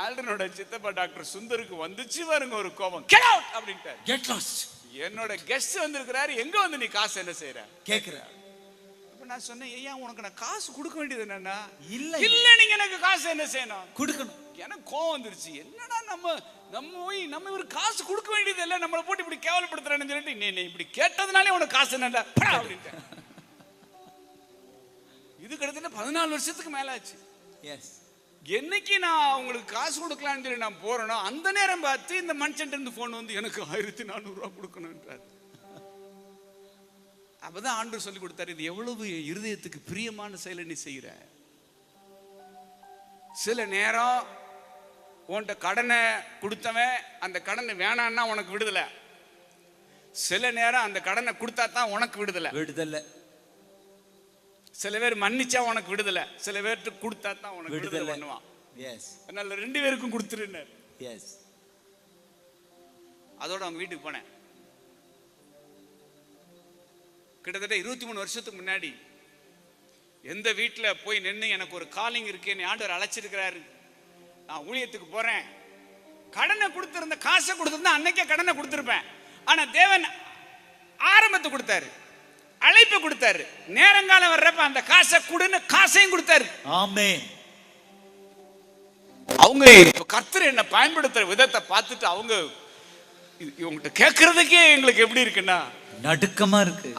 [SPEAKER 2] ஆல்டனோட சித்தப்பா டாக்டர் சுந்தருக்கு வந்துச்சு பாருங்க ஒரு கோபம். கெட் அவுட் அப்படின்ட்டார். Get lost. என்னோட கெஸ்ட் வந்திருக்கிறாரு, எங்க வந்து நீ காசு என்ன செய்யற கேக்குற. அப்ப நான் சொன்னேன், ஐயா உனக்கு நான் காசு கொடுக்க வேண்டியது என்னன்னா, இல்ல நீங்க எனக்கு காசு என்ன செய்யணும், கொடுக்கணும். எனக்கு கோவம் வந்துருச்சு. என்னடா நம்ம ஒரு காசு கொடுக்க வேண்டியது இல்லை, நம்மளை போட்டு இப்படி கேவலப்படுத்துறேன்னு சொல்லிட்டு நீ இப்படி கேட்டதுனாலே உனக்கு காசு என்னடா அப்படின்ட்டு. இது கிட்டத்தட்ட 14 வருஷத்துக்கு மேல ஆச்சு. எஸ். என்னைக்கு நான் உங்களுக்கு காசு கொடுக்கலான்னு சொல்லி நான் போறேனோ அந்த நேரம் பார்த்து இந்த மனுஷன் இருந்து போன் வந்து எனக்கு 1400 ரூபா கொடுக்கணும்ன்றாரு. அப்பதான் ஆண்டவர் சொல்லி கொடுத்தாரு, இது எவ்வளவு இருதயத்துக்கு பிரியமான செயலை நீ செய்யற. சில நேரம் உன்கிட்ட கடனை கொடுத்தவன் அந்த கடனை வேணான்னா உனக்கு விடுதலை. சில நேரம் அந்த கடனை கொடுத்தா தான் உனக்கு விடுதலை. சில பேர் மன்னிச்சா உனக்கு விடுதலை, சில பேர்ட்டு கொடுத்தா தான் உனக்கு விடுதலை பண்ணுவான். அதனால 2 பேருக்கும் கொடுத்துருந்தார். அதோட அவங்க வீட்டுக்கு போனேன். கிட்டத்தட்ட 23 வருஷத்துக்கு முன்னாடி எந்த வீட்டில் போய் நின்று எனக்கு ஒரு காலிங் இருக்கு, என்னை ஆண்டவர் அழைச்சிருக்கிறாரு, நான் ஊழியத்துக்கு போறேன், கடனை கொடுத்திருந்த காசை கொடுத்திருந்தா அன்னைக்கே கடனை கொடுத்திருப்பேன். ஆனா தேவன் ஆரம்பத்தை கொடுத்தாரு, அழைப்பு கொடுத்தாரு, நேரங்காலம் வர்றப்ப அந்த காசை கொடுன்னு காசையும் கொடுத்தாரு. ஆமென். அவங்க கர்த்தர் என்ன பயன்படுத்துற விதத்தை பார்த்துட்டு அவங்க இவங்ககிட்ட கேட்கறதுக்கே எங்களுக்கு எப்படி இருக்குன்னா நடுக்கமா இருக்கு.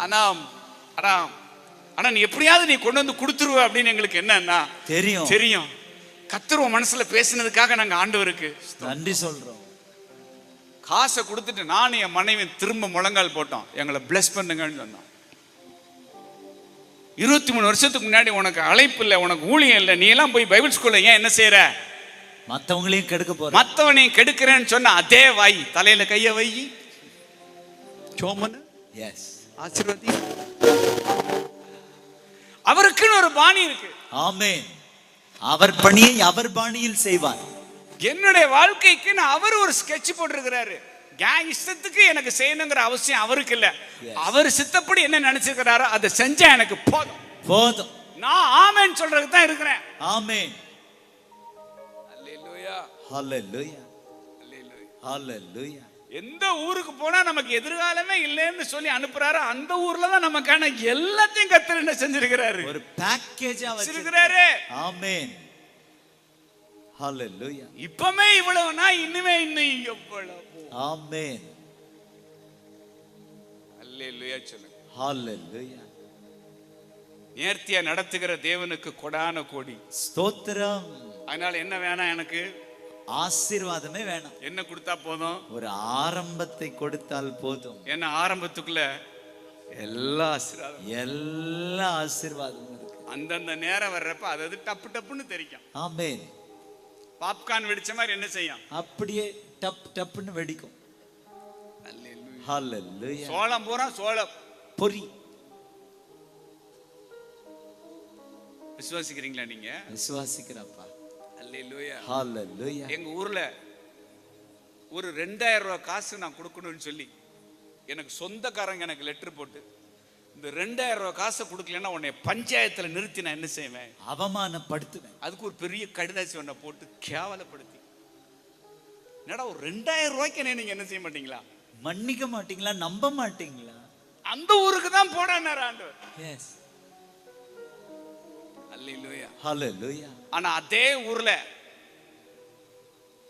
[SPEAKER 2] ஆனா நீ எப்படியாவது நீ கொண்டு வந்து கொடுத்துருவ அப்படின்னு எங்களுக்கு என்னன்னா தெரியும். கர்த்தர் மனசுல பேசினதுக்காக நாங்க ஆண்டவருக்கு நன்றி சொல்றோம். காசை கொடுத்துட்டு நானும் என் மனைவி திரும்ப முழங்கால் போட்டோம், எங்களை பிளஸ் பண்ணுங்கன்னு சொன்னோம். 23 வருஷத்துக்கு முன்னாடி உனக்கு அழைப்பு இல்லை, உனக்கு ஊழியம் இல்லை, நீ எல்லாம் போய் பைபிள் ஸ்கூல்ல ஏன் என்ன செய்யற, மத்தவங்களையும் கெடுக்க போற, மத்தவனையும் கெடுக்கிறேன்னு சொன்ன அதே வாய் தலையில கைய வை, சோமன் ஆசீர்வாதி. அவருக்குன்னு ஒரு பாணி இருக்கு. ஆமென். அவர் பணியை அவர் பாணியில் செய்வார். என்னுடைய வாழ்க்கைக்கு அவர் ஒரு ஸ்கெட்ச் போட்டிருக்கிறாரு. என் இஷ்டத்துக்கு எனக்கு செய்யணுங்கிற அவசியம் அவருக்கு இல்ல. அவர் சித்தப்படி என்ன நினைச்சிருக்கிறாரோ அதை செஞ்சா எனக்கு போதும். நான் ஆமென் சொல்றதுக்கு தான் இருக்கிறேன். ஆமென். அல்லேலூயா, அல்லேலூயா, அல்லேலூயா. எந்த ஊருக்கு போனா நமக்கு எதிர்காலமே இல்லைன்னு சொல்லி அனுப்புறாரு, அந்த ஊர்ல தான் நமக்கான எல்லாத்தையும் கர்த்தர் என்ன செஞ்சிருக்கிறாரு, ஒரு பேக்கேஜா வச்சிருக்கிறாரு. ஆமென். ஹல்லேலூயா. இப்பமே இவ்வளவுனா இன்னுமே இன்னும் எவ்வளவு. ஆமென். அல்லேலூயா சொல்லுங்க. ஹல்லேலூயா. நேர்த்தியா நடத்துகிற தேவனுக்கு கொடான கோடி ஸ்தோத்திரம். அதனால என்ன வேணாம், எனக்கு ஆசீர்வாதமே வேணாம். என்ன கொடுத்தா போதும், ஒரு ஆரம்பத்தை கொடுத்தால் போதும். என்ன ஆரம்பத்துக்குள்ள எல்லா ஆசீர்வாதமும் இருக்கு. அந்தந்த நேரம் வர்றப்ப அது டப்பு டப்புன்னு தெரியும். ஆமென். பாப்கார்ன் வெடிச்ச மாதிரி என்ன செய்யும், அப்படியே டப் டப்னு வெடிக்கும். ஹல்லேலூயா. சோளம் பூரா சோளம் பொரி. விசுவாசிக்கிறீங்களா நீங்க? விசுவாசிக்கிறப்பா. அல்லேலூயா, ஹல்லேலூயா. எங்க ஊர்ல ஒரு 2000 ரூபாய் காசு நான் கொடுக்கணும்னு சொல்லி எனக்கு சொந்தக்காரங்க எனக்கு லெட்டர் போட்டு, இந்த 2000 ரூபாய் காசை கொடுக்கலன்னா உன்னை பஞ்சாயத்துல நிறுத்தி நான் என்ன செய்வேன், அவமானப்படுத்துவேன். அதுக்கு ஒரு பெரிய கடிதாசி ஒன்ன போட்டு கேவலப்படுத்தி, என்னடா ஒரு 2000 ரூபாய்க்கு நீங்க என்ன செய்ய மாட்டீங்களா, மன்னிக்க மாட்டீங்களா, நம்ப மாட்டீங்களா? அந்த ஊருக்கு தான் போனார் ஆண்டவர். எஸ். அல்லேலூயா, ஹல்லேலூயா. ஆனா அதே ஊர்ல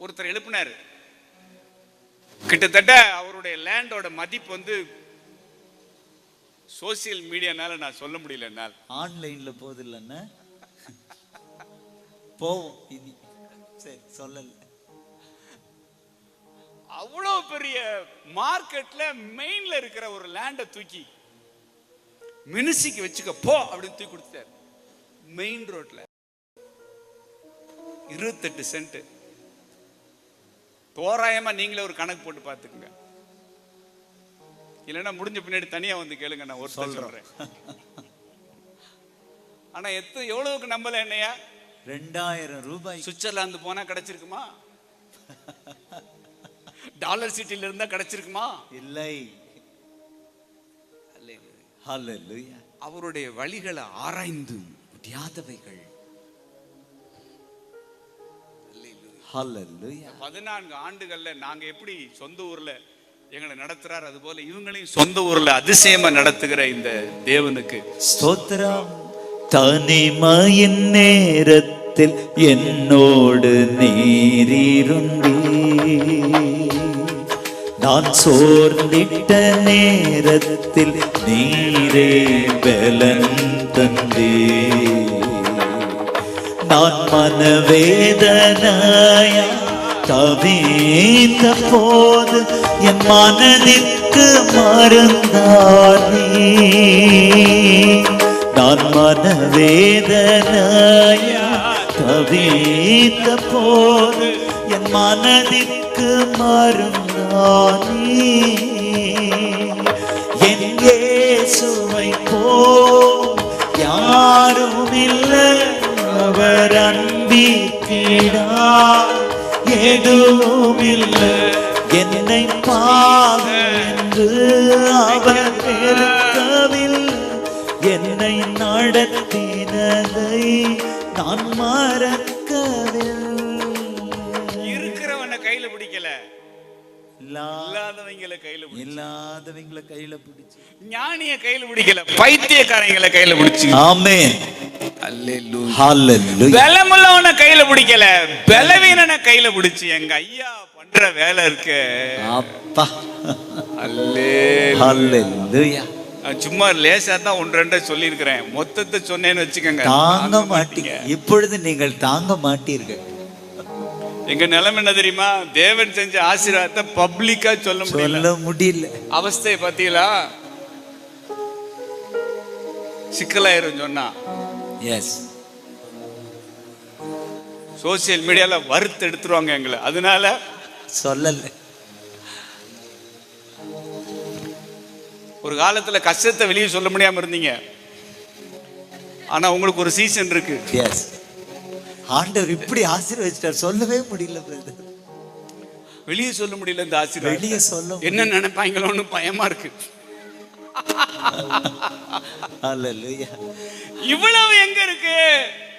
[SPEAKER 2] ஒருத்தர் எழுப்பினாரு, கிட்டத்தட்ட அவருடைய லேண்டோட மதிப்பு வந்து சோசியல் மீடியானால நான் சொல்ல முடியல, என்னால் ஆன்லைன்ல போகுது இல்லைன்னா போவோம் இனி. சரி சொல்லல. அவ்வளவு பெரிய மார்க்கெட்ல மெயின்ல இருக்கிற ஒரு லேண்டை தூக்கி மினிசிக்கு வச்சுக்க போ அப்படின்னு தூக்கி கொடுத்தாரு. மெயின் ரோட்ல 28 சென்ட். தோராயமா நீங்களே ஒரு கணக்கு போட்டு பாத்துக்கங்க, இல்லைன்னா முடிஞ்ச பின்னாடி தனியா வந்து கேளுங்க, நான் ஒரு சொல்றேன். ஆனா எவ்வளவுக்கு நம்பல என்னையா, 2000 ரூபாய். சுவிட்சர்லாந்து போனா கிடைச்சிருக்குமா? டாலர் சிட்டில இருந்தா கிடைச்சிருக்குமா? இல்லை. ஹல்லேலூயா. அவருடைய வழிகளை ஆராய்ந்து முடியாதவைகள். ஹல்லேலூயா. 14 ஆண்டுகள்ல நாங்க எப்படி சொந்த ஊர்ல எங்களை நடத்துறார், அது போல இவங்களையும் சொந்த ஊர்ல அதிசயமா நடத்துகிற இந்த தேவனுக்கு ஸ்தோத்திரம். தனிமையின் நேரத்தில் என்னோடு நீரிருந்தீ, நான் சோர்ந்திட்ட நேரத்தில் நீரே பலன் தந்தே, நான் மனவேதனையா தவித்த போது என் மனதில்
[SPEAKER 3] மனதிற்கு மருந்தானே. நான் மனவேதனையா தவித்த போது என் மனதிற்கு மருந்தானே. என் இயேசுவை போல் யாரும் இல்லை, அவர் அன்பிக்கிடா எதுவும் இல்லை. என்னை பாவி என்று அவர் வெறுக்கவில்லை, என்னை நடத்தினதை நான் மறக்கவில்லை.
[SPEAKER 2] இருக்கிறவனை கையில பிடிக்கல, இல்லாதவங்களை
[SPEAKER 3] கையில பிடிச்சு,
[SPEAKER 2] ஞானிய கையில பிடிக்கல, பைத்தியக்காரங்களை கையில பிடிச்சு.
[SPEAKER 3] ஆமென்.
[SPEAKER 2] பலமுள்ளவனை கையில பிடிக்கல, பலவீனனை கையில பிடிச்சு எங்க ஐயா பண்ற வேலை இருக்கு.
[SPEAKER 3] அப்பா
[SPEAKER 2] அல்லேலூயா. சும்மா லேசா தான் ஒன்று ரெண்டை சொல்லி இருக்கிறேன், மொத்தத்தை சொன்னேன்னு வச்சுக்கோங்க
[SPEAKER 3] தாங்க மாட்டீங்க. இப்பொழுது நீங்கள் தாங்க மாட்டீர்கள்.
[SPEAKER 2] எங்க நிலைமை என்ன தெரியுமா? தேவன் செஞ்ச ஆசீர்வாதத்தை பப்ளிக்கா சொல்ல முடியல. அவஸ்தையை பத்தியலா சிக்கலாயிரும் சொன்னா.
[SPEAKER 3] எஸ்,
[SPEAKER 2] சோசியல் மீடியால வறுத்து எடுத்துருவாங்க எங்களை, அதனால
[SPEAKER 3] சொல்லல.
[SPEAKER 2] ஒரு காலத்துல கஷ்டத்தை வெளியே சொல்ல முடியாம இருந்தீங்க, ஆனா உங்களுக்கு ஒரு சீசன் இருக்கு.
[SPEAKER 3] எஸ், ஆண்டவர் இப்படி ஆசீர்வதிச்சிட்டார், சொல்லவே முடியல பிரதர்.
[SPEAKER 2] வெளியே சொல்ல முடியல இந்த ஆசீர்வாதம்.
[SPEAKER 3] வெளியே சொல்ல
[SPEAKER 2] என்ன நினைப்பாங்களோன்னு பயமா இருக்கு.
[SPEAKER 3] ஹல்லேலூயா.
[SPEAKER 2] இவ்வளவு எங்க இருக்கு?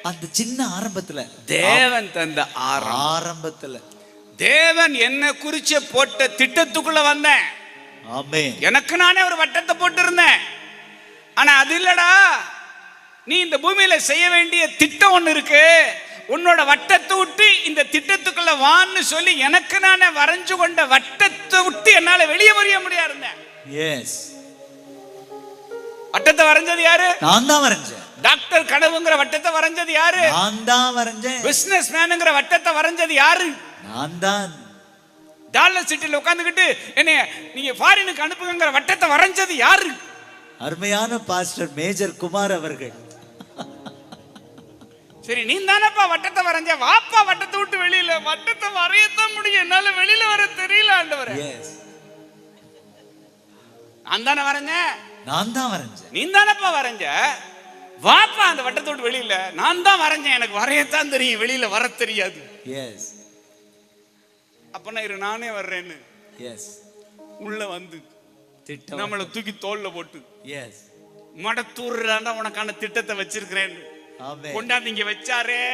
[SPEAKER 3] அந்த சின்ன ஆரம்பத்துல
[SPEAKER 2] தேவன் தந்த
[SPEAKER 3] ஆரம்பத்துல
[SPEAKER 2] தேவன் என்ன குறிச்ச போட்ட திட்டத்துக்குள்ள வந்தேன்.
[SPEAKER 3] ஆமென்.
[SPEAKER 2] எனக்கு நானே ஒரு வட்டத்தை போட்டு இருந்தேன். ஆனா அது இல்லடா, நீ இந்த பூமியில செய்ய வேண்டிய திட்டம் ஒண்ணு இருக்கு, உன்னோட வட்டத்தை விட்டு இந்த திட்டத்துக்குள்ள வான்னு சொல்லி எனக்கு நானே வரைஞ்சு கொண்ட வட்டத்தை விட்டு என்னால வெளியே வரைய முடியாது.
[SPEAKER 3] எஸ்,
[SPEAKER 2] வட்டத்தை வரைஞ்சது யாரு?
[SPEAKER 3] நான் தான் வரைஞ்சேன்.
[SPEAKER 2] டாக்டர் கனவுங்கிற வட்டத்தை வரைஞ்சது யாரு?
[SPEAKER 3] நான் தான் வரைஞ்சேன்.
[SPEAKER 2] பிசினஸ் மேனுங்கிற வட்டத்தை வரைஞ்சது யாரு?
[SPEAKER 3] நான் தான்.
[SPEAKER 2] டாலர் சிட்டில உட்கார்ந்துகிட்டு என்னைய நீங்க ஃபாரினுக்கு அனுப்புங்கிற வட்டத்தை வரைஞ்சது யாரு?
[SPEAKER 3] அருமையான பாஸ்டர் மேஜர் குமார் அவர்கள்.
[SPEAKER 2] சரி, நீ தானப்பா வட்டத்தை வரைஞ்ச, வாப்பா வட்டத்தை விட்டு வெளியில. வட்டத்தை வரையத்தான் முடியும், என்னால வெளியில வர தெரியல ஆண்டவரே.
[SPEAKER 3] எஸ்,
[SPEAKER 2] நான் தானே வரைஞ்சேன்.
[SPEAKER 3] நான் தான் வரைஞ்சேன்.
[SPEAKER 2] நீ தானப்பா வரைஞ்ச, வாப்பா அந்த வட்டத்தை விட்டு வெளியில. நான் தான் வரைஞ்சேன், எனக்கு வரையத்தான் தெரியும், வெளியில வர தெரியாது.
[SPEAKER 3] எஸ்,
[SPEAKER 2] அப்பனா இரு நானே வர்றேன்னு
[SPEAKER 3] எஸ்,
[SPEAKER 2] உள்ள வந்து
[SPEAKER 3] திட்டம்
[SPEAKER 2] நம்மளை தூக்கி தோல்ல போட்டு
[SPEAKER 3] எஸ்
[SPEAKER 2] மடத்தூர்றாண்டா உனக்கான திட்டத்தை வச்சிருக்கிறேன்
[SPEAKER 3] ஆமென்.
[SPEAKER 2] கொண்டாந்து இங்க வச்சாரே,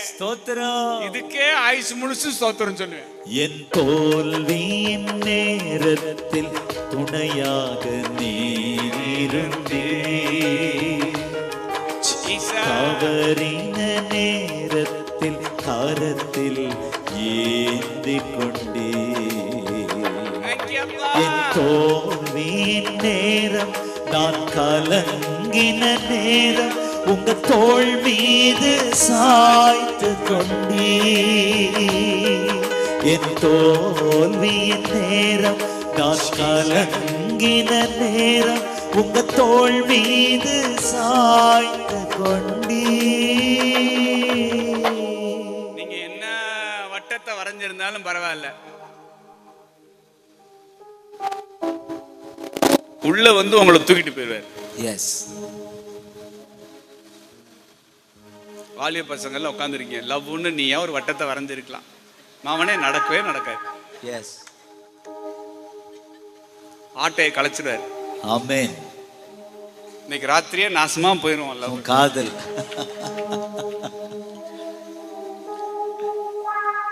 [SPEAKER 3] ஸ்தோத்திரம்.
[SPEAKER 2] இதுக்கே ஆயுசு முழுசு ஸ்தோத்திரம் சொல்லுவேன்.
[SPEAKER 3] என் தோல்வியின் நேரத்தில் துணையாக நீருந்தே, தவறின நேரத்தில் கரத்தில் ஏந்தி கொண்டே. என் தோல்வியின் நேரம், நான் கலங்கின நேரம், உங்க தோள் மீது சாய்த்து கொண்டே. என் தோல்வியின் நேரம், நான் கலங்கின நேரம், உங்க தோள் மீது சாய்த்து கொண்டே.
[SPEAKER 2] நீங்க என்ன வட்டத்தை வரைஞ்சிருந்தாலும் பரவாயில்ல, உள்ள வந்து உங்களை தூக்கிட்டு போயிடுவார்.
[SPEAKER 3] எஸ்,
[SPEAKER 2] வாலிய பசங்க எல்லாம் உட்காந்துருக்கீங்க, லவ்னு நீ ஒரு வட்டத்தை வரைஞ்சிருக்கலாம், மாவனே நடக்கவே நடக்காது.
[SPEAKER 3] எஸ்,
[SPEAKER 2] ஆட்டையை கலைச்சிடுவார்.
[SPEAKER 3] ஆமென்.
[SPEAKER 2] இன்னைக்கு ராத்திரியே நாசமா போயிடும்
[SPEAKER 3] உன் காதல்.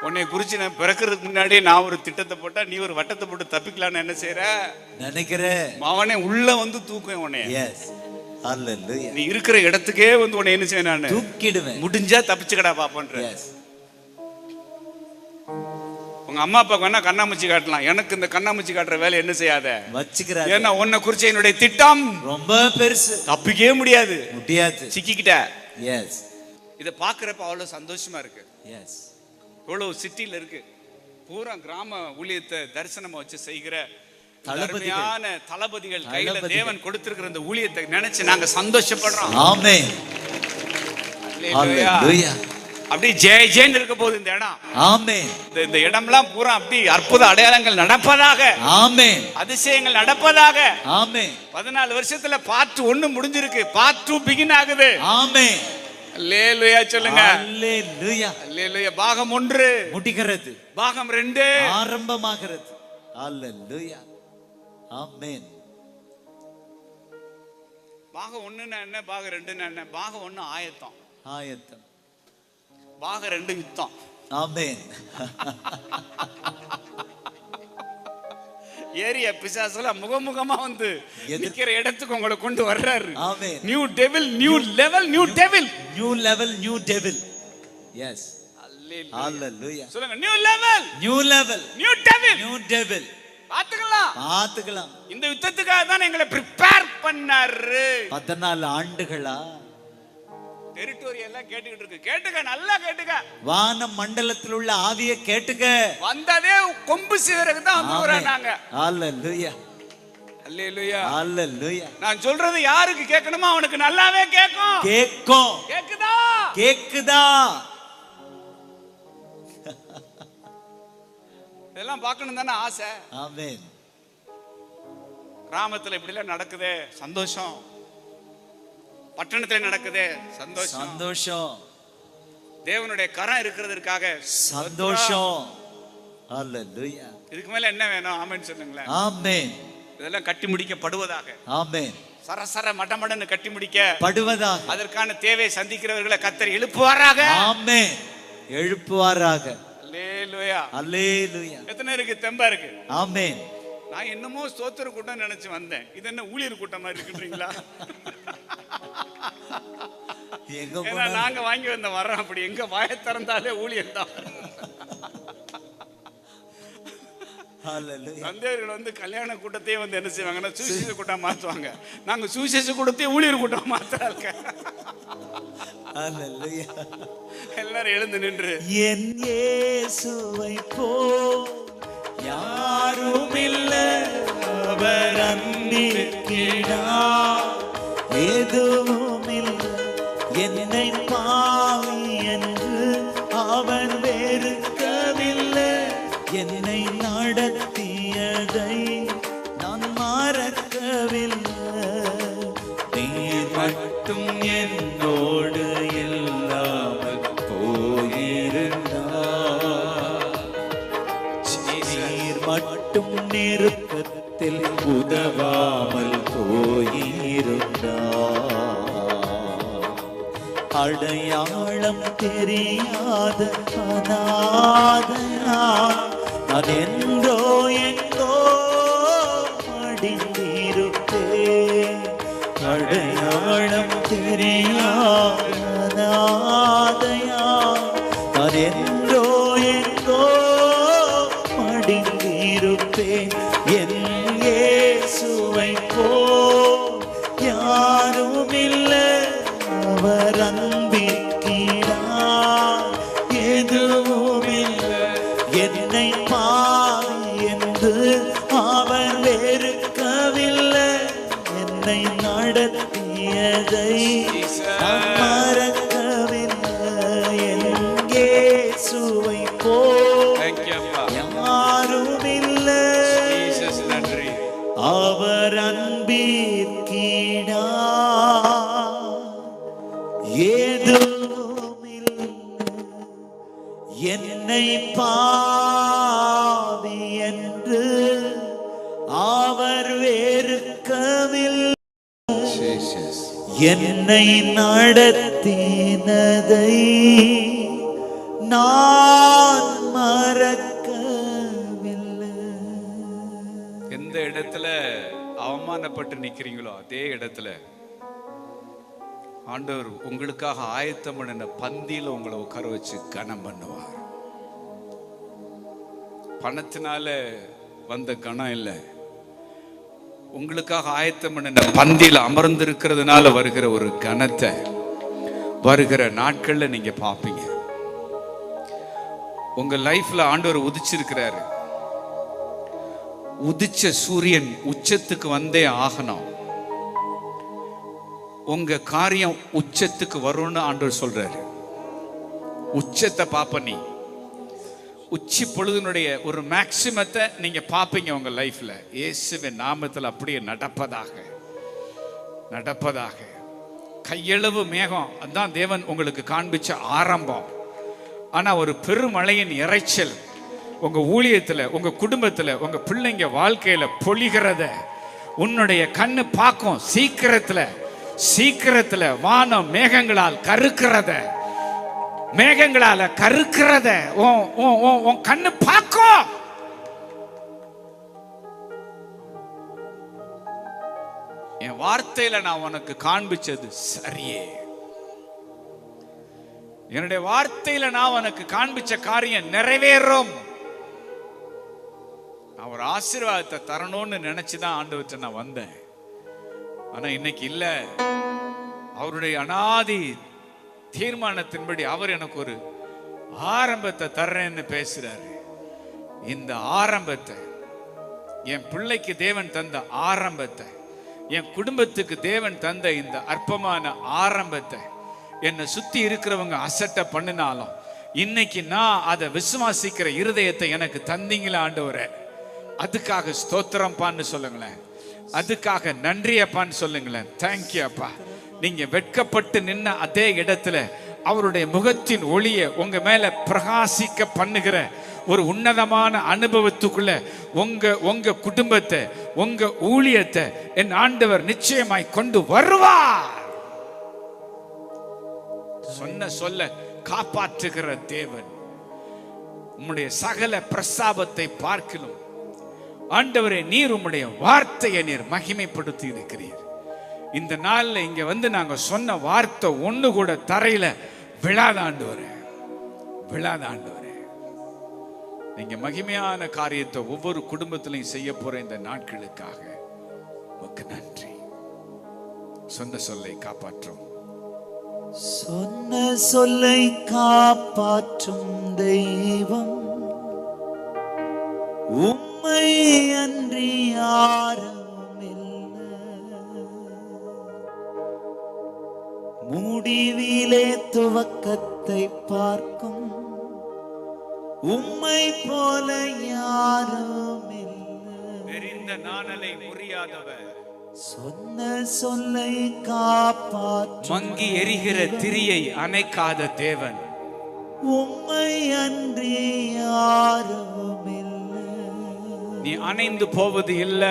[SPEAKER 2] உன்னை குறிச்சு நான் பிறக்கிறதுக்கு முன்னாடியே நான் ஒரு திட்டத்தை போட்டா நீ ஒரு வட்டத்தை போட்டு தப்பிக்கலான்னு என்ன செய்யற
[SPEAKER 3] நினைக்கிறேன்.
[SPEAKER 2] மாவனே உள்ள வந்து தூக்குவேன் உன்னை.
[SPEAKER 3] எஸ், ஹல்லேலூயா.
[SPEAKER 2] நீ இருக்கிற இடத்துக்கே வந்து உன்னை என்ன செய்ய நான்
[SPEAKER 3] தூக்கிடுவேன்.
[SPEAKER 2] முடிஞ்சா தப்பிச்சுக்கடா பாப்பன்ற.
[SPEAKER 3] எஸ்,
[SPEAKER 2] உங்க அம்மா அப்பாக்கு வேணா கண்ணாமூச்சி காட்டலாம், எனக்கு இந்த கண்ணாமூச்சி காட்டுற வேலை என்ன செய்யாத
[SPEAKER 3] வச்சுக்கிறார்.
[SPEAKER 2] ஏன்னா உன்னை குறிச்ச என்னுடைய திட்டம்
[SPEAKER 3] ரொம்ப பெருசு,
[SPEAKER 2] தப்பிக்கவே முடியாது, சிக்கிக்கிட்ட.
[SPEAKER 3] எஸ்,
[SPEAKER 2] இதை பாக்குறப்ப அவ்வளவு சந்தோஷமா இருக்கு.
[SPEAKER 3] எஸ்,
[SPEAKER 2] இவ்வளவு சிட்டில இருக்கு, பூரா கிராம ஊழியத்தை தரிசனமா வச்சு செய்கிற அருமையான தளபதிகள் கையில தேவன் கொடுத்திருக்கிற இந்த ஊழியத்தை நினைச்சு நாங்க சந்தோஷப்படுறோம்.
[SPEAKER 3] ஆமென்.
[SPEAKER 2] ஹalleluya. அப்படி ஜெய் ஜெயின் இருக்க போகுது இந்த இடம்.
[SPEAKER 3] ஆமென்.
[SPEAKER 2] இந்த இடம்லாம் பூரா அப்படி அற்புத அடையாளங்கள் நடப்பதாக.
[SPEAKER 3] ஆமென்.
[SPEAKER 2] அதிசயங்கள் நடப்பதாக.
[SPEAKER 3] ஆமென்.
[SPEAKER 2] 14 வருஷத்துல பார்ட் 1 முடிஞ்சிருக்கு, பார்ட் 2 பிகின் ஆகுது.
[SPEAKER 3] ஆமென்.
[SPEAKER 2] அல்லேலூயா சொல்லுங்க.
[SPEAKER 3] அல்லேலூயா.
[SPEAKER 2] அல்லேலூயா. பாகம் 1 முடிகிறது, பாகம் 2
[SPEAKER 3] ஆரம்பமாகிறது. அல்லேலூயா. ஆமென்.
[SPEAKER 2] பாகம் 1ன்னா என்ன, பாகம் 2ன்னா என்ன? பாகம் 1 ஆயத்தம், பாகம் 2 யுத்தம்.
[SPEAKER 3] ஆமென்.
[SPEAKER 2] ஏரிய பிசாசுல முகமுகமா வந்து நிக்கிற இடத்துக்கு உங்களை கொண்டு வர்றாரு.
[SPEAKER 3] Amen.
[SPEAKER 2] New devil, new level, new devil,
[SPEAKER 3] new level, new devil. Yes.
[SPEAKER 2] Hallelujah.
[SPEAKER 3] Hallelujah.
[SPEAKER 2] சொல்லுங்க, new level,
[SPEAKER 3] new level,
[SPEAKER 2] new devil,
[SPEAKER 3] new devil.
[SPEAKER 2] பாத்துக்கலாம். இந்த யுத்தத்துக்காக தான் எங்களை ப்ரிப்பேர் பண்ணாரு.
[SPEAKER 3] 14 ஆண்டுகளா
[SPEAKER 2] டெரிட்டோரி எல்லாம் கேட்டுக்கிட்டு இருக்கு. கேட்டுக்க, நல்லா கேட்டுக்க.
[SPEAKER 3] வான மண்டலத்தில் உள்ள ஆவியை கேட்டுக்க.
[SPEAKER 2] வந்ததே கொம்பு சிவருக்கு தான் வந்து வராங்க.
[SPEAKER 3] அல்லேலூயா.
[SPEAKER 2] அல்லேலூயா.
[SPEAKER 3] அல்லேலூயா.
[SPEAKER 2] நான் சொல்றது யாருக்கு கேட்கணுமோ அவனுக்கு நல்லாவே கேட்கும்.
[SPEAKER 3] கேட்கும்.
[SPEAKER 2] கேக்குதா?
[SPEAKER 3] கேக்குதா?
[SPEAKER 2] இதெல்லாம் பார்க்கணும் தானே ஆசை.
[SPEAKER 3] ஆமென்.
[SPEAKER 2] கிராமத்துல இப்படி எல்லாம் நடக்குதே, சந்தோஷம். பட்டணத்துல நடக்குதே, சந்தோஷம்.
[SPEAKER 3] சந்தோஷம்.
[SPEAKER 2] தேவனுடைய கரம் இருக்கிறதுக்காக
[SPEAKER 3] சந்தோஷம். அல்லேலூயா.
[SPEAKER 2] இதுக்கு மேல என்ன வேணும்? ஆமென் சொல்லுங்களேன்.
[SPEAKER 3] ஆமென்.
[SPEAKER 2] இதெல்லாம் கட்டி முடிக்கப்படுவதாக.
[SPEAKER 3] ஆமென்.
[SPEAKER 2] சரசர மடமடன்னு கட்டி முடிக்க
[SPEAKER 3] படுவதாக.
[SPEAKER 2] அதற்கான தேவை சந்திக்கிறவர்களை கர்த்தர் எழுப்புவாராக.
[SPEAKER 3] ஆமென். எழுப்புவாராக.
[SPEAKER 2] அல்லேலூயா.
[SPEAKER 3] அல்லேலூயா.
[SPEAKER 2] எத்தனை இருக்கு? தெம்பா இருக்கு.
[SPEAKER 3] ஆமென்.
[SPEAKER 2] நான் என்னமோ ஸ்தோத்திர கூட்டம் நினைச்சு வந்தேன். இது என்ன ஊழியர் கூட்டம் மாதிரி இருக்குன்றீங்களா?
[SPEAKER 3] எங்க
[SPEAKER 2] நாங்க வாங்கி வந்த வரோம். அப்படி எங்க வாயை திறந்தாலே ஊழியர் தான். சந்தேகர்கள் வந்து கல்யாண கூட்டத்தையே வந்து என்ன செய்வாங்கன்னா சுவிசேஷ கூட்டம் மாத்துவாங்க. நாங்க சுவிசேஷ கூட்டத்தையே ஊழியர் கூட்டம் மாத்துறாங்க. எல்லாரும் எழுந்து நின்று
[SPEAKER 3] என் இயேசுவை போல் யாரும் இல்லை, அவர் அன்பிற்கிடார் எதுவும் இல்லை. என்னை பாவி என்று அவர் வெறுக்கவில்லை. என்னை நடத்தியதை நான் மறக்கவில்லை. நீர் மட்டும் என்னோடு இல்லாமல் போயிருந்தார். நீர் மட்டும் நெருக்கத்தில் உதவாமல் போயிருந்தார். அடையாளம் தெரியாத அநாதையா நான் என்றோ எங்கோ மடிந்திருப்பேன். அடையாளம் தெரியாத அநாதையா நான் என்றோ எங்கோ மடிந்திருப்பேன். என் இயேசுவை போல் யாரும் இல்லை, அவர் அன்பிற்கிடார் எதுவும் இல்லை. என்னை பாவி என்று அவர் வெறுக்கவில்லை. என்னை நடத்தியதை நான் மறக்கவில்லை. என் இயேசுவை போல் யாரும் இல்லை, அவர் அன்பிற்கிடார் ஏதும் இல்லை. என்னை பாவி என்று அவர் வெறுக்கவில்லை. என்னை நடத்தினதை நான் மறக்கவில்லை.
[SPEAKER 2] எந்த இடத்துல அவமானப்பட்டு நிக்கிறீங்களோ அதே இடத்துல ஆண்டவர் உங்களுக்காக ஆயத்தம் பண்ணின பந்தியில உங்களை உட்கார வச்சு கனம் பண்ணுவார். பணத்தினால வந்த கனம் இல்லை, உங்களுக்காக ஆயத்தம் பண்ணின பந்தியில அமர்ந்திருக்கிறதுனால வருகிற ஒரு கனத்தை வருகிற நாட்கள்ல நீங்க பாப்பீங்க. உங்க லைஃப்ல ஆண்டவர் உதிச்சிருக்கிறாரு. உதிச்ச சூரியன் உச்சத்துக்கு வந்தே ஆகணும். உங்க காரியம் உச்சத்துக்கு வரும்னு ஆண்டவர் சொல்றாரு. உச்சத்தை பாப்ப நீ உச்சி பொழுதுனுடைய ஒரு மேக்சிமத்தை நீங்க பாப்பீங்க உங்க லைஃப்ல. இயேசுவின் நாமத்தில் அப்படியே நடப்பதாக. கையளவு மேகம் அதான் தேவன் உங்களுக்கு காண்பிச்ச ஆரம்பம். ஆனா ஒரு பெருமழையின் இறைச்சல் உங்க ஊழியத்துல, உங்க குடும்பத்துல, உங்க பிள்ளைங்க வாழ்க்கையில பொழிகிறத உன்னுடைய கண்ணு பார்க்கும். சீக்கிரத்துல வானம் மேகங்களால் கருக்கிறத உன் கண்ணு பார்க்கும். என் வார்த்தையில நான் உனக்கு காண்பிச்சது சரியே. என்னுடைய வார்த்தையில நான் உனக்கு காண்பிச்ச காரியம் நிறைவேறும். நான் ஒரு ஆசீர்வாதத்தை தரணும்னு நினைச்சுதான் ஆண்டவர்கிட்ட நான் வந்தேன். ஆனா இன்னைக்கு இல்ல. அவருடைய அனாதி தீர்மானத்தின்படி அவர் எனக்கு ஒரு ஆரம்பத்தை தர்றேன்னு பேசுறாரு. இந்த ஆரம்பத்தை, என் பிள்ளைக்கு தேவன் தந்த ஆரம்பத்தை, என் குடும்பத்துக்கு தேவன் தந்த இந்த அற்பமான ஆரம்பத்தை என்னை சுத்தி இருக்கிறவங்க அசட்டை பண்ணினாலும் இன்னைக்கு நான் அதை விசுவாசிக்கிற இருதயத்தை எனக்கு தந்தீங்களா ஆண்டவரே, அதுக்காக ஸ்தோத்திரம்பான்னு சொல்லுங்களேன். அதுக்காக நன்றி அப்பான்னு சொல்லுங்களேன். தேங்க்யூ அப்பா. நீங்க வெட்கப்பட்டு நின்ன அதே இடத்துல அவருடைய முகத்தின் ஒளியை உங்க மேல பிரகாசிக்க பண்ணுகிற ஒரு உன்னதமான அனுபவத்துக்குள்ள உங்க குடும்பத்தை, உங்க ஊழியத்தை என் ஆண்டவர் நிச்சயமாய் கொண்டு வருவார். சொன்ன சொல்ல காப்பாற்றுகிற தேவன். உம்முடைய சகல பிரசாபத்தை பார்க்கலும் ஆண்டவரே, நீர் உம்முடைய வார்த்தையை நீர் மகிமைப்படுத்தி இருக்கிறீர். இந்த நாள்ல இங்க வந்து நாங்க சொன்ன வார்த்தை ஒண்ணு கூட தரையில விழாத ஆண்டவரே. நீங்க மகிமையான காரியத்தை ஒவ்வொரு குடும்பத்திலையும் செய்ய போற இந்த நாட்களுக்காக உமக்கு நன்றி. சொன்ன சொல்லை காப்பாற்றும்.
[SPEAKER 3] சொன்ன சொல்லை காப்பாற்றும் தெய்வம் உம்மை அன்றி யாரும் இல்லை. முடிவிலே துவக்கத்தை பார்க்கும் உம்மை போல யாரும் இல்லை.
[SPEAKER 2] தெரிந்த நாணலை முறியாதவர்,
[SPEAKER 3] சொன்ன சொல்லை காப்பாற்றும்
[SPEAKER 2] மங்கி எரிகிற திரியை அணைக்காத தேவன்,
[SPEAKER 3] உம்மை அன்றி யாரும் இல்லை.
[SPEAKER 2] நீ அணைந்து போவது இல்ல.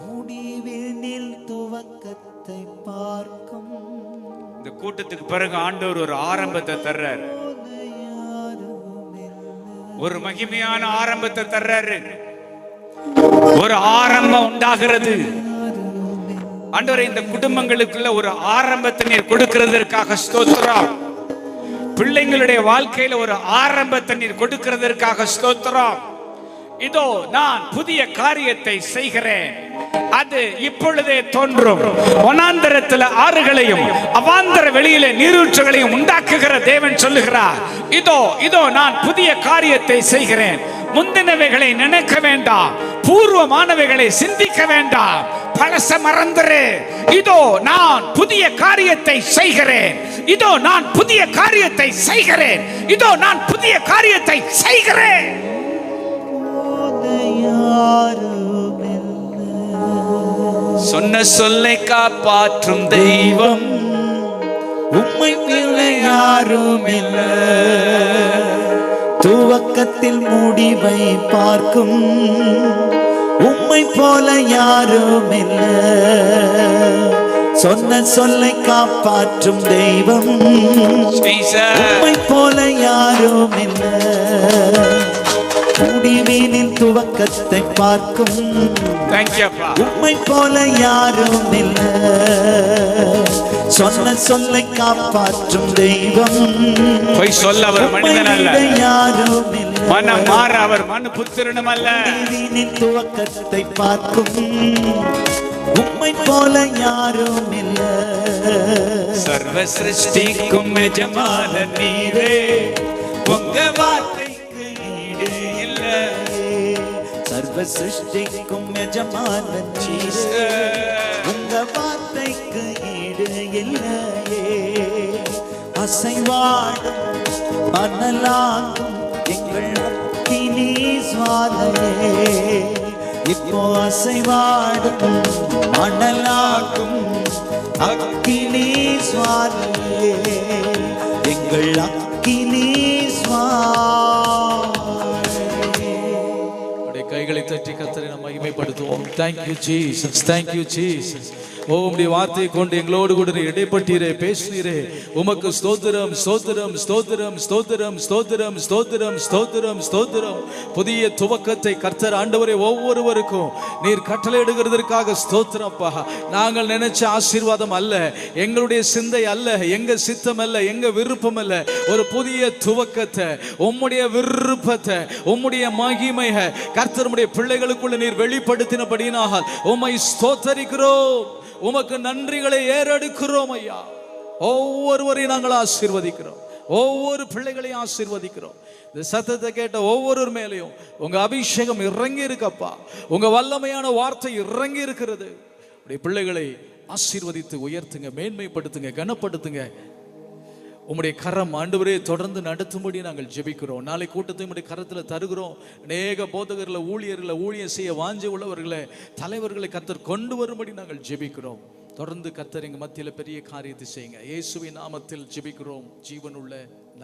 [SPEAKER 3] முடிவினில் துவக்கத்தை பார்க்கும்
[SPEAKER 2] இந்த கூட்டத்துக்கு பிறகு ஆண்டவர் ஒரு ஆரம்பத்தை தர்றாரு. ஒரு மகிமையான ஆரம்பத்தை தர்றாரு. ஒரு ஆரம்பம் உண்டாகிறது. ஆண்டவரே, இந்த குடும்பங்களுக்குள்ள ஒரு ஆரம்பத்தை நீர் கொடுக்கிறதற்காக ஸ்தோத்திரம். பிள்ளைங்களுடைய வாழ்க்கையில ஒரு ஆரம்பத்தை நீர் கொடுக்கிறதற்காக ஸ்தோத்திரம். இதோ நான் புதிய காரியத்தை செய்கிறேன், அது இப்பொழுதே தோன்றும். வனாந்தரத்தில் ஆறுகளையும் அவாந்தர வெளியில நீரூற்றுகளையும் உண்டாக்குகிற தேவன் சொல்லுகிறார், இதோ நான் புதிய காரியத்தை செய்கிறேன். முந்தினவைகளை நினைக்க வேண்டாம், பூர்வமானவைகளை சிந்திக்க வேண்டாம், பழச மறந்துரு. இதோ நான் புதிய காரியத்தை செய்கிறேன். இதோ நான் புதிய காரியத்தை செய்கிறேன். இதோ நான் புதிய காரியத்தை செய்கிறேன். சொன்ன சொல்லை காப்பாற்றும் தெய்வம்
[SPEAKER 3] உம்மை போல யாரும் இல்லை. துவக்கத்தில் முடிவை பார்க்கும் உம்மை போல யாரும் இல்லை. சொன்ன சொல்லை காப்பாற்றும் தெய்வம் உம்மை போல யாரும் இல்லை. முடிவினில் துவக்கத்தை பார்க்கும் உம்மை போல யாரும் இல்லை. சொன்ன சொல்லை காப்பாற்றும் தெய்வம்
[SPEAKER 2] போய் சொல்ல அவர் மனிதன் அல்ல,
[SPEAKER 3] யாரும் இல்லை.
[SPEAKER 2] மனம் மாற அவர் மனு புத்திரனும் அல்ல.
[SPEAKER 3] முடிவினில் துவக்கத்தை பார்க்கும் உம்மை போல யாரும் இல்லை.
[SPEAKER 2] சர்வ சிருஷ்டிக்கும் எஜமான நீரே, உங்க வார்த்தைக்கு ஈடே இல்லை.
[SPEAKER 3] சர்வ சர்வ சிருஷ்டிக்கும் எஜமானன் நீரே. உங்க வார்த்தைக்கு ஈடு இல்லையே. அசைவாடும் மணலாகும் எங்கள் அக்கினி ஜுவாலையே. இப்போ அசைவாடும் மணலாகும் அக்கினி ஜுவாலையே. எங்கள் அக்கினி ஜுவாலையே.
[SPEAKER 1] கைகளை தட்டி கர்த்தரை நாம் மகிமைப்படுத்துவோம். Thank you Jesus, thank you Jesus. ஓ உம்முடைய வார்த்தையை கொண்டு எங்களோடு கூட இடைப்பட்டீரே, பேசினீரே. உமக்கு ஸ்தோத்திரம் ஸ்தோத்திரம் ஸ்தோத்திரம் ஸ்தோத்திரம் ஸ்தோத்திரம் ஸ்தோத்திரம் ஸ்தோத்திரம் ஸ்தோத்திரம். புதிய துவக்கத்தை கர்த்தர் ஆண்டவரே ஒவ்வொருவருக்கும் நீர் கட்டளையிடுகிறதற்காக ஸ்தோத்திரப்பா. நாங்கள் நினைச்ச ஆசீர்வாதம் அல்ல, எங்களுடைய சிந்தை அல்ல, எங்க சித்தம் அல்ல, எங்க விருப்பம் அல்ல. ஒரு புதிய துவக்கத்தை, உம்முடைய விருப்பத்தை, உம்முடைய மகிமையை கர்த்தருடைய பிள்ளைகளுக்குள்ள நீர் வெளிப்படுத்தினபடியினால் உம்மை ஸ்தோத்தரிக்கிறோம். உமக்கு நன்றிகளை ஏறெடுக்கிறோம் ஐயா. ஒவ்வொருவரையும் நாங்கள் ஆசீர்வதிக்கிறோம், ஒவ்வொரு பிள்ளைகளையும் ஆசீர்வதிக்கிறோம். இந்த சத்தத்தை கேட்ட ஒவ்வொரு மேலையும் உங்க அபிஷேகம் இறங்கி இருக்கப்பா. உங்க வல்லமையான வார்த்தை இறங்கி இருக்கிறது. பிள்ளைகளை ஆசீர்வதித்து உயர்த்துங்க, மேன்மைப்படுத்துங்க, கனப்படுத்துங்க. உம்முடைய கரம் ஆண்டவரே தொடர்ந்து நடத்தும்படி நாங்கள் ஜெபிக்கிறோம். நாளை கூட்டத்தை உம்முடைய கரத்தில் தருகிறோம். அநேக போதகர்களை, ஊழியர்களை, ஊழியம் செய்ய வாஞ்சை உள்ளவர்களை, தலைவர்களை கர்த்தர் கொண்டு வரும்படி நாங்கள் ஜெபிக்கிறோம். தொடர்ந்து கர்த்தர் எங்க மத்தியில் பெரிய காரியத்தை செய்யுங்க. இயேசுவின் நாமத்தில் ஜெபிக்கிறோம் ஜீவனுள்ள